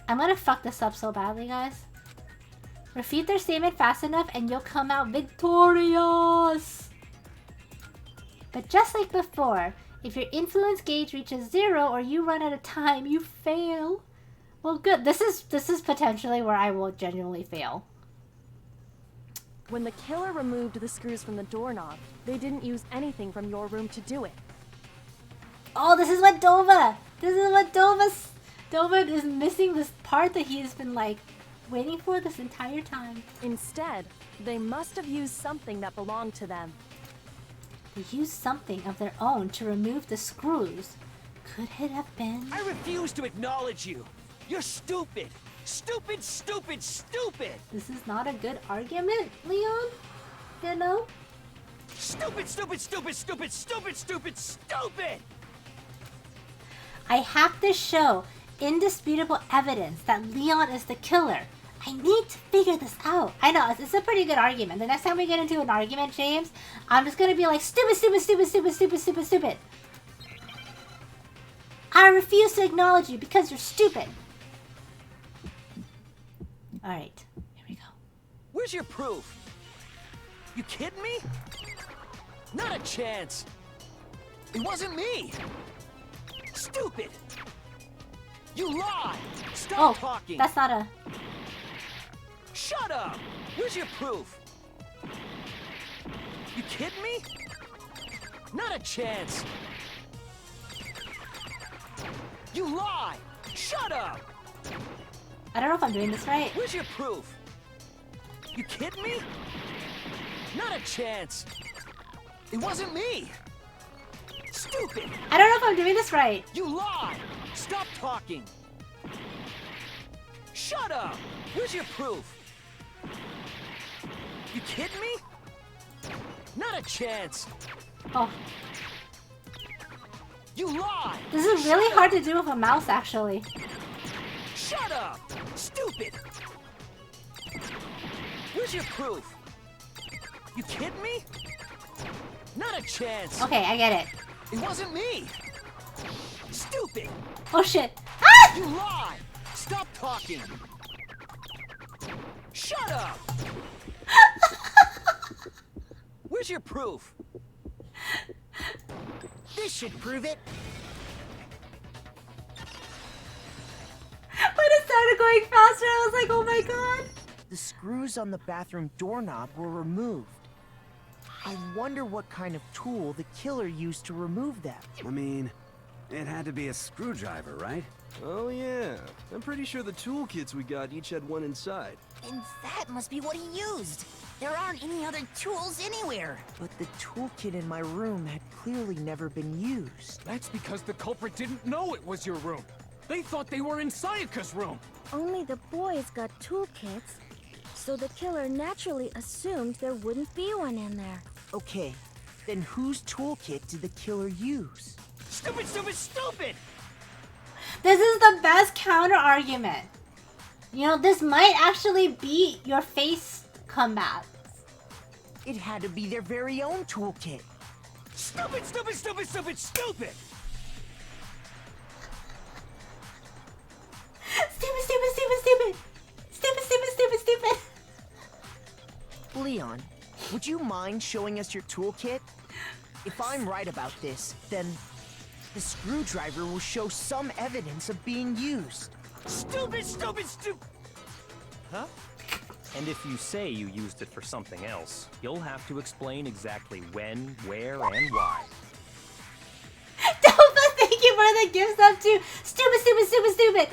I'm gonna fuck this up so badly, guys. Refute their statement fast enough and you'll come out victorious! But just like before, if your influence gauge reaches 0 or you run out of time, you fail. Well, good. This is potentially where I will genuinely fail. When the killer removed the screws from the doorknob, they didn't use anything from your room to do it. Oh, this is what Dova is missing, this part that he's been like waiting for this entire time. Instead, they must have used something that belonged to them. They used something of their own to remove the screws. Could it have been? I refuse to acknowledge you. You're stupid. Stupid, stupid, stupid. This is not a good argument, Leon. You know? Stupid, stupid, stupid, stupid, stupid, stupid, stupid. I have to show indisputable evidence that Leon is the killer. I need to figure this out. I know, it's a pretty good argument. The next time we get into an argument, James, I'm just gonna be like, stupid, stupid, stupid, stupid, stupid, stupid, stupid. I refuse to acknowledge you because you're stupid. Alright, here we go. Where's your proof? You kidding me? Not a chance. It wasn't me. Stupid. You lie. Stop talking. That's not a... Shut up. Where's your proof? You kidding me? Not a chance. You lie. Shut up. I don't know if I'm doing this right. Where's your proof? You kidding me? Not a chance. It wasn't me. Stupid. I don't know if I'm doing this right. You lie. Stop talking. Shut up. Where's your proof? You kidding me? Not a chance. Oh. You lie. This is really hard to do with a mouse, actually. Shut up. Stupid. Where's your proof? You kidding me? Not a chance. Okay, I get it. It wasn't me. Stupid. Oh shit. Ah! You lie. Stop talking. Shut up. Where's your proof? This should prove it. When it started going faster, I was like, oh my god. The screws on the bathroom doorknob were removed. I wonder what kind of tool the killer used to remove them. I mean, it had to be a screwdriver, right? Oh yeah, I'm pretty sure the toolkits we got each had one inside. And that must be what he used. There aren't any other tools anywhere. But the toolkit in my room had clearly never been used. That's because the culprit didn't know it was your room. They thought they were in Sayaka's room. Only the boys got toolkits, so the killer naturally assumed there wouldn't be one in there. Okay, then whose toolkit did the killer use? Stupid, stupid, stupid! This is the best counter argument. You know, this might actually be your face comeback. It had to be their very own toolkit. Stupid, stupid, stupid, stupid, stupid! Stupid, stupid, stupid, stupid! Stupid, stupid, stupid, stupid! Leon, would you mind showing us your toolkit? If I'm right about this, then the screwdriver will show some evidence of being used. Stupid, stupid, stupid! Huh? And if you say you used it for something else, you'll have to explain exactly when, where, and why. Dopa, thank you for the gift sub too! Stupid, stupid, stupid, stupid!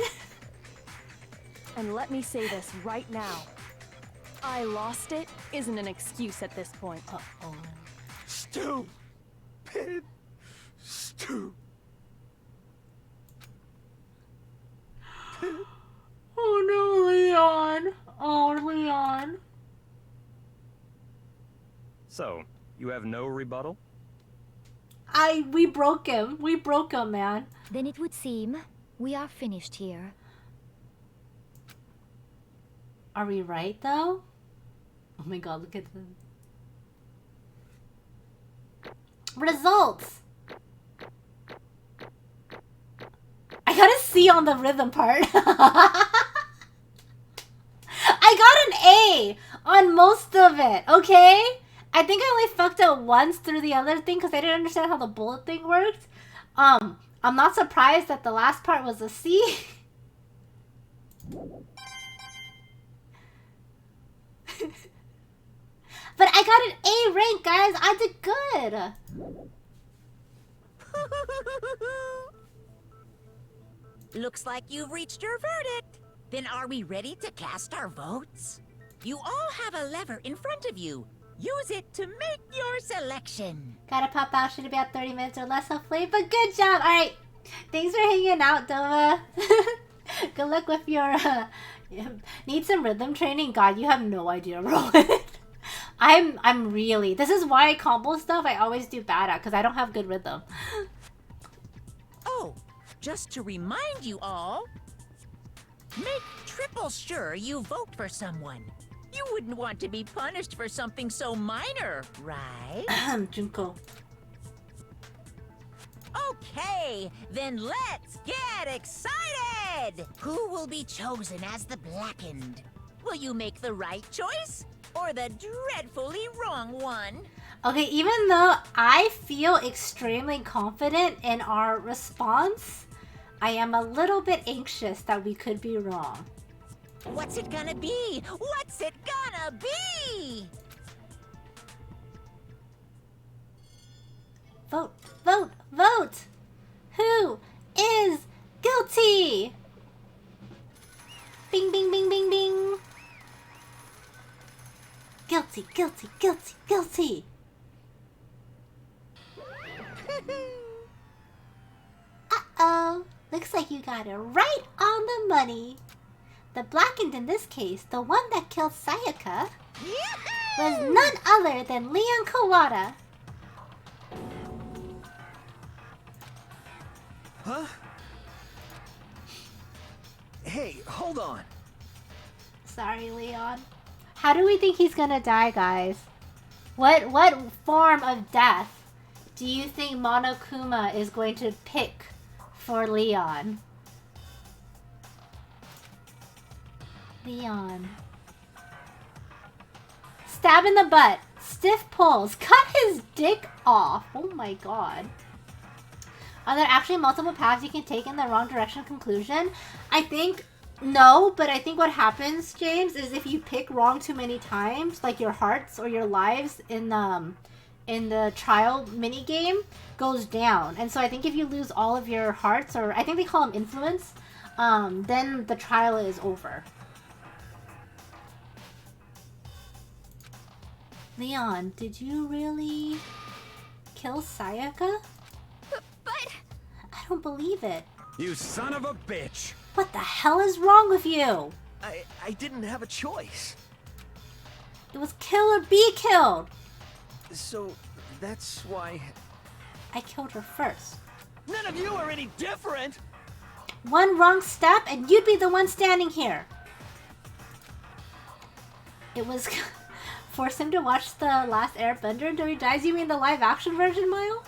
And let me say this right now. I lost it isn't an excuse at this point. Uh-oh. Stupid. Stupid. Oh no, Leon. Oh, Leon. So, you have no rebuttal? We broke him. We broke him, man. Then it would seem we are finished here. Are we right, though? Oh my god, look at the results! I got a C on the rhythm part. I got an A on most of it, okay? I think I only fucked up once through the other thing because I didn't understand how the bullet thing worked. I'm not surprised that the last part was a C. But I got an A rank, guys. I did good. Looks like you've reached your verdict. Then are we ready to cast our votes? You all have a lever in front of you. Use it to make your selection. Gotta pop out. Should be about 30 minutes or less, hopefully. But good job. All right. Thanks for hanging out, Dova. Good luck with your need some rhythm training. God, you have no idea, Rowan. I'm really, this is why combo stuff I always do bad at, because I don't have good rhythm. Oh, just to remind you all, make triple sure you vote for someone. You wouldn't want to be punished for something so minor, right? Junko. Okay, then let's get excited! Who will be chosen as the Blackened? Will you make the right choice? Or the dreadfully wrong one? Okay, even though I feel extremely confident in our response, I am a little bit anxious that we could be wrong. What's it gonna be? What's it gonna be? Vote, vote, vote! Who is guilty? Bing, bing, bing, bing, bing. Guilty, guilty, guilty, guilty. Uh-oh. Looks like you got it right on the money. The Blackened in this case, the one that killed Sayaka, was none other than Leon Kawada. Huh? Hey, hold on. Sorry, Leon. How do we think he's gonna die, guys? What form of death do you think Monokuma is going to pick for Leon? Leon. Stab in the butt. Stiff pulls. Cut his dick off. Oh my god. Are there actually multiple paths you can take in the wrong direction conclusion? I think no, but I think what happens, James, is if you pick wrong too many times, like your hearts or your lives in the trial mini game goes down. And so I think if you lose all of your hearts, or I think they call them influence, then the trial is over. Leon, did you really kill Sayaka? But I don't believe it. You son of a bitch! What the hell is wrong with you? I didn't have a choice. It was kill or be killed. So, that's why... I killed her first. None of you are any different! One wrong step and you'd be the one standing here. It was... Force him to watch the last Airbender until he dies? You mean the live action version, Mile?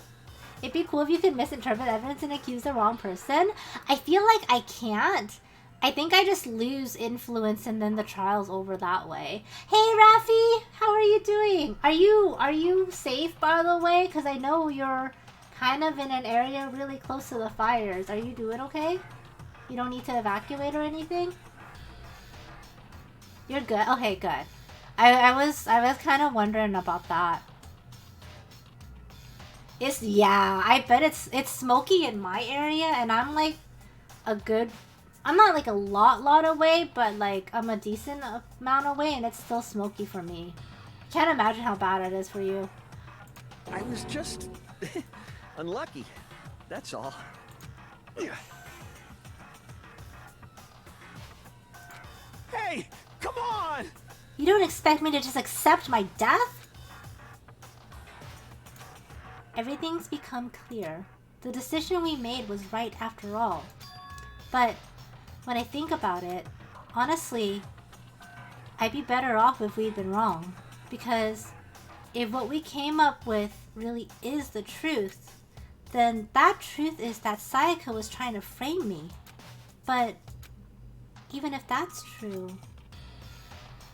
It'd be cool if you could misinterpret evidence and accuse the wrong person. I feel like I can't. I think I just lose influence and then the trial's over that way. Hey, Rafi! How are you doing? Are you safe, by the way? Because I know you're kind of in an area really close to the fires. Are you doing okay? You don't need to evacuate or anything? You're good? Okay, good. I was kind of wondering about that. Yeah, I bet it's smoky in my area, and I'm like I'm not like a lot away, but like I'm a decent amount away, and it's still smoky for me. Can't imagine how bad it is for you. I was just unlucky. That's all. Hey, come on! You don't expect me to just accept my death? Everything's become clear. The decision we made was right after all. But when I think about it, honestly, I'd be better off if we'd been wrong. Because if what we came up with really is the truth, then that truth is that Sayaka was trying to frame me. But even if that's true,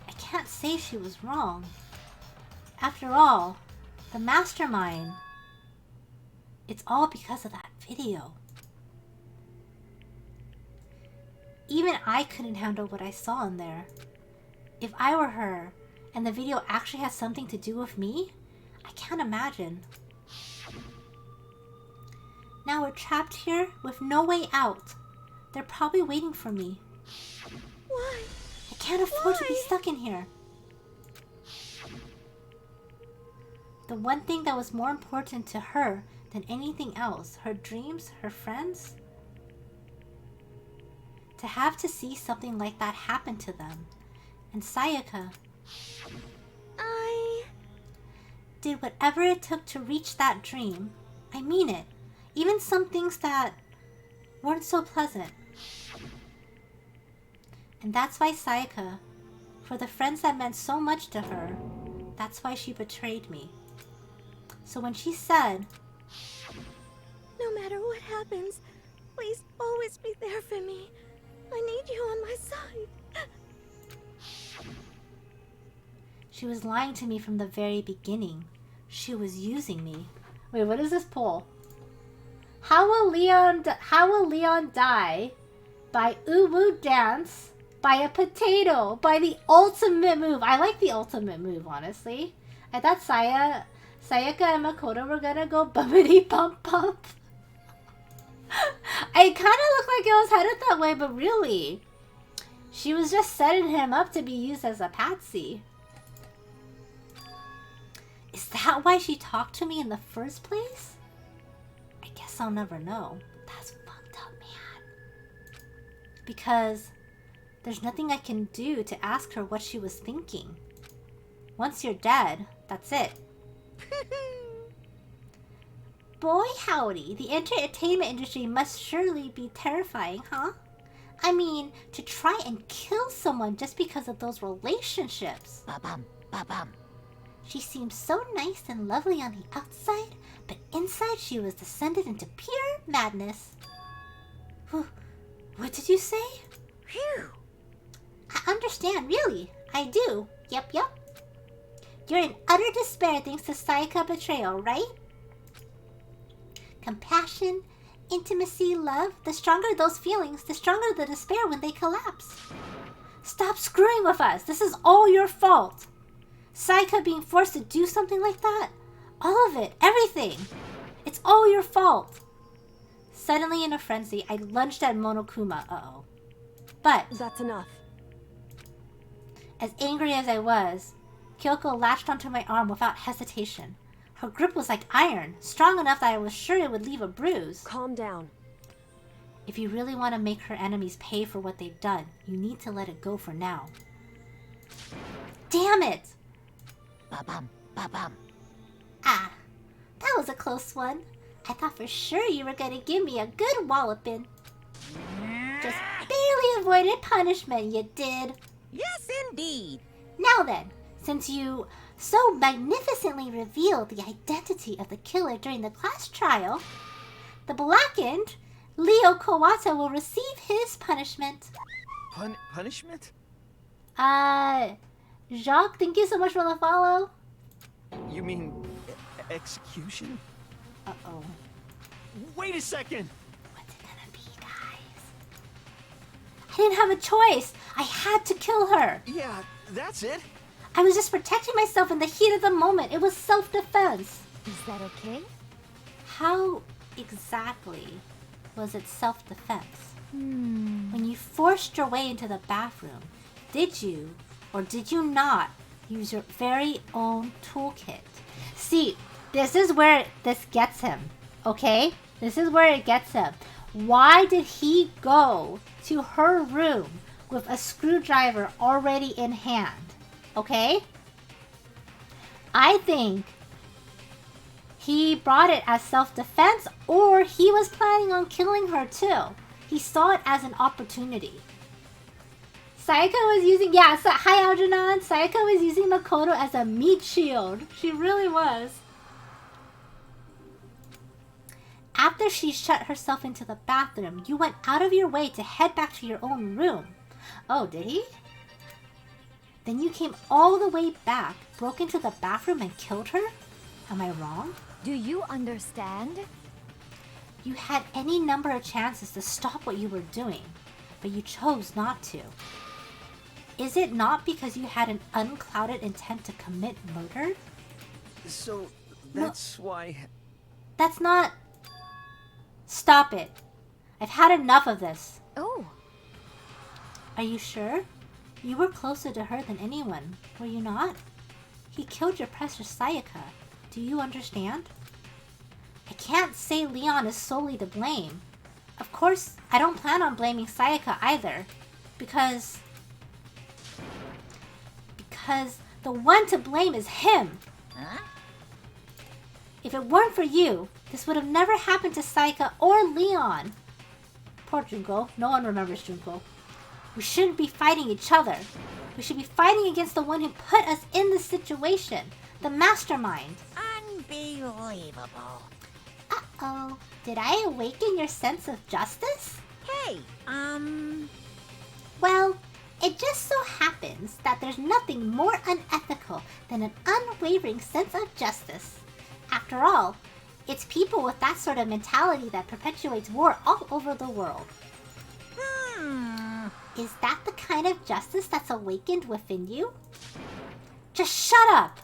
I can't say she was wrong. After all, the mastermind, it's all because of that video. Even I couldn't handle what I saw in there. If I were her, and the video actually has something to do with me, I can't imagine. Now we're trapped here with no way out. They're probably waiting for me. Why? I can't afford to be stuck in here. The one thing that was more important to her than anything else. Her dreams, her friends. To have to see something like that happen to them. And Sayaka... I... did whatever it took to reach that dream. I mean it. Even some things that weren't so pleasant. And that's why Sayaka, for the friends that meant so much to her, that's why she betrayed me. So when she said, no matter what happens, please always be there for me. I need you on my side. she was lying to me from the very beginning. She was using me. Wait, what is this poll? How will Leon die? By uwu dance? By a potato? By the ultimate move? I like the ultimate move, honestly. I thought Sayaka and Makoto were gonna go bumpity bump bump. It kind of looked like it was headed that way, but really, she was just setting him up to be used as a patsy. Is that why she talked to me in the first place? I guess I'll never know. That's fucked up, man. Because there's nothing I can do to ask her what she was thinking. Once you're dead, that's it. Boy howdy, the entertainment industry must surely be terrifying, huh? I mean, to try and kill someone just because of those relationships. Ba-bum, ba-bum. She seemed so nice and lovely on the outside, but inside she was descended into pure madness. What did you say? Phew. I understand, really. I do. Yep. You're in utter despair thanks to Sayaka betrayal, right? Compassion, intimacy, love. The stronger those feelings, the stronger the despair when they collapse. Stop screwing with us. This is all your fault. Sayaka being forced to do something like that. All of it. Everything. It's all your fault. Suddenly in a frenzy, I lunged at Monokuma. Uh-oh. But... that's enough. As angry as I was, Kyoko latched onto my arm without hesitation. Her grip was like iron, strong enough that I was sure it would leave a bruise. Calm down. If you really want to make her enemies pay for what they've done, you need to let it go for now. Damn it! Ba-bum, ba-bum. Ah, that was a close one. I thought for sure you were going to give me a good walloping. Just barely avoided punishment, you did. Yes, indeed. Now then, since you so magnificently revealed the identity of the killer during the class trial, the blackened Leo Kawata will receive his punishment. Punishment? Jacques, thank you so much for the follow. You mean execution? Uh-oh. Wait a second! What's it gonna be, guys? I didn't have a choice. I had to kill her. Yeah, that's it. I was just protecting myself in the heat of the moment. It was self-defense. Is that okay? How exactly was it self-defense? When you forced your way into the bathroom, did you or did you not use your very own toolkit? See, this is where this gets him, okay? This is where it gets him. Why did he go to her room with a screwdriver already in hand? Okay? I think he brought it as self-defense, or he was planning on killing her too. He saw it as an opportunity. Sayaka was using, hi Algernon. Sayaka was using Makoto as a meat shield. She really was. After she shut herself into the bathroom, you went out of your way to head back to your own room. Oh, did he? Then you came all the way back, broke into the bathroom and killed her? Am I wrong? Do you understand? You had any number of chances to stop what you were doing, but you chose not to. Is it not because you had an unclouded intent to commit murder? So, that's why... That's not... Stop it. I've had enough of this. Oh. Are you sure? You were closer to her than anyone, were you not? He killed your precious Sayaka. Do you understand? I can't say Leon is solely to blame. Of course, I don't plan on blaming Sayaka either. Because the one to blame is him. Huh? If it weren't for you, this would have never happened to Sayaka or Leon. Poor Junko. No one remembers Junko. We shouldn't be fighting each other. We should be fighting against the one who put us in this situation. The mastermind. Unbelievable. Uh-oh. Did I awaken your sense of justice? Hey, Well, it just so happens that there's nothing more unethical than an unwavering sense of justice. After all, it's people with that sort of mentality that perpetuates war all over the world. Is that the kind of justice that's awakened within you? Just shut up!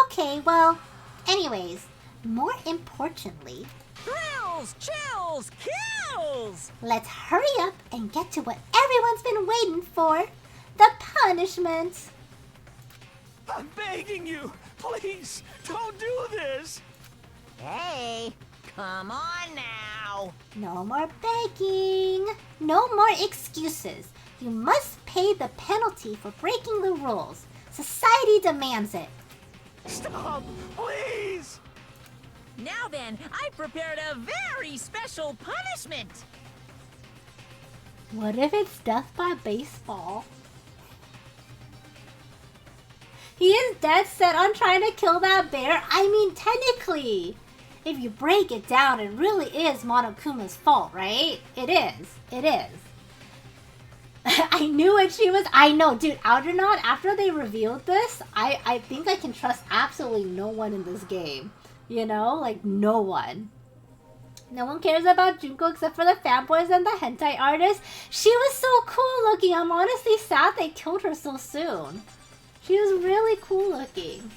Okay, well, anyways, more importantly... Thrills, chills, kills! Let's hurry up and get to what everyone's been waiting for. The punishment! I'm begging you! Please, don't do this! Hey, come on now! No more begging. No more excuses. You must pay the penalty for breaking the rules. Society demands it. Stop, please! Now then, I prepared a very special punishment! What if it's death by baseball? He is dead set on trying to kill that bear. I mean, technically, if you break it down, it really is Monokuma's fault, right? It is. It is. I knew it. I know, dude. Algernon, after they revealed this, I think I can trust absolutely no one in this game. You know? Like, no one. No one cares about Junko except for the fanboys and the hentai artists. She was so cool looking. I'm honestly sad they killed her so soon. She was really cool looking.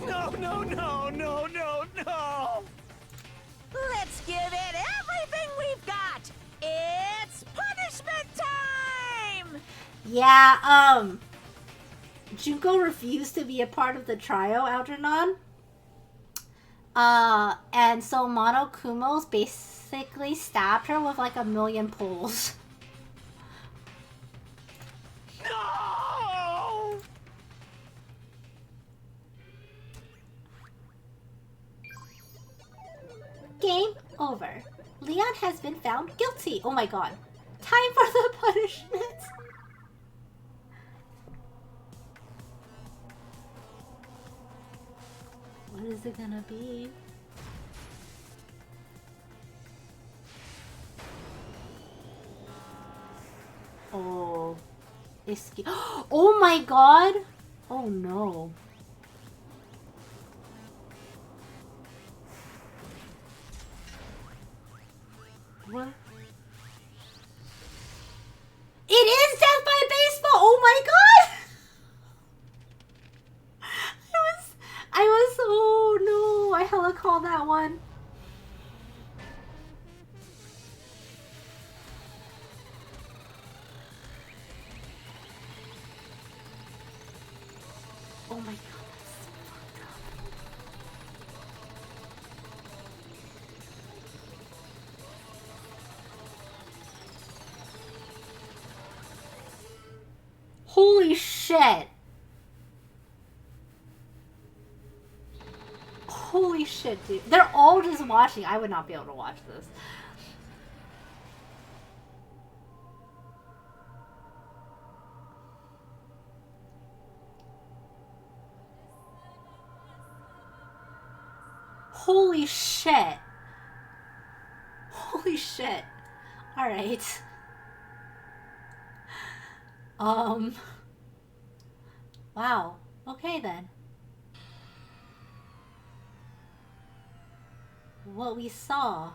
No, no, no, no, no, no! Let's give it everything we've got! It's punishment time! Yeah, Junko refused to be a part of the trio, Algernon. And so Monokumo's basically stabbed her with like 1,000,000 pulls. No! Game over. Leon has been found guilty. Oh my god. Time for the punishment. What is it gonna be? Oh. Oh my god! Oh no. What? It is Death by Baseball! Oh my god! Oh no, I hella called that one. Oh my god, that's so fucked up. Holy shit. Holy shit, dude. They're all just watching. I would not be able to watch this. Holy shit. Holy shit. Alright. Wow. Okay then. What we saw,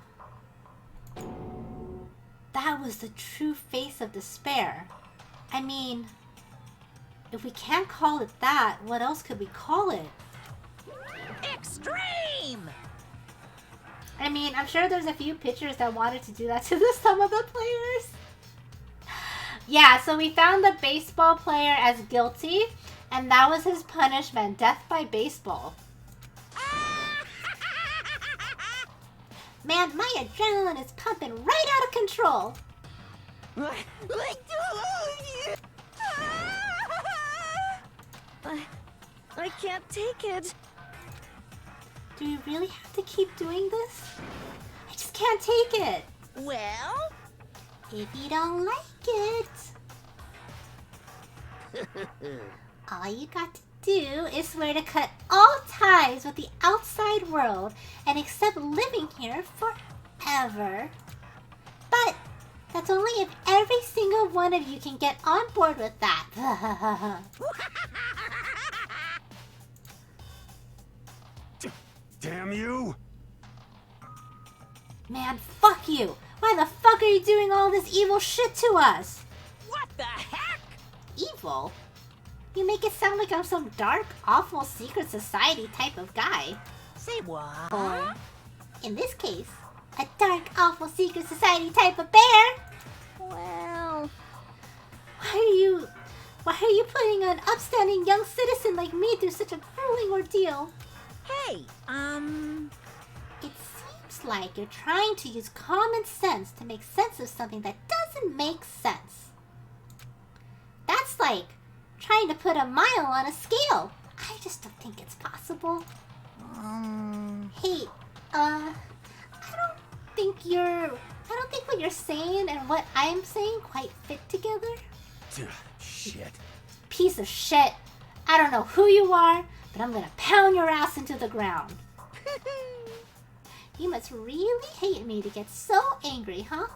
that was the true face of despair. I mean, if we can't call it that, what else could we call it? Extreme! I mean, I'm sure there's a few pitchers that wanted to do that to some of the players. Yeah, so we found the baseball player as guilty, and that was his punishment, death by baseball. Man, my adrenaline is pumping right out of control. I can't take it. Do we really have to keep doing this? I just can't take it. Well? If you don't like it, all you got to do is swear to cut all ties with the outside world and accept living here forever. But that's only if every single one of you can get on board with that. Damn you! Man, fuck you! Why the fuck are you doing all this evil shit to us? What the heck? Evil? You make it sound like I'm some dark, awful secret society type of guy. Say what? Or, in this case, a dark, awful secret society type of bear. Well, why are you putting an upstanding young citizen like me through such a grueling ordeal? Hey, It seems like you're trying to use common sense to make sense of something that doesn't make sense. That's like trying to put a mile on a scale. I just don't think it's possible. Hey, I don't think what you're saying and what I'm saying quite fit together. Shit. Piece of shit. I don't know who you are, but I'm gonna pound your ass into the ground. You must really hate me to get so angry, huh?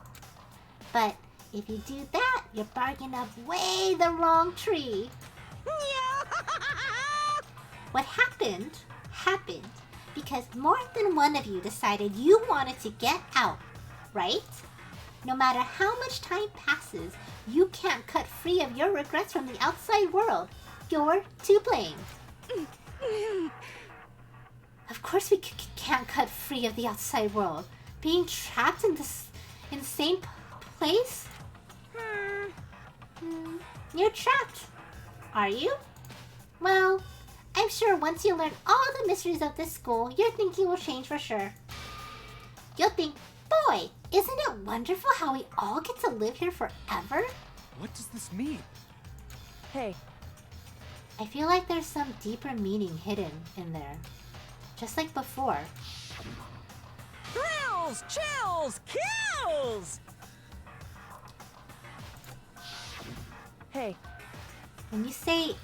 But if you do that, you're barking up way the wrong tree. What happened because more than one of you decided you wanted to get out, right? No matter how much time passes, you can't cut free of your regrets from the outside world. You're to blame. Of course we can't cut free of the outside world. Being trapped in this insane place? You're trapped. Are you? Well, I'm sure once you learn all the mysteries of this school, your thinking will change for sure. You'll think, boy, isn't it wonderful how we all get to live here forever? What does this mean? Hey. I feel like there's some deeper meaning hidden in there. Just like before. Thrills, chills, kills! Hey. When you say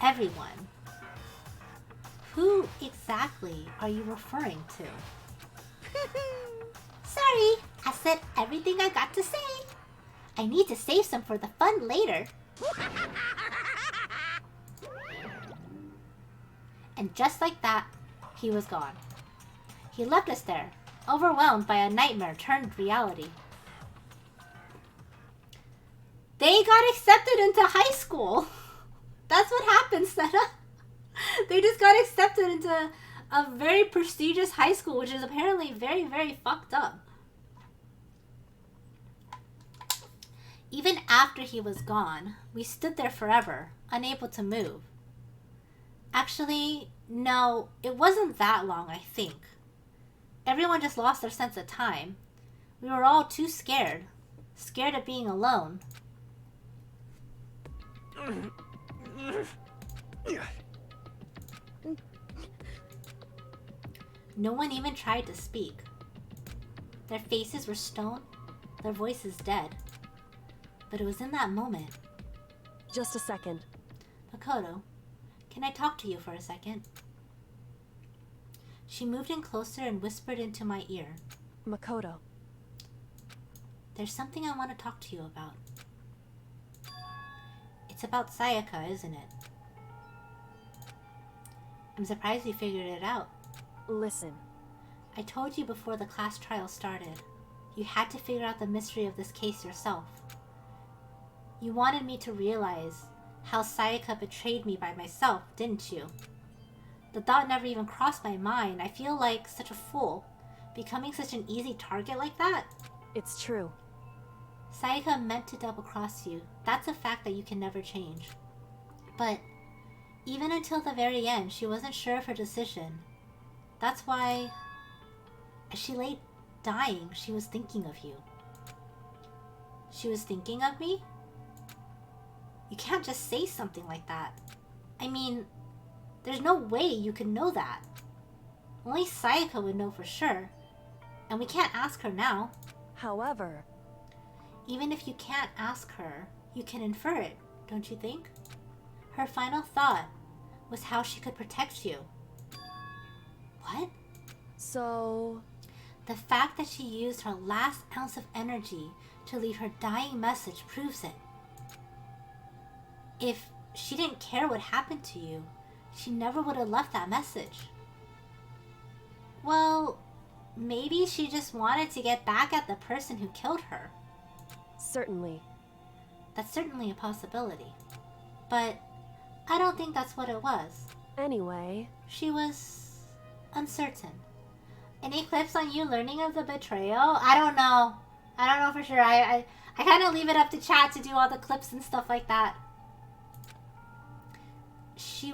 everyone, who exactly are you referring to? Sorry, I said everything I got to say. I need to save some for the fun later. And just like that, he was gone. He left us there, overwhelmed by a nightmare turned reality. They got accepted into high school. That's what happened, Seta. They just got accepted into a very prestigious high school, which is apparently very, very fucked up. Even after he was gone, we stood there forever, unable to move. Actually, no, it wasn't that long, I think. Everyone just lost their sense of time. We were all too scared. Scared of being alone. No one even tried to speak. Their faces were stone, their voices dead. But it was in that moment. Just a second. Makoto, can I talk to you for a second? She moved in closer and whispered into my ear. Makoto. There's something I want to talk to you about. It's about Sayaka, isn't it? I'm surprised you figured it out. Listen. I told you before the class trial started. You had to figure out the mystery of this case yourself. You wanted me to realize how Sayaka betrayed me by myself, didn't you? The thought never even crossed my mind. I feel like such a fool. Becoming such an easy target like that? It's true. Sayaka meant to double cross you. That's a fact that you can never change. But even until the very end, she wasn't sure of her decision. That's why, as she lay dying, she was thinking of you. She was thinking of me? You can't just say something like that. I mean, there's no way you could know that. Only Sayaka would know for sure. And we can't ask her now. However, even if you can't ask her, you can infer it, don't you think? Her final thought was how she could protect you. What? So... The fact that she used her last ounce of energy to leave her dying message proves it. If she didn't care what happened to you, she never would have left that message. Well, maybe she just wanted to get back at the person who killed her. Certainly. That's certainly a possibility. But I don't think that's what it was. Anyway... She was uncertain. Any clips on you learning of the betrayal? I don't know. I don't know for sure. I kind of leave it up to chat to do all the clips and stuff like that. She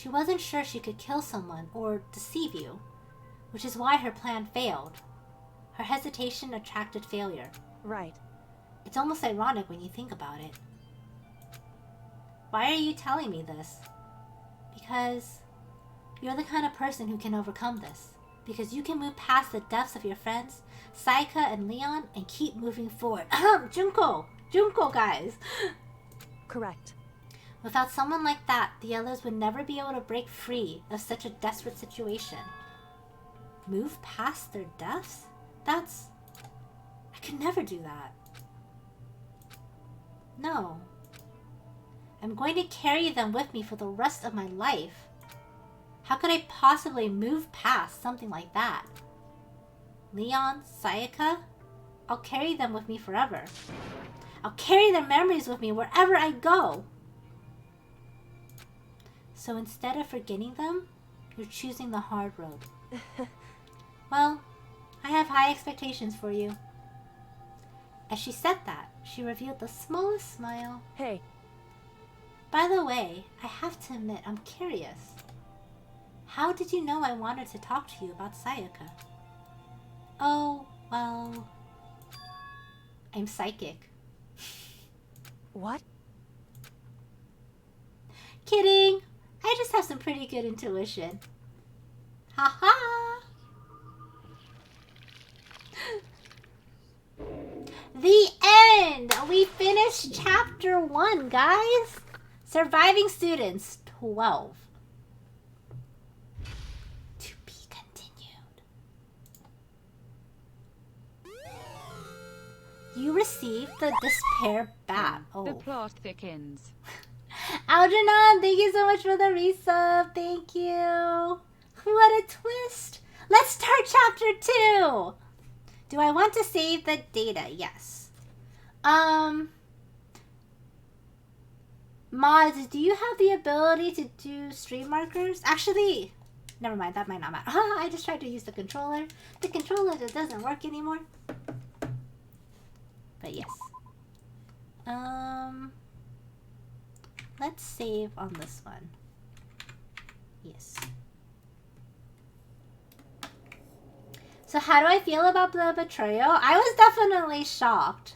wasn't sure she could kill someone or deceive you, which is why her plan failed. Her hesitation attracted failure. Right. It's almost ironic when you think about it. Why are you telling me this? Because you're the kind of person who can overcome this. Because you can move past the deaths of your friends, Sayaka and Leon, and keep moving forward. Junko! Junko, guys! Correct. Without someone like that, the others would never be able to break free of such a desperate situation. Move past their deaths? That's... I could never do that. No. I'm going to carry them with me for the rest of my life. How could I possibly move past something like that? Leon, Sayaka? I'll carry them with me forever. I'll carry their memories with me wherever I go. So instead of forgetting them, you're choosing the hard road. Well, I have high expectations for you. As she said that, she revealed the smallest smile. Hey. By the way, I have to admit, I'm curious. How did you know I wanted to talk to you about Sayaka? Oh, well... I'm psychic. What? Kidding! I just have some pretty good intuition. Ha ha! The end! We finished chapter 1, guys! Surviving students, 12. To be continued. You received the Despair Bat. Oh. The plot thickens. Algernon, thank you so much for the resub. Thank you. What a twist. Let's start chapter 2. Do I want to save the data? Yes. Mods, do you have the ability to do stream markers? Actually, never mind. That might not matter. I just tried to use the controller. The controller just doesn't work anymore. But yes. Let's save on this one. Yes. So how do I feel about the betrayal? I was definitely shocked.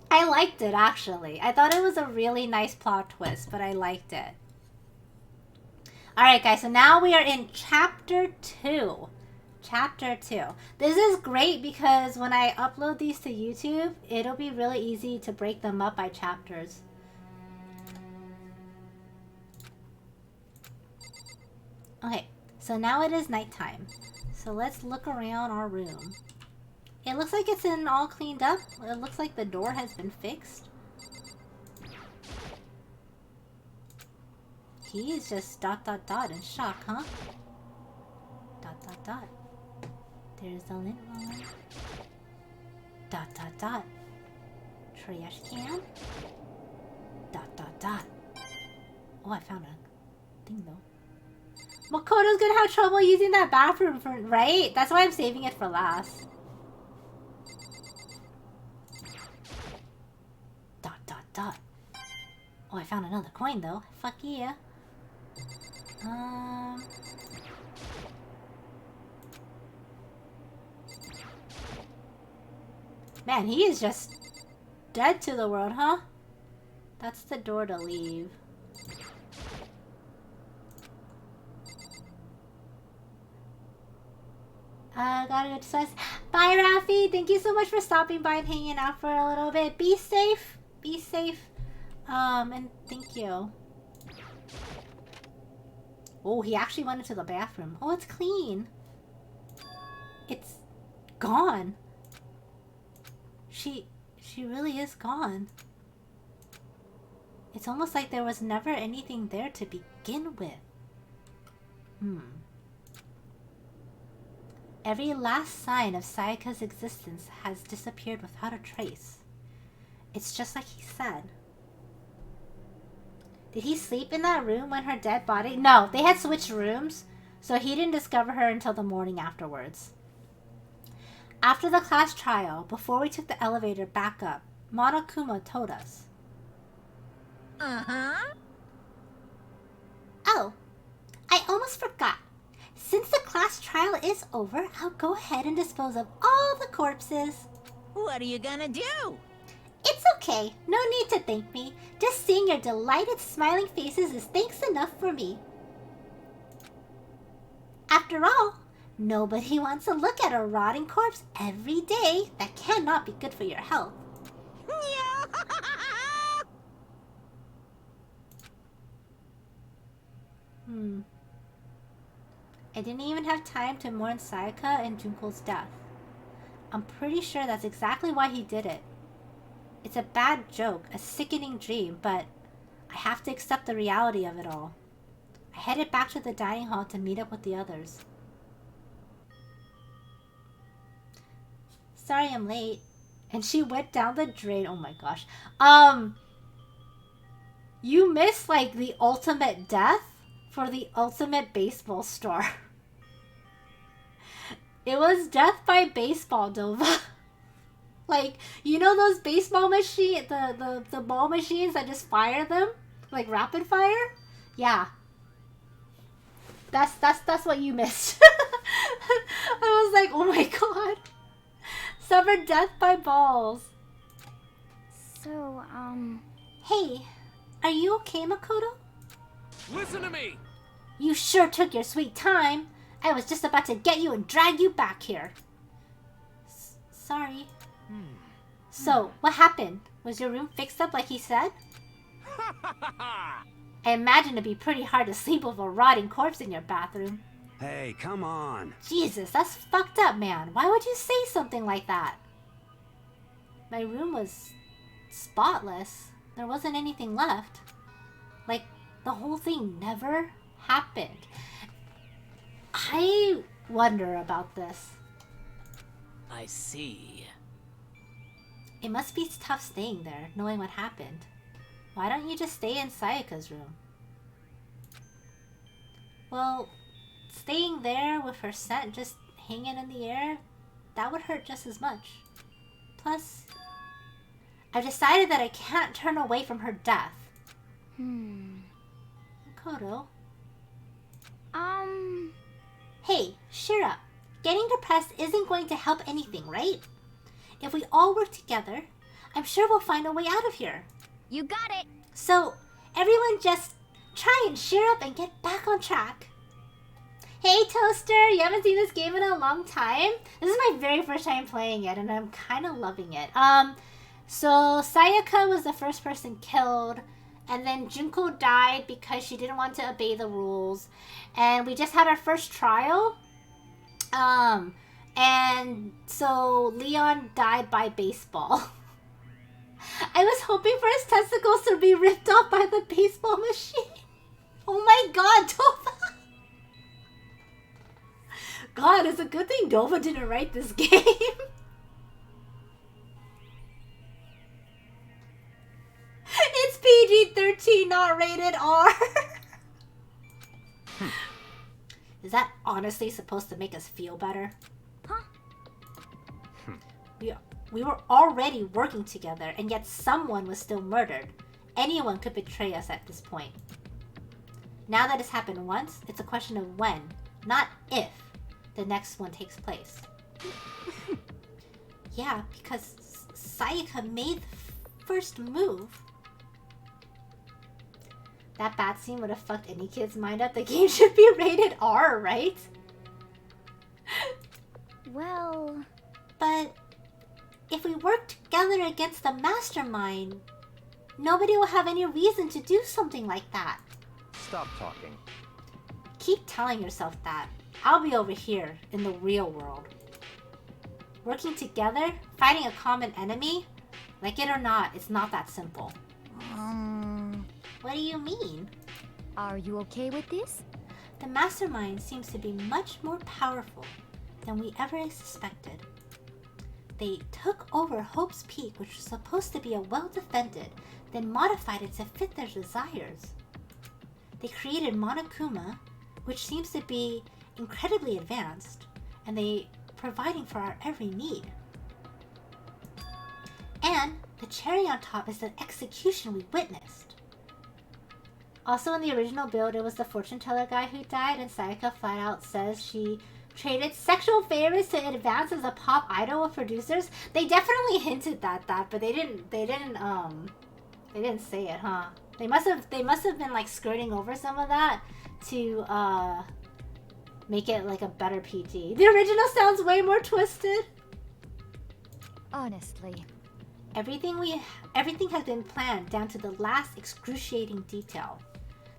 I liked it, actually. I thought it was a really nice plot twist, but I liked it. Alright, guys, so now we are in Chapter 2. Chapter 2. This is great because when I upload these to YouTube, it'll be really easy to break them up by chapters. Okay, so now it is nighttime. So let's look around our room. It looks like it's all cleaned up. It looks like the door has been fixed. He is just ... in shock, huh? ... There's the lint roller. ... Trash can. ... Oh, I found a thing though. Makoto's gonna have trouble using that bathroom for, right? That's why I'm saving it for last. ... Oh, I found another coin though. Fuck yeah. Man, he is just dead to the world, huh? That's the door to leave. Gotta go to Swiss. Bye, Rafi. Thank you so much for stopping by and hanging out for a little bit. Be safe. Be safe. And thank you. Oh, he actually went into the bathroom. Oh, it's clean. It's gone. She really is gone. It's almost like there was never anything there to begin with. Every last sign of Sayaka's existence has disappeared without a trace. It's just like he said. Did he sleep in that room when her dead body? No, they had switched rooms, so he didn't discover her until the morning afterwards. After the class trial, before we took the elevator back up, Monokuma told us. Oh, I almost forgot. Since the class trial is over, I'll go ahead and dispose of all the corpses. What are you gonna do? It's okay. No need to thank me. Just seeing your delighted smiling faces is thanks enough for me. After all, nobody wants to look at a rotting corpse every day. That cannot be good for your health. I didn't even have time to mourn Sayaka and Junko's death. I'm pretty sure that's exactly why he did it. It's a bad joke, a sickening dream, but I have to accept the reality of it all. I headed back to the dining hall to meet up with the others. Sorry I'm late. And she went down the drain. Oh my gosh. You missed like the ultimate death for the ultimate baseball store. It was death by baseball, Dova. Like, you know those baseball machine, the ball machines that just fire them? Like rapid fire? Yeah. That's what you missed. I was like, oh my god. Suffered death by balls. So, Hey, are you okay, Makoto? Listen to me! You sure took your sweet time. I was just about to get you and drag you back here. Sorry. So, what happened? Was your room fixed up like he said? I imagine it'd be pretty hard to sleep with a rotting corpse in your bathroom. Hey, come on. Jesus, that's fucked up, man. Why would you say something like that? My room was spotless. There wasn't anything left. Like, the whole thing never happened. I wonder about this. I see. It must be tough staying there, knowing what happened. Why don't you just stay in Sayaka's room? Well, staying there with her scent just hanging in the air, that would hurt just as much. Plus, I've decided that I can't turn away from her death. Makoto? Hey, cheer up. Getting depressed isn't going to help anything, right? If we all work together, I'm sure we'll find a way out of here. You got it! So, everyone just try and cheer up and get back on track. Hey Toaster, you haven't seen this game in a long time? This is my very first time playing it and I'm kind of loving it. So Sayaka was the first person killed, and then Junko died because she didn't want to obey the rules. And we just had our first trial. And so Leon died by baseball. I was hoping for his testicles to be ripped off by the baseball machine. Oh my god, Dova! God, it's a good thing Dova didn't write this game. It's PG-13, not rated R. Is that honestly supposed to make us feel better? Huh? We were already working together, and yet someone was still murdered. Anyone could betray us at this point. Now that it's happened once, it's a question of when, not if, the next one takes place. Yeah, because Sayaka made the first move. That bat scene would have fucked any kid's mind up. The game should be rated R, right? Well... But if we work together against the mastermind, nobody will have any reason to do something like that. Stop talking. Keep telling yourself that. I'll be over here in the real world. Working together, fighting a common enemy, like it or not, it's not that simple. What do you mean? Are you okay with this? The mastermind seems to be much more powerful than we ever suspected. They took over Hope's Peak, which was supposed to be a well-defended, then modified it to fit their desires. They created Monokuma, which seems to be incredibly advanced, and they providing for our every need. And the cherry on top is the execution we witnessed. Also in the original build, it was the fortune teller guy who died, and Sayaka flat out says she traded sexual favors to advance as a pop idol with producers. They definitely hinted at that, but they didn't say it, huh? They must have been like skirting over some of that to make it like a better PG. The original sounds way more twisted. Honestly, everything has been planned down to the last excruciating detail.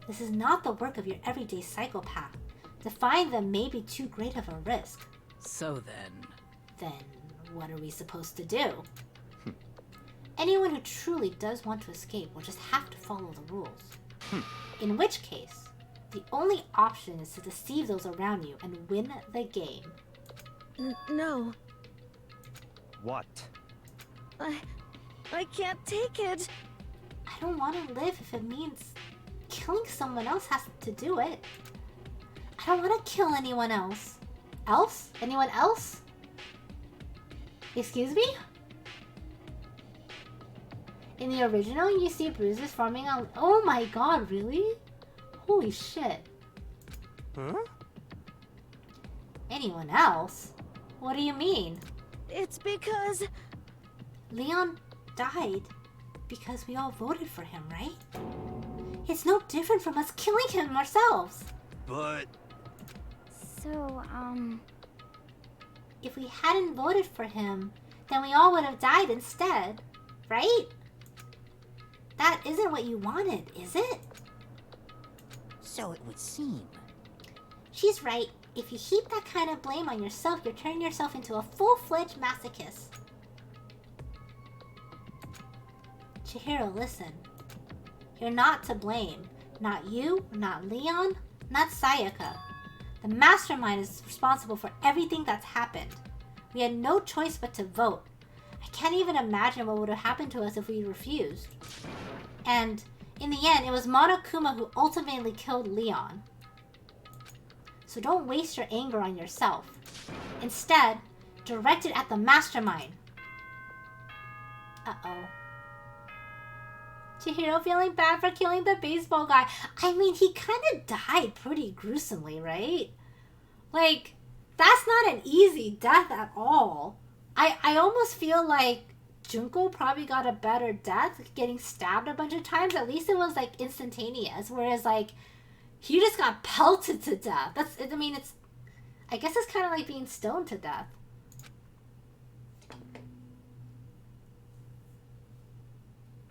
This is not the work of your everyday psychopath. Defying them may be too great of a risk. So then what are we supposed to do? Anyone who truly does want to escape will just have to follow the rules. In which case, the only option is to deceive those around you and win the game. No. What? I can't take it. I don't want to live if it means killing someone else has to do it. I don't want to kill anyone else. Anyone else? Excuse me? In the original, you see bruises forming on... Oh my god, really? Holy shit. Huh? Anyone else? What do you mean? It's because... Leon died because we all voted for him, right? It's no different from us killing him ourselves. But... So, if we hadn't voted for him, then we all would have died instead, right? That isn't what you wanted, is it? So it would seem. She's right. If you heap that kind of blame on yourself, you're turning yourself into a full-fledged masochist. Chihiro, listen. You're not to blame. Not you, not Leon, not Sayaka. The mastermind is responsible for everything that's happened. We had no choice but to vote. I can't even imagine what would have happened to us if we refused. And in the end, it was Monokuma who ultimately killed Leon. So don't waste your anger on yourself. Instead, direct it at the mastermind. Uh-oh. Chihiro feeling bad for killing the baseball guy. I mean, he kind of died pretty gruesomely, right? Like, that's not an easy death at all. I almost feel like Junko probably got a better death, getting stabbed a bunch of times. At least it was, like, instantaneous. Whereas, like, he just got pelted to death. I mean, I guess it's kind of like being stoned to death.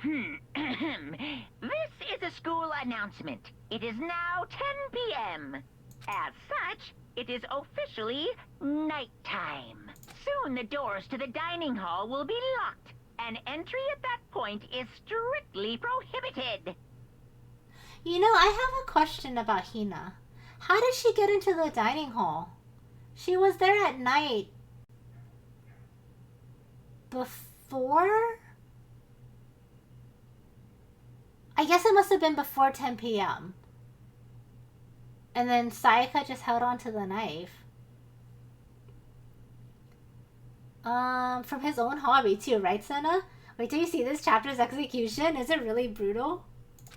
This is a school announcement. It is now 10 p.m. As such, it is officially nighttime. Soon the doors to the dining hall will be locked, and entry at that point is strictly prohibited. You know, I have a question about Hina. How did she get into the dining hall? She was there at night. Before? I guess it must have been before 10 p.m. And then Sayaka just held on to the knife. From his own hobby too, right, Senna? Wait till you see this chapter's execution. Is it really brutal?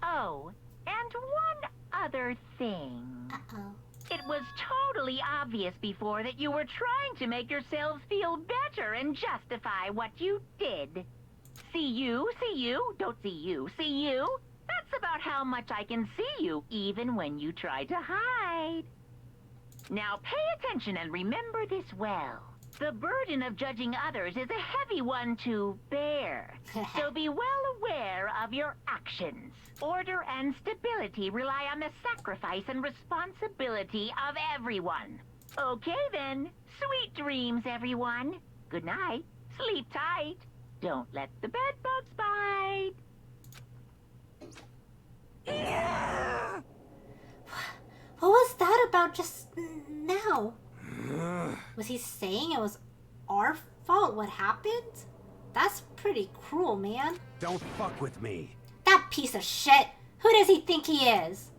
Oh, and one other thing. Uh-oh. It was totally obvious before that you were trying to make yourselves feel better and justify what you did. See you, don't see you, see you. That's about how much I can see you, even when you try to hide. Now pay attention and remember this well. The burden of judging others is a heavy one to bear. So be well aware of your actions. Order and stability rely on the sacrifice and responsibility of everyone. Okay then. Sweet dreams, everyone. Good night. Sleep tight. Don't let the bed bugs bite. What was that about just now? Was he saying it was our fault what happened? That's pretty cruel, man. Don't fuck with me. That piece of shit! Who does he think he is?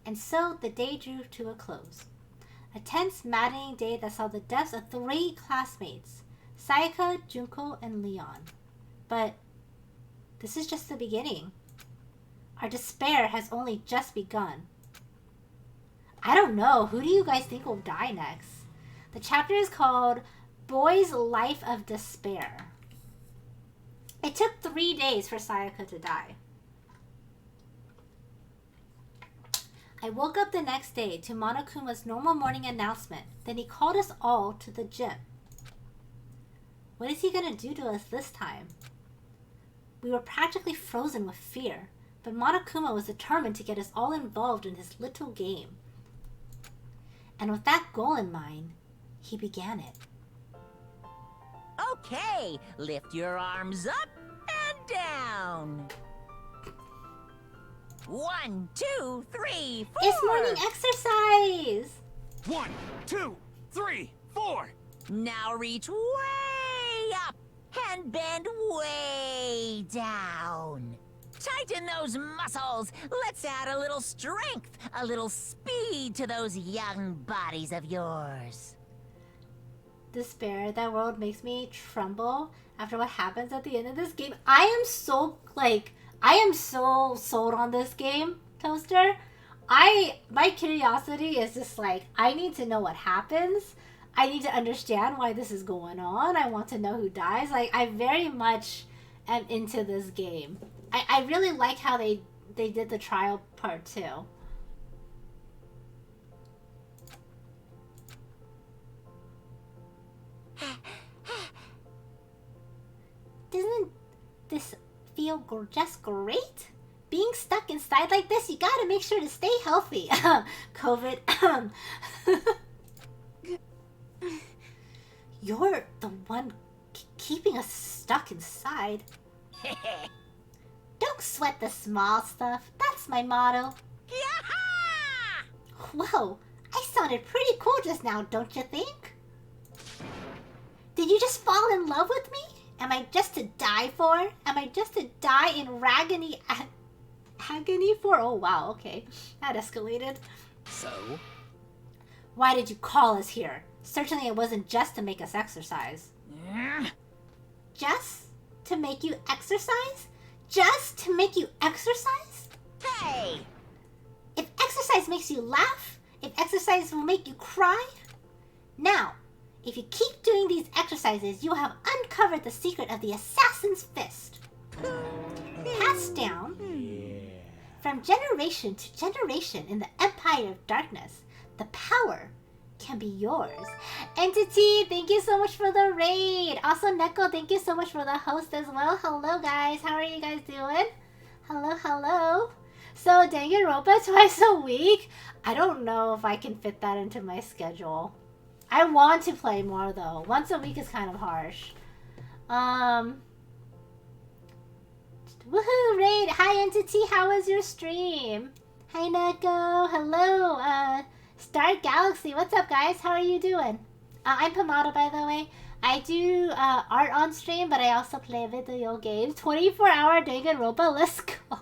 And so the day drew to a close. A tense, maddening day that saw the deaths of 3 classmates, Sayaka, Junko, and Leon. But this is just the beginning. Our despair has only just begun. I don't know. Who do you guys think will die next? The chapter is called Boy's Life of Despair. It took 3 days for Sayaka to die. I woke up the next day to Monokuma's normal morning announcement. Then he called us all to the gym. What is he gonna do to us this time? We were practically frozen with fear, but Monokuma was determined to get us all involved in his little game. And with that goal in mind, he began it. Okay, lift your arms up and down. 1, 2, 3, 4. It's morning exercise. 1, 2, 3, 4. Now reach way up and bend way down. Tighten those muscles. Let's add a little strength, a little speed to those young bodies of yours. Despair, that world makes me tremble after what happens at the end of this game. I am so sold on this game, Toaster. My curiosity is just like, I need to know what happens. I need to understand why this is going on. I want to know who dies. Like, I very much am into this game. I really like how they did the trial part too. Doesn't this feel just great? Being stuck inside like this, you gotta make sure to stay healthy. COVID. You're the one keeping us stuck inside. Don't sweat the small stuff. That's my motto. Whoa, I sounded pretty cool just now, don't you think? Did you just fall in love with me? Am I just to die for? Am I just to die in agony for? Oh wow, okay. That escalated. So? Why did you call us here? Certainly it wasn't just to make us exercise. Just to make you exercise? Just to make you exercise? Hey! If exercise makes you laugh, if exercise will make you cry, now, if you keep doing these exercises, you have uncovered the secret of the assassin's fist. Passed down from generation to generation in the Empire of Darkness, the power can be yours. Entity, thank you so much for the raid. Also, Neko, thank you so much for the host as well. Hello, guys. How are you guys doing? Hello, hello. So, Danganronpa twice a week? I don't know if I can fit that into my schedule. I want to play more, though. Once a week is kind of harsh. Woohoo, raid. Hi, Entity. How was your stream? Hi, Neko. Hello, Star Galaxy. What's up, guys? How are you doing? I'm Pomada, by the way. I do art on stream, but I also play video games. 24-hour Danganronpa. Let's go.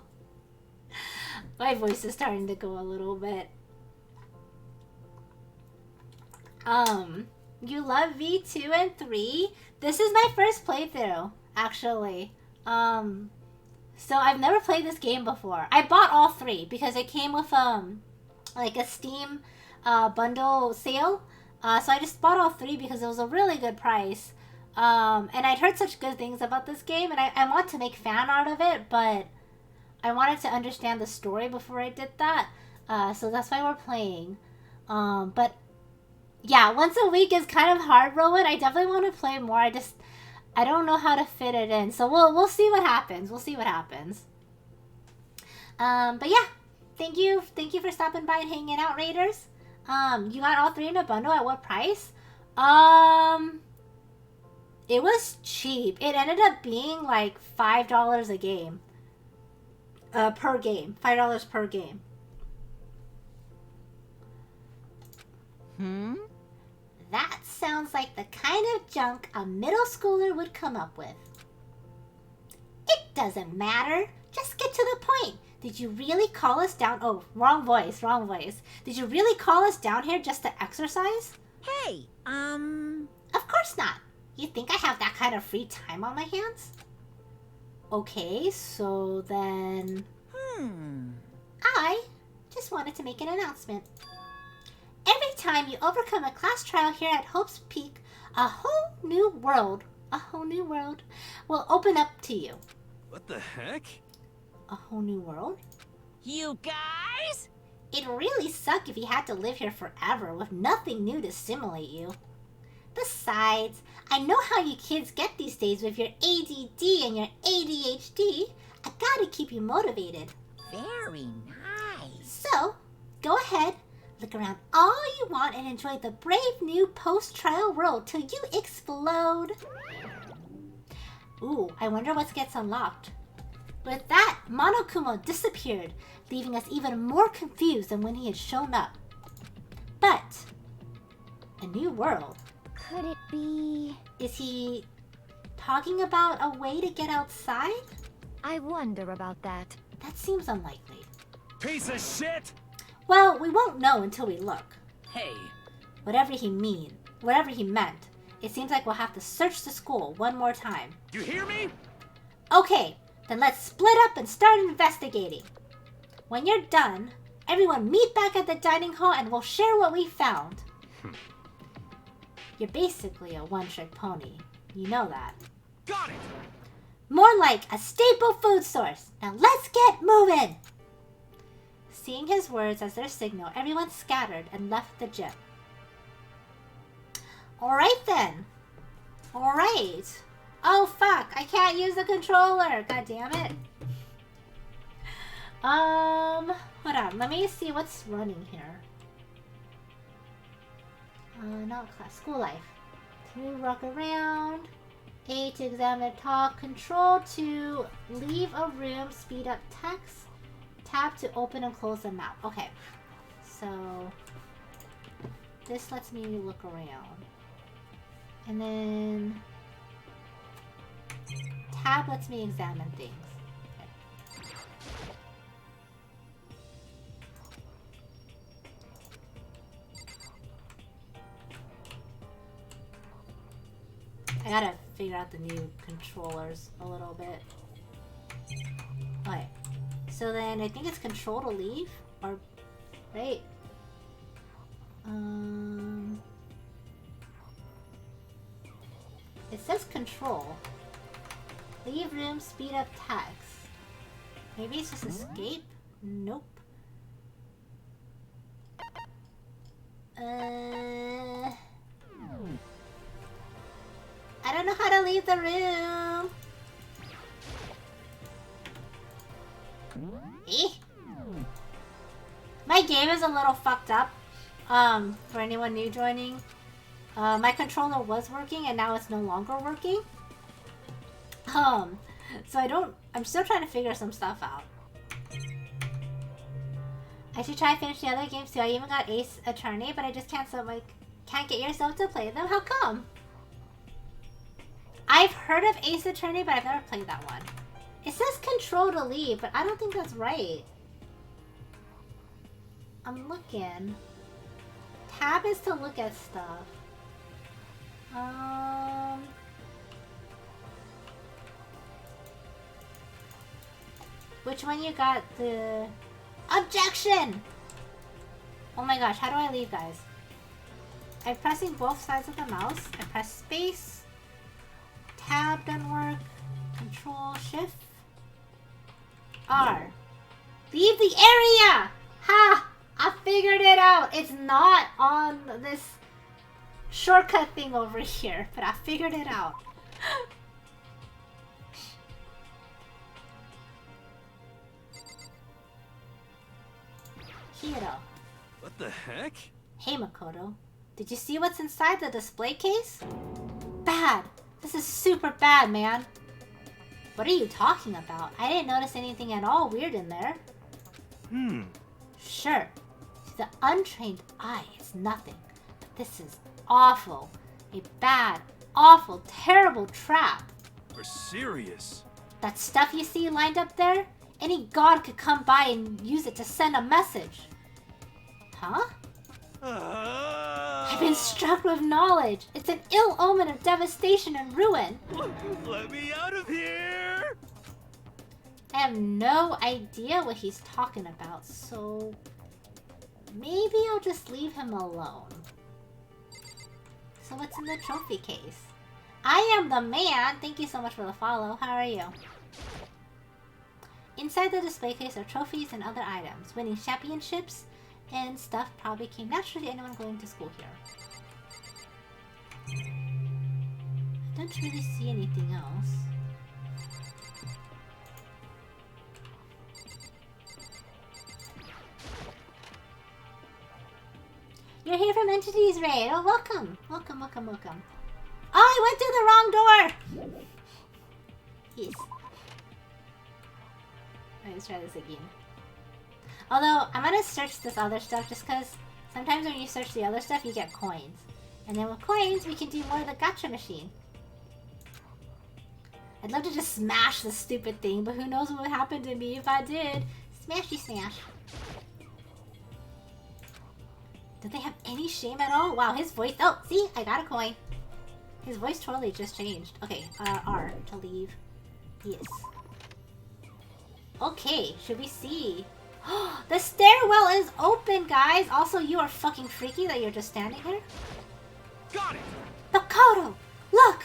My voice is starting to go a little bit. You love V2 and 3? This is my first playthrough, actually. So I've never played this game before. I bought all 3 because it came with like a Steam bundle sale. So I just bought all 3 because it was a really good price. And I'd heard such good things about this game, and I want to make fan art of it, but I wanted to understand the story before I did that. So that's why we're playing. But yeah, once a week is kind of hard, Rowan. I definitely want to play more. I don't know how to fit it in. So we'll see what happens. We'll see what happens. But yeah, thank you for stopping by and hanging out, Raiders. You got all 3 in a bundle at what price? It was cheap. It ended up being like $5 a game. Per game. $5 per game. That sounds like the kind of junk a middle schooler would come up with. It doesn't matter. Just get to the point. Did you really call us down? Oh, wrong voice. Did you really call us down here just to exercise? Hey, Of course not. You think I have that kind of free time on my hands? Okay, so then... I just wanted to make an announcement. Every time you overcome a class trial here at Hope's Peak, a whole new world will open up to you. What the heck? A whole new world? You guys? It'd really suck if you had to live here forever with nothing new to stimulate you. Besides, I know how you kids get these days with your ADD and your ADHD. I gotta keep you motivated. Very nice. So, go ahead, look around all you want and enjoy the brave new post-trial world till you explode. Ooh, I wonder what gets unlocked. With that, Monokumo disappeared, leaving us even more confused than when he had shown up. But, a new world. Could it be... Is he talking about a way to get outside? I wonder about that. That seems unlikely. Piece of shit! Well, we won't know until we look. Hey. Whatever he meant, it seems like we'll have to search the school one more time. You hear me? Okay, then let's split up and start investigating. When you're done, everyone meet back at the dining hall and we'll share what we found. You're basically a one-trick pony. You know that. Got it! More like a staple food source. Now let's get moving! Seeing his words as their signal, everyone scattered and left the gym. Alright then. Alright. Oh fuck, I can't use the controller. God damn it. Hold on. Let me see what's running here. Not class. School life. To walk around. A to examine, talk. Control to leave a room, speed up text. Tap to open and close the map. Okay. So this lets me look around. And then tab lets me examine things. I gotta figure out the new controllers a little bit. Okay. So then I think it's control to leave? Or right? It says control. Leave room, speed up text. Maybe it's just escape? Nope. I don't know how to leave the room. My game is a little fucked up. For anyone new joining. My controller was working and now it's no longer working. So I'm still trying to figure some stuff out. I should try to finish the other games too. I even got Ace Attorney, but I just can't get yourself to play them. How come? I've heard of Ace Attorney, but I've never played that one. It says control to leave, but I don't think that's right. I'm looking. Tab is to look at stuff. Which one you got the... Objection! Oh my gosh, how do I leave, guys? I'm pressing both sides of the mouse. I press space. Tab doesn't work. Control, shift. R. Leave the area! Ha! I figured it out! It's not on this shortcut thing over here, but I figured it out. Hiro. What the heck? Hey Makoto, did you see what's inside the display case? Bad! This is super bad, man! What are you talking about? I didn't notice anything at all weird in there. Sure, to the untrained eye it's nothing, but this is awful. A bad, awful, terrible trap. You're serious? That stuff you see lined up there? Any god could come by and use it to send a message. Huh? I've been struck with knowledge. It's an ill omen of devastation and ruin. Let me out of here! I have no idea what he's talking about, so maybe I'll just leave him alone. So what's in the trophy case? I am the man! Thank you so much for the follow. How are you? Inside the display case are trophies and other items. Winning championships and stuff probably came naturally to anyone going to school here. I don't really see anything else. You're here from Entities Raid. Oh, welcome. Welcome, welcome, welcome. Oh, I went through the wrong door! Yes. Alright, let's try this again. Although, I'm gonna search this other stuff just because sometimes when you search the other stuff, you get coins. And then with coins, we can do more of the gacha machine. I'd love to just smash this stupid thing, but who knows what would happen to me if I did. Smashy smash. Don't they have any shame at all? Wow, his voice... Oh, see? I got a coin. His voice totally just changed. Okay, R to leave. Yes. Okay, should we see? The stairwell is open, guys! Also, you are fucking freaky that you're just standing here. Got it! Makoto! Look!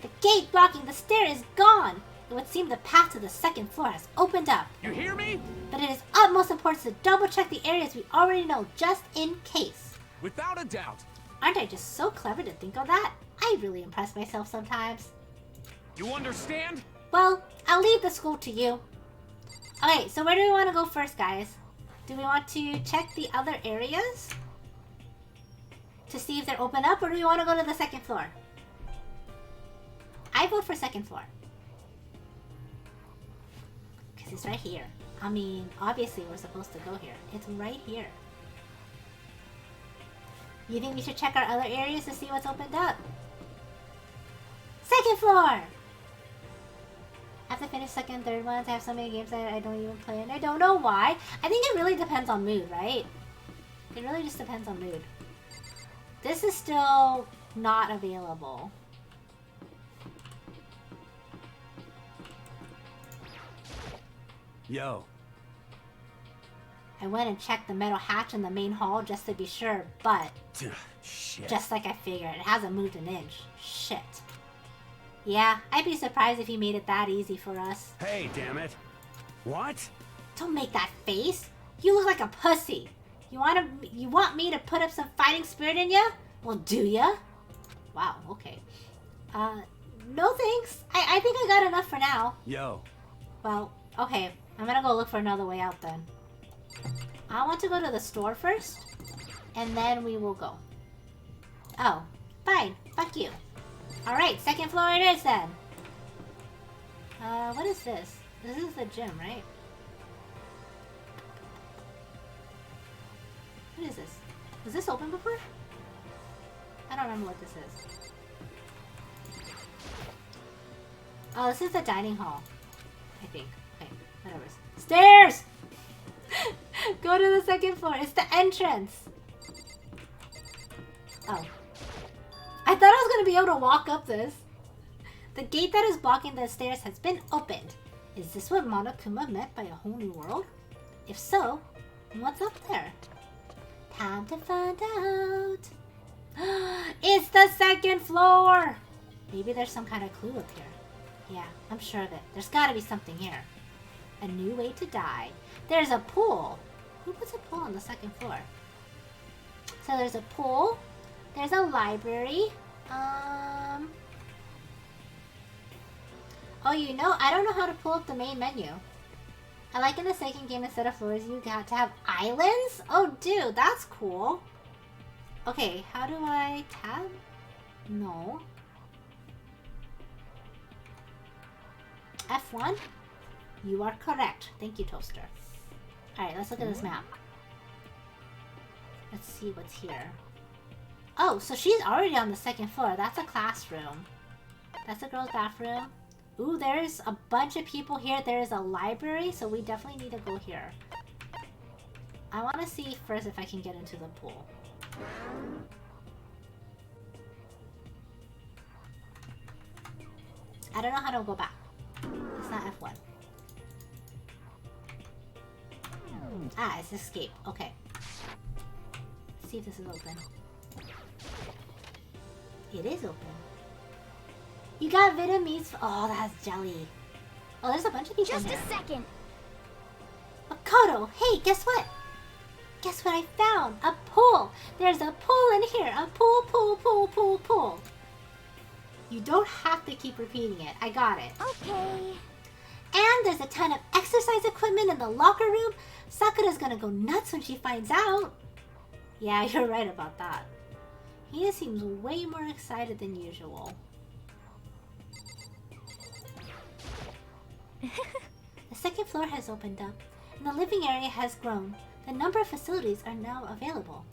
The gate blocking the stair is gone! It would seem the path to the second floor has opened up. You hear me? But it is utmost importance to double check the areas we already know, just in case. Without a doubt. Aren't I just so clever to think of that? I really impress myself sometimes. You understand? Well, I'll leave the school to you. Okay, so where do we want to go first, guys? Do we want to check the other areas? To see if they're open up, or do we want to go to the second floor? I vote for second floor. Because it's right here. I mean, obviously we're supposed to go here. It's right here. You think we should check our other areas to see what's opened up? Second floor! I have to finish second and third ones. I have so many games that I don't even play, and I don't know why. I think it really depends on mood, right? It really just depends on mood. This is still not available. Yo. I went and checked the metal hatch in the main hall just to be sure, but... Shit. Just like I figured, it hasn't moved an inch. Shit. Yeah, I'd be surprised if he made it that easy for us. Hey, damn it. What? Don't make that face. You look like a pussy. You want me to put up some fighting spirit in ya? Well, do ya? Wow, okay. No thanks. I think I got enough for now. Yo. Well, okay. I'm gonna go look for another way out then. I want to go to the store first, and then we will go. Oh, fine. Fuck you. Alright, second floor it is then. What is this? This is the gym, right? What is this? Was this open before? I don't remember what this is. Oh, this is the dining hall. I think. Okay, whatever. Stairs! Go to the second floor. It's the entrance. Oh. I thought I was going to be able to walk up this. The gate that is blocking the stairs has been opened. Is this what Monokuma meant by a whole new world? If so, what's up there? Time to find out. It's the second floor! Maybe there's some kind of clue up here. Yeah, I'm sure of it. There's gotta be something here. A new way to die. There's a pool. Who puts a pool on the second floor? So there's a pool. There's a library. Oh, you know, I don't know how to pull up the main menu. I like in the second game, instead of floors, you got to have islands? Oh, dude, that's cool. Okay, how do I tab? No. F1? You are correct. Thank you, Toaster. Alright, let's look at this map. Let's see what's here. Oh, so she's already on the second floor. That's a classroom. That's a girl's bathroom. Ooh, there's a bunch of people here. There is a library, so we definitely need to go here. I want to see first if I can get into the pool. I don't know how to go back. It's not F1. Ah, it's escape. Okay. Let's see if this is open. It is open. You got Vietnamese. Oh, that's jelly. Oh, there's a bunch of people in here. Just a second. Makoto, hey, guess what? Guess what I found? A pool. There's a pool in here. A pool, pool, pool, pool, pool. You don't have to keep repeating it. I got it. Okay. And there's a ton of exercise equipment in the locker room. Sakura's gonna go nuts when she finds out. Yeah, you're right about that. He seems way more excited than usual. The second floor has opened up, and the living area has grown. The number of facilities are now available.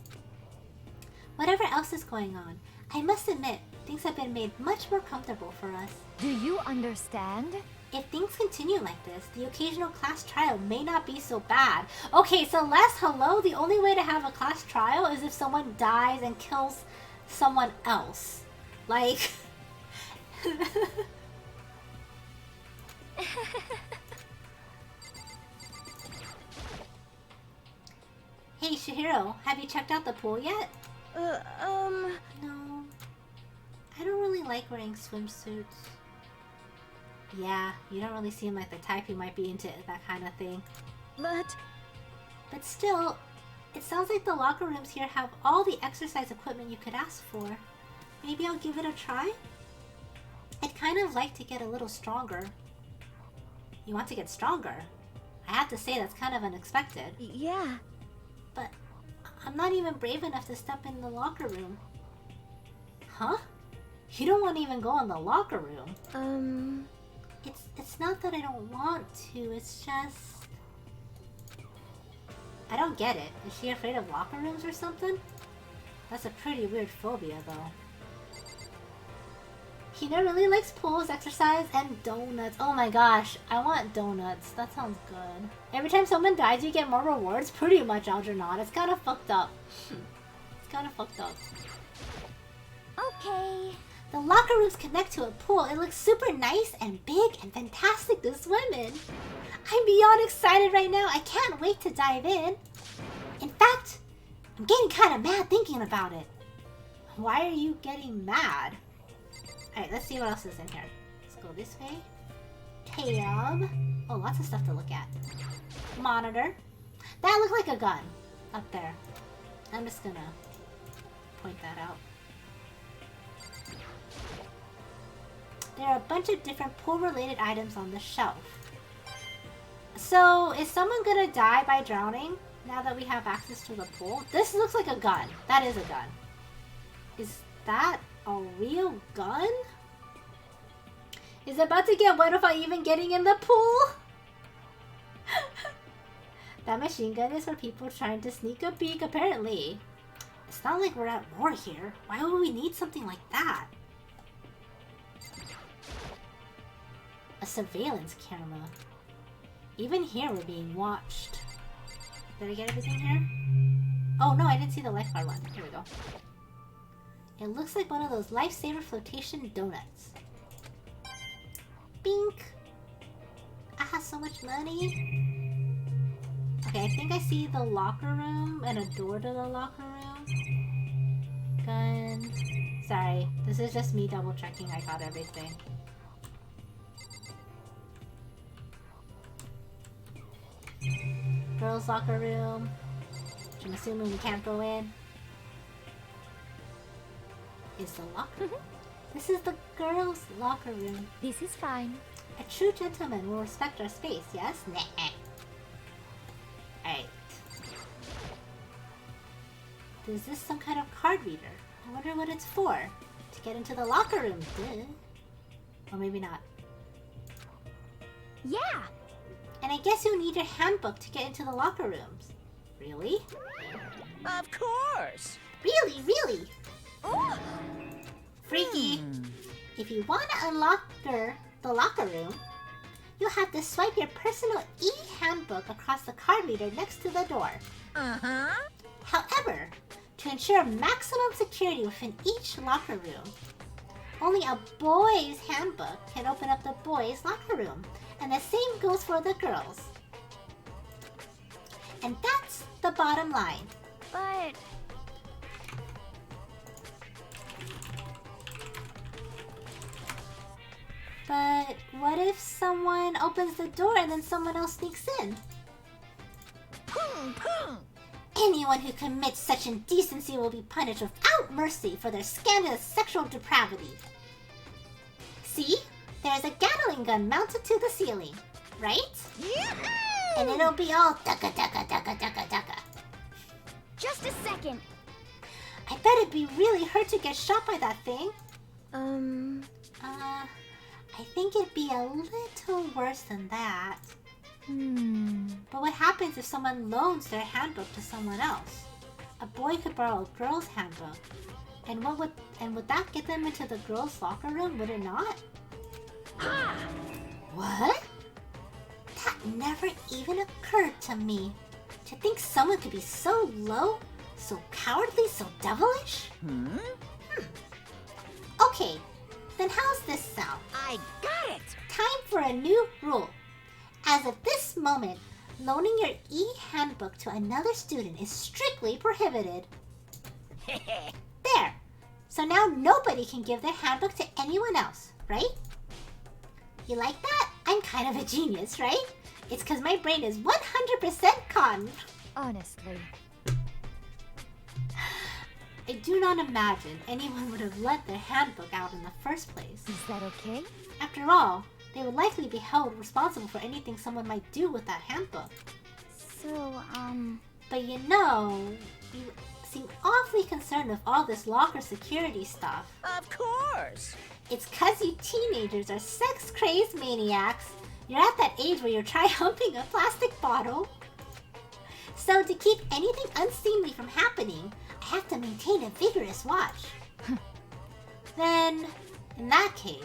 Whatever else is going on, I must admit, things have been made much more comfortable for us. Do you understand? If things continue like this, the occasional class trial may not be so bad. Okay, so hello, the only way to have a class trial is if someone dies and kills someone else. Like... Hey, Shihiro, have you checked out the pool yet? No. I don't really like wearing swimsuits. Yeah, you don't really seem like the type who might be into that kind of thing. But still, it sounds like the locker rooms here have all the exercise equipment you could ask for. Maybe I'll give it a try? I'd kind of like to get a little stronger. You want to get stronger? I have to say that's kind of unexpected. Yeah. But I'm not even brave enough to step in the locker room. Huh? You don't want to even go in the locker room? It's not that I don't want to, it's just... I don't get it. Is she afraid of locker rooms or something? That's a pretty weird phobia, though. Hina really likes pools, exercise, and donuts. Oh my gosh, I want donuts. That sounds good. Every time someone dies, you get more rewards? Pretty much, Algernon. It's kind of fucked up. It's kind of fucked up. Okay. The locker rooms connect to a pool. It looks super nice and big and fantastic to swim in. I'm beyond excited right now. I can't wait to dive in. In fact, I'm getting kind of mad thinking about it. Why are you getting mad? Alright, let's see what else is in here. Let's go this way. Tab. Oh, lots of stuff to look at. Monitor. That looked like a gun up there. I'm just gonna point that out. There are a bunch of different pool-related items on the shelf. So, is someone gonna die by drowning now that we have access to the pool? This looks like a gun. That is a gun. Is that a real gun? Is it about to get wet without even getting in the pool? That machine gun is for people trying to sneak a peek, apparently. It's not like we're at war here. Why would we need something like that? A surveillance camera. Even here we're being watched. Did I get everything here? Oh no, I didn't see the lifeguard one. Here we go. It looks like one of those lifesaver flotation donuts. Bink! Aha! cost so much money? Okay, I think I see the locker room and a door to the locker room. Gun. Sorry, this is just me double checking I got everything. Girls' locker room, which I'm assuming we can't go in. Is the locker room? This is the girls' locker room. This is fine. A true gentleman will respect our space, yes? Nah. Alright. Is this some kind of card reader? I wonder what it's for. To get into the locker room, duh. Or maybe not. Yeah! And I guess you'll need your handbook to get into the locker rooms. Really? Of course! Really? Oh! Freaky! If you want to unlock the locker room, you'll have to swipe your personal e-handbook across the card reader next to the door. Uh-huh. However, to ensure maximum security within each locker room, only a boy's handbook can open up the boys' locker room, and the same goes for the girls. And that's the bottom line. But... But what if someone opens the door and then someone else sneaks in? Anyone who commits such indecency will be punished without mercy for their scandalous sexual depravity. See? There's a Gatling gun mounted to the ceiling, right? Yahoo! And it'll be all daka daka daka daka daka. Just a second. I bet it'd be really hurt to get shot by that thing. I think it'd be a little worse than that. But what happens if someone loans their handbook to someone else? A boy could borrow a girl's handbook. And would that get them into the girls' locker room, would it not? What? That never even occurred to me. To think someone could be so low, so cowardly, so devilish? Okay, then how's this sound? I got it! Time for a new rule. As of this moment, loaning your e-handbook to another student is strictly prohibited. There! So now nobody can give their handbook to anyone else, right? You like that? I'm kind of a genius, right? It's because my brain is 100% cotton. Honestly. I do not imagine anyone would have let their handbook out in the first place. Is that okay? After all, they would likely be held responsible for anything someone might do with that handbook. So, But you know, you seem awfully concerned with all this locker security stuff. Of course! It's 'cause you teenagers are sex-crazed maniacs. You're at that age where you're try-humping a plastic bottle. So to keep anything unseemly from happening, I have to maintain a vigorous watch. Then, in that case,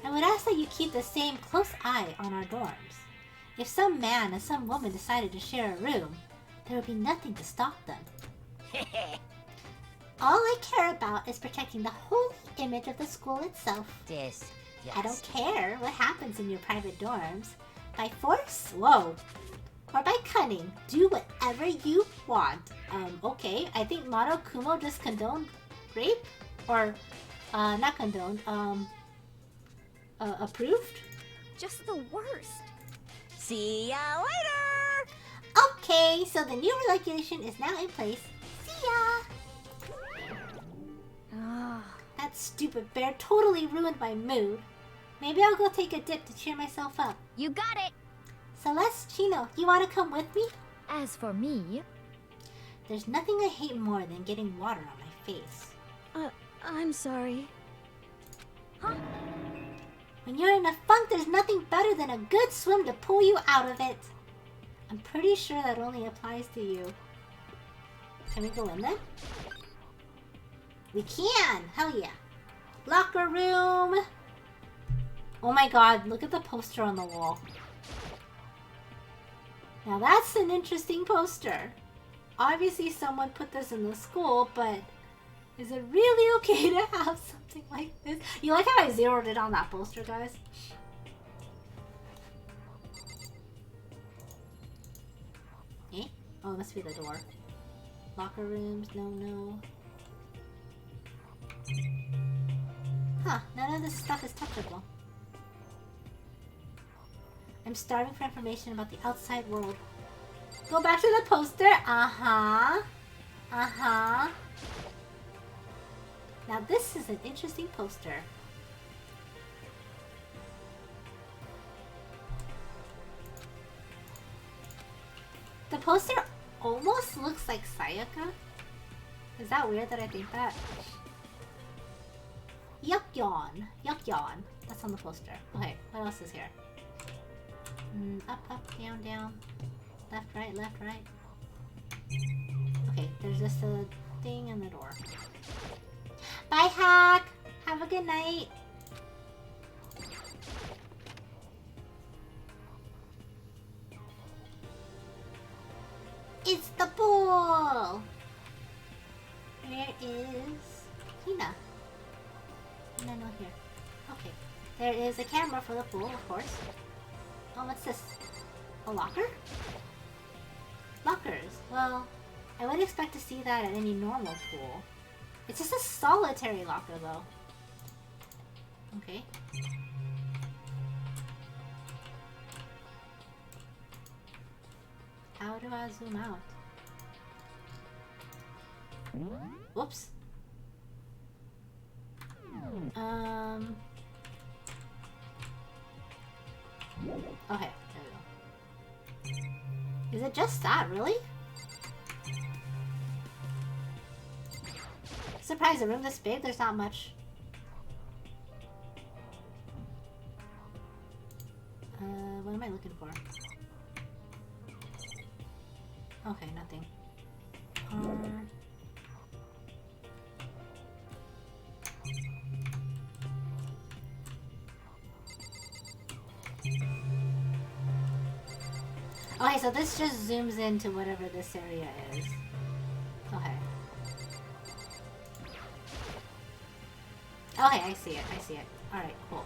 I would ask that you keep the same close eye on our dorms. If some man and some woman decided to share a room, there would be nothing to stop them. All I care about is protecting the holy image of the school itself. Yes. I don't care what happens in your private dorms. By force? Whoa. Or by cunning. Do whatever you want. Okay. I think Maro Kumo just condoned rape? Or, not condoned, approved? Just the worst. See ya later! Okay, so the new regulation is now in place. See ya! That stupid bear totally ruined my mood. Maybe I'll go take a dip to cheer myself up. You got it! Celeste, Chino, you want to come with me? As for me... There's nothing I hate more than getting water on my face. I'm sorry. Huh? When you're in a funk, there's nothing better than a good swim to pull you out of it. I'm pretty sure that only applies to you. Can we go in then? We can! Hell yeah. Locker room! Oh my god, look at the poster on the wall. Now that's an interesting poster. Obviously someone put this in the school, but is it really okay to have something like this? You like how I zeroed in on that poster, guys? Oh, it must be the door. Locker rooms, no. Huh, none of this stuff is touchable. I'm starving for information about the outside world. Go back to the poster. Uh-huh. Now this is an interesting poster. The poster almost looks like Sayaka. Is that weird that I think that? Yuck yawn. That's on the poster. Okay, what else is here? Up, down. Left, right. Okay, there's just a thing in the door. Bye, Hack! Have a good night! It's the pool! Where is Hina? No, here. Okay. There is a camera for the pool, of course. Oh, what's this? A locker? Lockers. Well, I would expect to see that at any normal pool. It's just a solitary locker, though. Okay. How do I zoom out? Whoops. Okay, there we go. Is it just that, really? Surprised, a room this big, there's not much. What am I looking for? Okay, nothing. Okay, so this just zooms into whatever this area is. Okay. Okay, I see it. Alright, cool.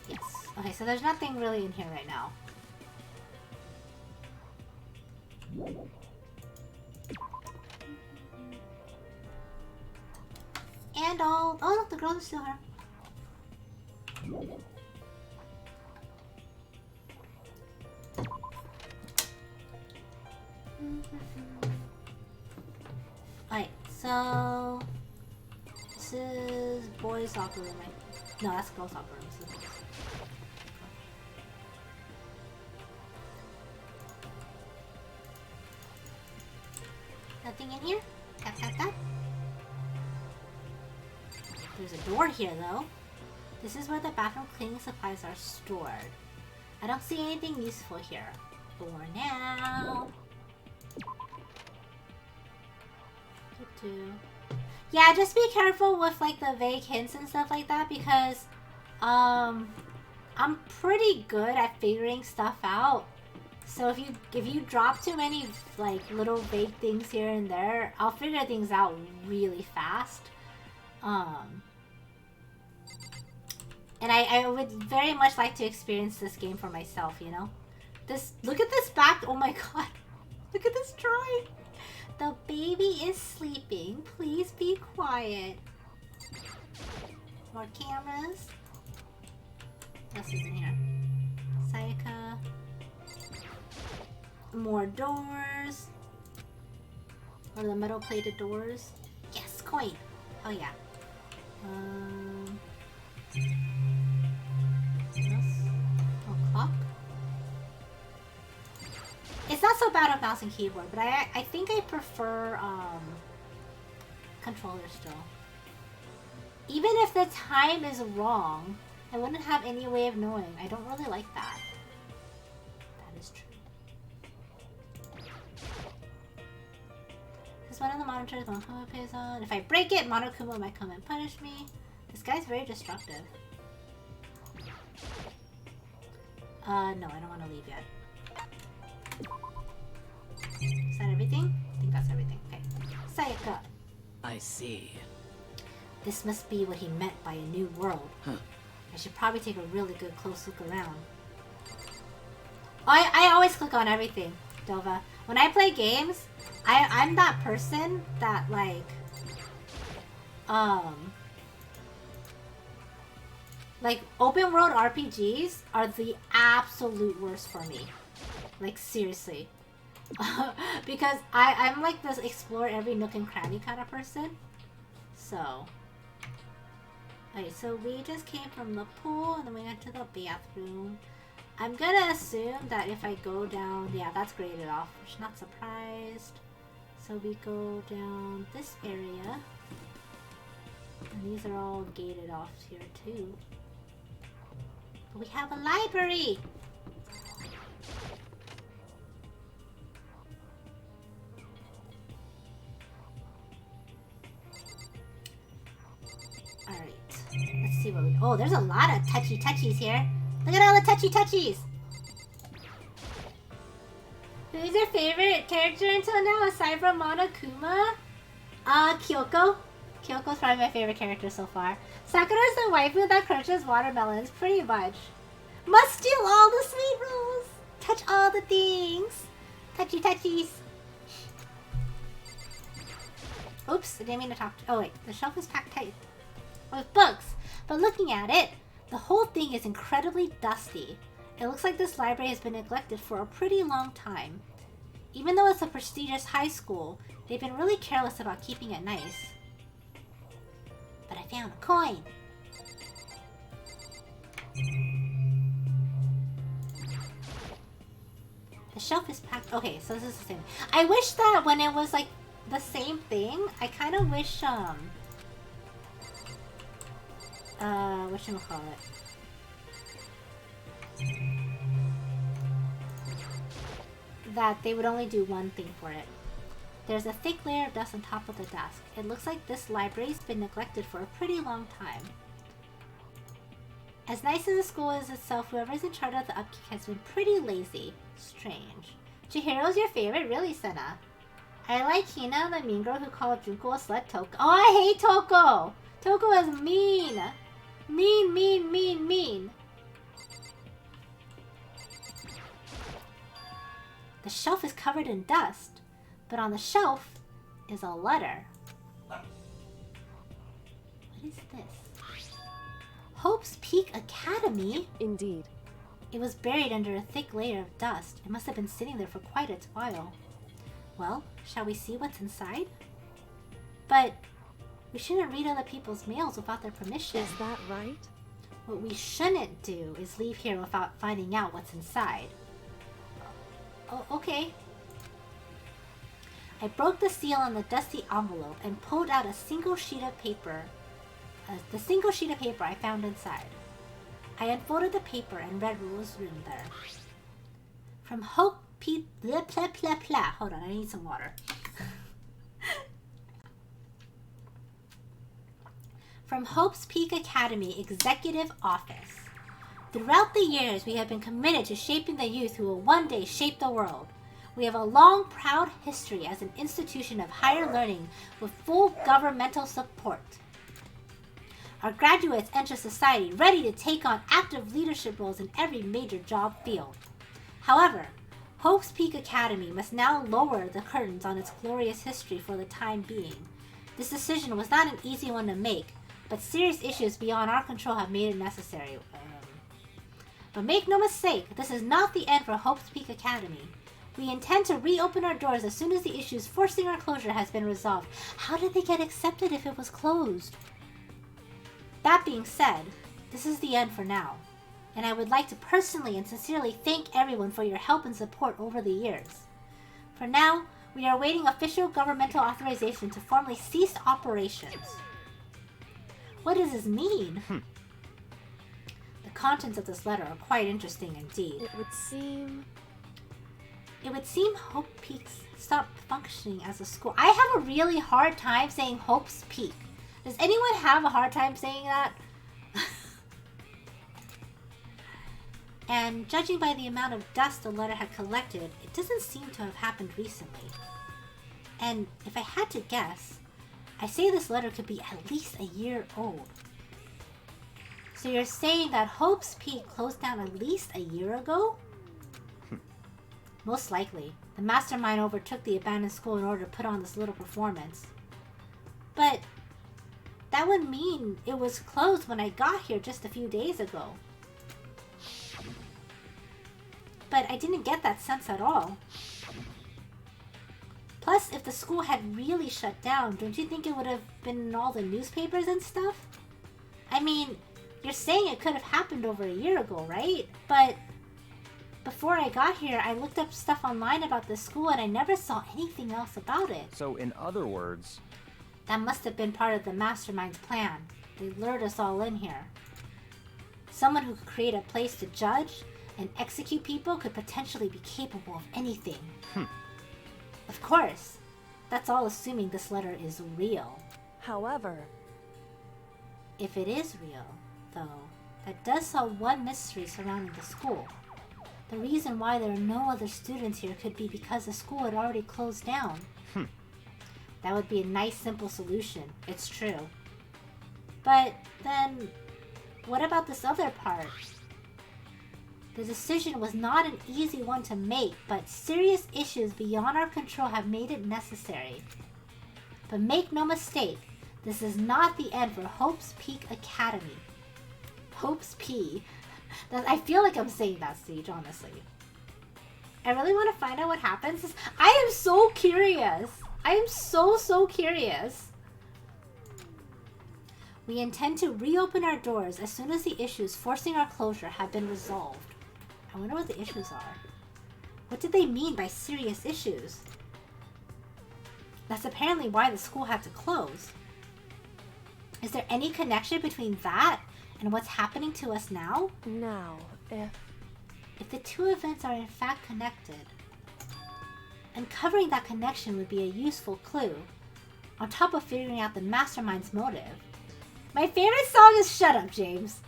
Yes. Okay, so there's nothing really in here right now. And oh look, the girl is still here. Alright, so this is boys' locker room, right? No, that's girls' locker room. So nothing in here? Tap. There's a door here, though. This is where the bathroom cleaning supplies are stored. I don't see anything useful here for now. Yeah, just be careful with like the vague hints and stuff like that because I'm pretty good at figuring stuff out. So if you drop too many like little vague things here and there, I'll figure things out really fast. And I would very much like to experience this game for myself, you know? Look at this back, oh my god. Look at this drawing. The baby is sleeping. Please be quiet. More cameras. What else is in here? Sayaka. More doors. Or the metal plated doors. Yes, coin. Oh yeah. Clock. It's not so bad with mouse and keyboard, but I think I prefer controller still. Even if the time is wrong, I wouldn't have any way of knowing. I don't really like that. That is true. This is one of the monitors Monokuma plays on. If I break it, Monokuma might come and punish me. This guy's very destructive. No, I don't want to leave yet. Is that everything? I think that's everything. Okay. Sayaka. I see. This must be what he meant by a new world. Huh. I should probably take a really good close look around. I always click on everything, Dova. When I play games, I'm that person that like open world RPGs are the absolute worst for me. Like seriously. Because I'm like this explore every nook and cranny kind of person. So alright, so we just came from the pool and then we went to the bathroom. I'm gonna assume that if I go down, yeah, that's graded off, which not surprised. So we go down this area. And these are all gated off here too. But we have a library! Alright, let's see what we... Oh, there's a lot of touchy-touchies here. Look at all the touchy-touchies! Who's your favorite character until now, aside from Monokuma? Kyoko. Kyoko's probably my favorite character so far. Sakura's the waifu that crunches watermelons, pretty much. Must steal all the sweet rolls! Touch all the things! Touchy-touchies! Oops, I didn't mean to talk to... Oh wait, the shelf is packed tight with books. But looking at it, the whole thing is incredibly dusty. It looks like this library has been neglected for a pretty long time. Even though it's a prestigious high school, they've been really careless about keeping it nice. But I found a coin! The shelf is packed. Okay, so this is the same. I wish that when it was like the same thing, I kind of wish, whatchamacallit? That they would only do one thing for it. There's a thick layer of dust on top of the desk. It looks like this library's been neglected for a pretty long time. As nice as the school is itself, whoever's in charge of the upkeep has been pretty lazy. Strange. Chihiro's your favorite? Really, Senna? I like Hina, the mean girl who called Junko a slut. Toko. Oh, I hate Toko! Toko is mean! Mean, mean, mean, mean! The shelf is covered in dust, but on the shelf is a letter. What is this? Hope's Peak Academy? Indeed. It was buried under a thick layer of dust. It must have been sitting there for quite a while. Well, shall we see what's inside? But we shouldn't read other people's mails without their permission. Is that right? What we shouldn't do is leave here without finding out what's inside. Oh, okay. I broke the seal on the dusty envelope and pulled out a single sheet of paper. The single sheet of paper I found inside. I unfolded the paper and read what was written there. From Hope P... Blah, blah, blah, blah. Hold on, I need some water. From Hope's Peak Academy Executive Office. Throughout the years, we have been committed to shaping the youth who will one day shape the world. We have a long, proud history as an institution of higher learning with full governmental support. Our graduates enter society ready to take on active leadership roles in every major job field. However, Hope's Peak Academy must now lower the curtains on its glorious history for the time being. This decision was not an easy one to make, but serious issues beyond our control have made it necessary. But make no mistake, this is not the end for Hope's Peak Academy. We intend to reopen our doors as soon as the issues forcing our closure has been resolved. How did they get accepted if it was closed? That being said, this is the end for now, and I would like to personally and sincerely thank everyone for your help and support over the years. For now, we are awaiting official governmental authorization to formally cease operations. What does this mean? The contents of this letter are quite interesting indeed. It would seem Hope Peak stopped functioning as a school. I have a really hard time saying Hope's Peak. Does anyone have a hard time saying that? And judging by the amount of dust the letter had collected, it doesn't seem to have happened recently. And if I had to guess, I say this letter could be at least a year old. So you're saying that Hope's Peak closed down at least a year ago? Most likely. The mastermind overtook the abandoned school in order to put on this little performance. But that would mean it was closed when I got here just a few days ago. But I didn't get that sense at all. Plus, if the school had really shut down, don't you think it would have been in all the newspapers and stuff? I mean, you're saying it could have happened over a year ago, right? But before I got here, I looked up stuff online about the school and I never saw anything else about it. So, in other words... That must have been part of the mastermind's plan. They lured us all in here. Someone who could create a place to judge and execute people could potentially be capable of anything. Of course. That's all assuming this letter is real. However... If it is real, though, that does solve one mystery surrounding the school. The reason why there are no other students here could be because the school had already closed down. That would be a nice, simple solution. It's true. But then, what about this other part? The decision was not an easy one to make, but serious issues beyond our control have made it necessary. But make no mistake, this is not the end for Hope's Peak Academy. Hope's P. I feel like I'm saying that, Siege, honestly. I really want to find out what happens. I am so curious. I am so curious. We intend to reopen our doors as soon as the issues forcing our closure have been resolved. I wonder what the issues are. What did they mean by serious issues? That's apparently why the school had to close. Is there any connection between that and what's happening to us now? Now, if the two events are in fact connected, uncovering that connection would be a useful clue, on top of figuring out the mastermind's motive. My favorite song is Shut Up, James.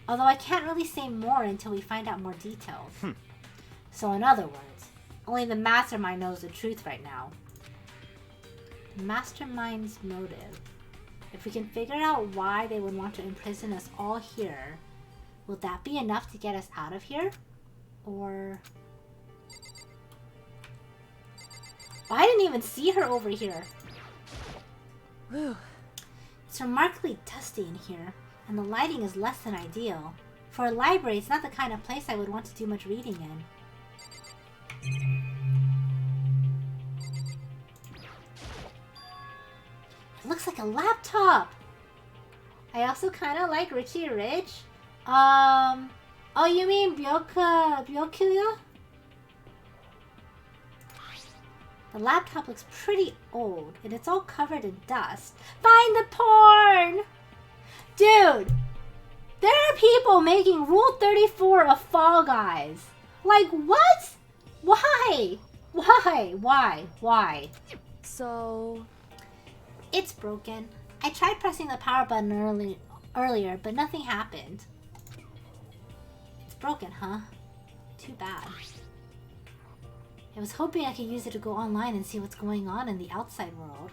Although I can't really say more until we find out more details. So in other words, only the mastermind knows the truth right now. The mastermind's motive. If we can figure out why they would want to imprison us all here, will that be enough to get us out of here? Or... Oh, I didn't even see her over here. Whew. It's remarkably dusty in here, and the lighting is less than ideal. For a library, it's not the kind of place I would want to do much reading in. It looks like a laptop! I also kind of like Richie Rich. Oh, you mean Byokuya? The laptop looks pretty old, and it's all covered in dust. Find the porn! Dude! There are people making Rule 34 of Fall Guys. Like, what? Why? Why? So... It's broken. I tried pressing the power button earlier, but nothing happened. It's broken, huh? Too bad. I was hoping I could use it to go online and see what's going on in the outside world.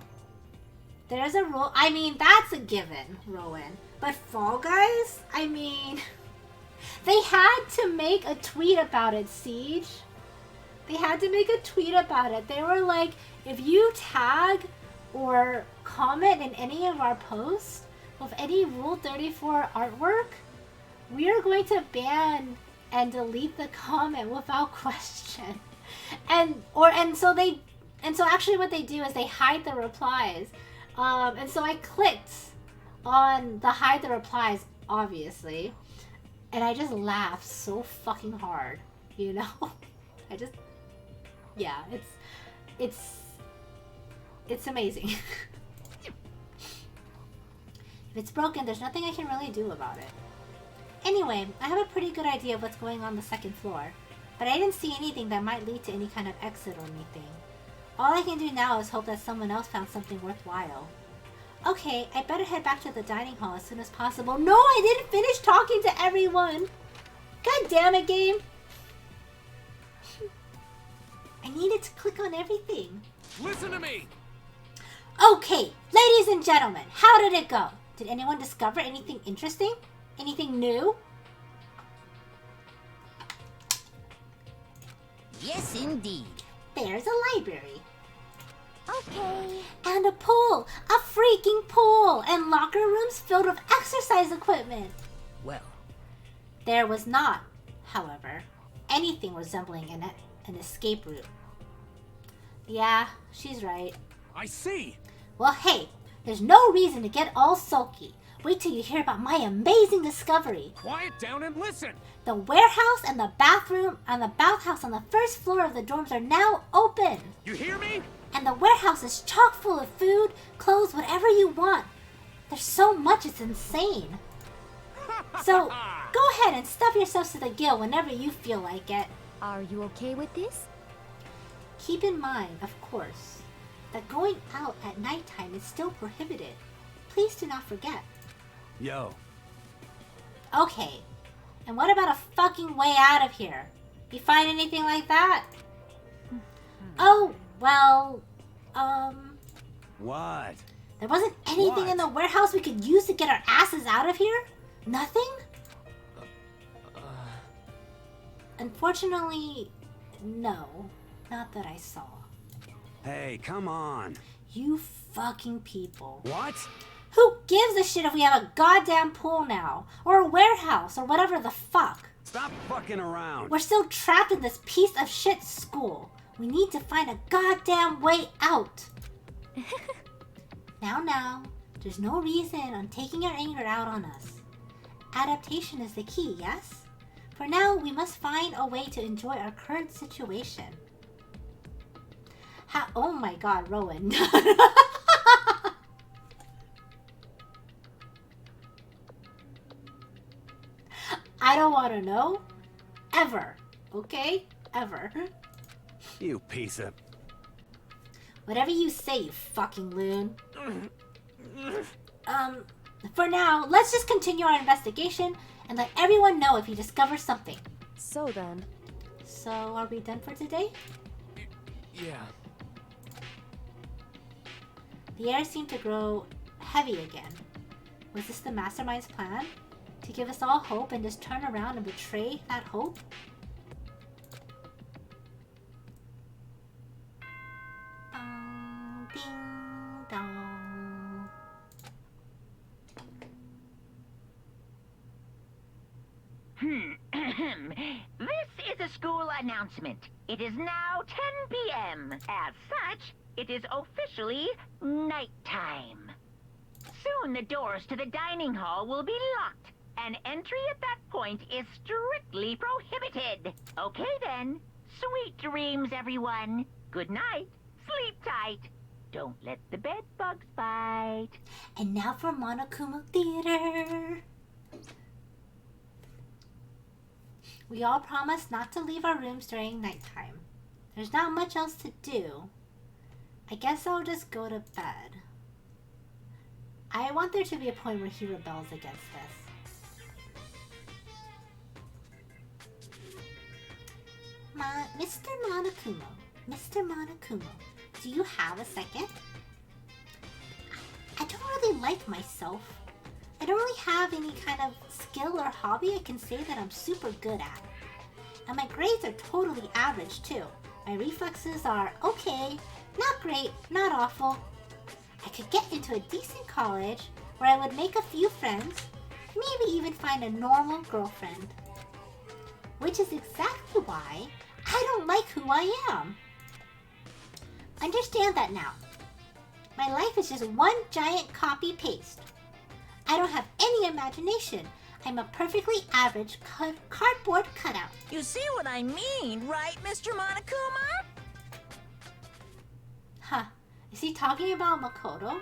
There's a rule. I mean, that's a given, Rowan. But Fall Guys? I mean... They had to make a tweet about it, Siege. They had to make a tweet about it. They were like, if you tag or comment in any of our posts with any Rule 34 artwork, we are going to ban and delete the comment without question. And so actually what they do is they hide the replies. And so I clicked on the hide the replies, obviously, and I just laughed so fucking hard, you know? Yeah, it's amazing. If it's broken, there's nothing I can really do about it. Anyway, I have a pretty good idea of what's going on the second floor, but I didn't see anything that might lead to any kind of exit or anything. All I can do now is hope that someone else found something worthwhile. Okay, I better head back to the dining hall as soon as possible. No, I didn't finish talking to everyone! God damn it, game! I needed to click on everything. Listen to me! Okay, ladies and gentlemen, how did it go? Did anyone discover anything interesting? Anything new? Yes, indeed. There's a library. Okay. And a pool! A freaking pool! And locker rooms filled with exercise equipment! Well. There was not, however, anything resembling an escape route. Yeah, she's right. I see! Well, hey, there's no reason to get all sulky. Wait till you hear about my amazing discovery. Quiet down and listen! The warehouse and the bathroom and the bathhouse on the first floor of the dorms are now open. You hear me? And the warehouse is chock full of food, clothes, whatever you want. There's so much, it's insane. So, go ahead and stuff yourselves to the gill whenever you feel like it. Are you okay with this? Keep in mind, of course, that going out at nighttime is still prohibited. Please do not forget. Yo. Okay, and what about a fucking way out of here? You find anything like that? Oh, well, What? there wasn't anything in the warehouse we could use to get our asses out of here? Nothing? Unfortunately, no. Not that I saw. Hey, come on. You fucking people. What? Who gives a shit if we have a goddamn pool now? Or a warehouse, or whatever the fuck? Stop fucking around. We're still trapped in this piece of shit school. We need to find a goddamn way out. Now, there's no reason on taking our anger out on us. Adaptation is the key, yes? For now, we must find a way to enjoy our current situation. Oh my god, Rowan. I don't want to know. Ever. Okay? Ever. You piece of... Whatever you say, you fucking loon. For now, let's just continue our investigation and let everyone know if you discover something. So then. So, are we done for today? Yeah. The air seemed to grow heavy again. Was this the mastermind's plan? To give us all hope and just turn around and betray that hope? Ding dong. This is a school announcement. It is now 10 p.m. As such, it is officially nighttime. Soon the doors to the dining hall will be locked, and entry at that point is strictly prohibited. Okay then. Sweet dreams, everyone. Good night. Sleep tight. Don't let the bed bugs bite. And now for Monokuma Theater. We all promised not to leave our rooms during nighttime. There's not much else to do. I guess I'll just go to bed. I want there to be a point where he rebels against this. Mr. Monokuma, do you have a second? I don't really like myself. I don't really have any kind of skill or hobby I can say that I'm super good at. And my grades are totally average too. My reflexes are okay, not great, not awful. I could get into a decent college where I would make a few friends, maybe even find a normal girlfriend. Which is exactly why I don't like who I am. Understand that now. My life is just one giant copy-paste. I don't have any imagination. I'm a perfectly average cardboard cutout. You see what I mean, right, Mr. Monokuma? Huh. Is he talking about Makoto?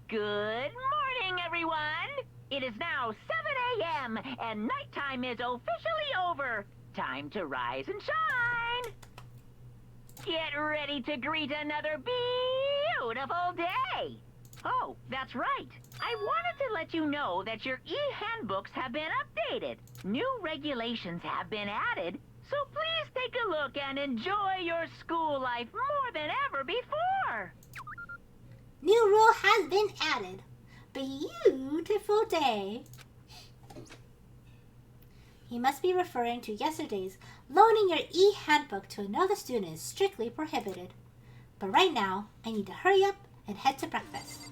Good morning, everyone! It is now 7 a.m. and nighttime is officially over. Time to rise and shine! Get ready to greet another beautiful day! Oh, that's right. I wanted to let you know that your e-handbooks have been updated. New regulations have been added, So please take a look and enjoy your school life more than ever before. New rule has been added. Beautiful day. He must be referring to yesterday's loaning your e-handbook to another student is strictly prohibited. But right now, I need to hurry up and head to breakfast.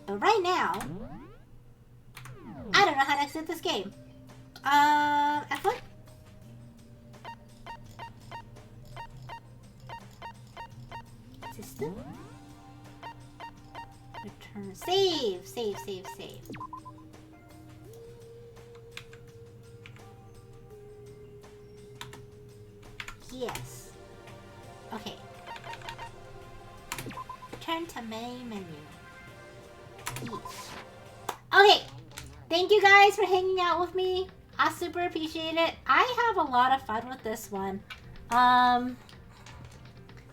But right now, I don't know how to exit this game. F1? System? Return. Save, save, save, save. Yes. Okay. Return to main menu. Yes. Okay. Thank you guys for hanging out with me. I super appreciate it. I have a lot of fun with this one.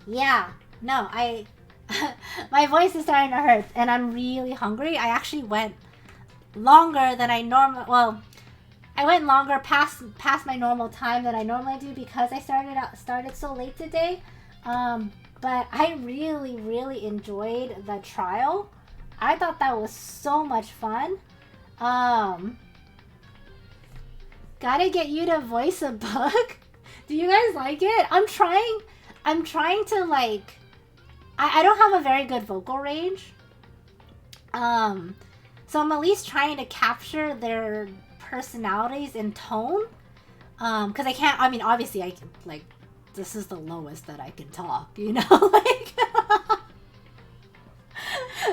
Yeah. No, my voice is starting to hurt and I'm really hungry. I actually went longer than I normally, well, I went longer past my normal time than I normally do because I started so late today. But I really enjoyed the trial. I thought that was so much fun. Gotta get you to voice a bug. Do you guys like it? I'm trying to like, I don't have a very good vocal range. So I'm at least trying to capture their personalities and tone. Cause I can't, I mean, obviously I can, like, this is the lowest that I can talk, you know? Like,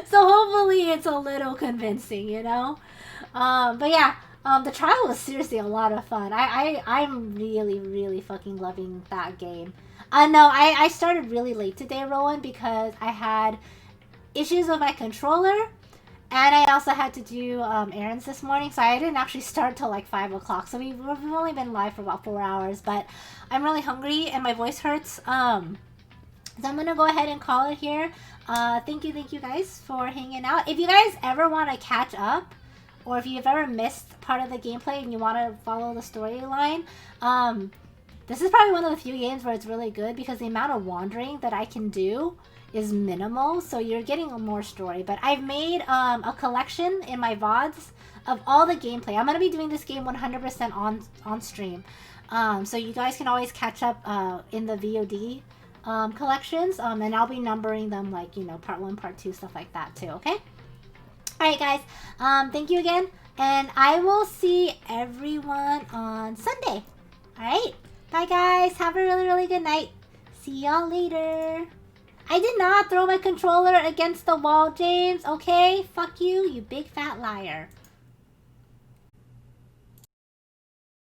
so hopefully it's a little convincing, you know? But yeah, the trial was seriously a lot of fun. I'm really fucking loving that game. No, I started really late today, Rowan, because I had issues with my controller, and I also had to do errands this morning, so I didn't actually start till like 5 o'clock. So we've only been live for about 4 hours, but I'm really hungry and my voice hurts. So I'm gonna go ahead and call it here. Thank you guys for hanging out. If you guys ever want to catch up, or if you've ever missed part of the gameplay and you want to follow the storyline, this is probably one of the few games where it's really good because the amount of wandering that I can do is minimal, so you're getting more story. But I've made a collection in my VODs of all the gameplay. I'm going to be doing this game 100% on stream. So you guys can always catch up in the VOD collections, and I'll be numbering them, like, you know, part 1, part 2, stuff like that too, okay? Alright guys, thank you again, and I will see everyone on Sunday. Alright, bye guys, have a really good night. See y'all later. I did not throw my controller against the wall, James, okay? Fuck you, you big fat liar.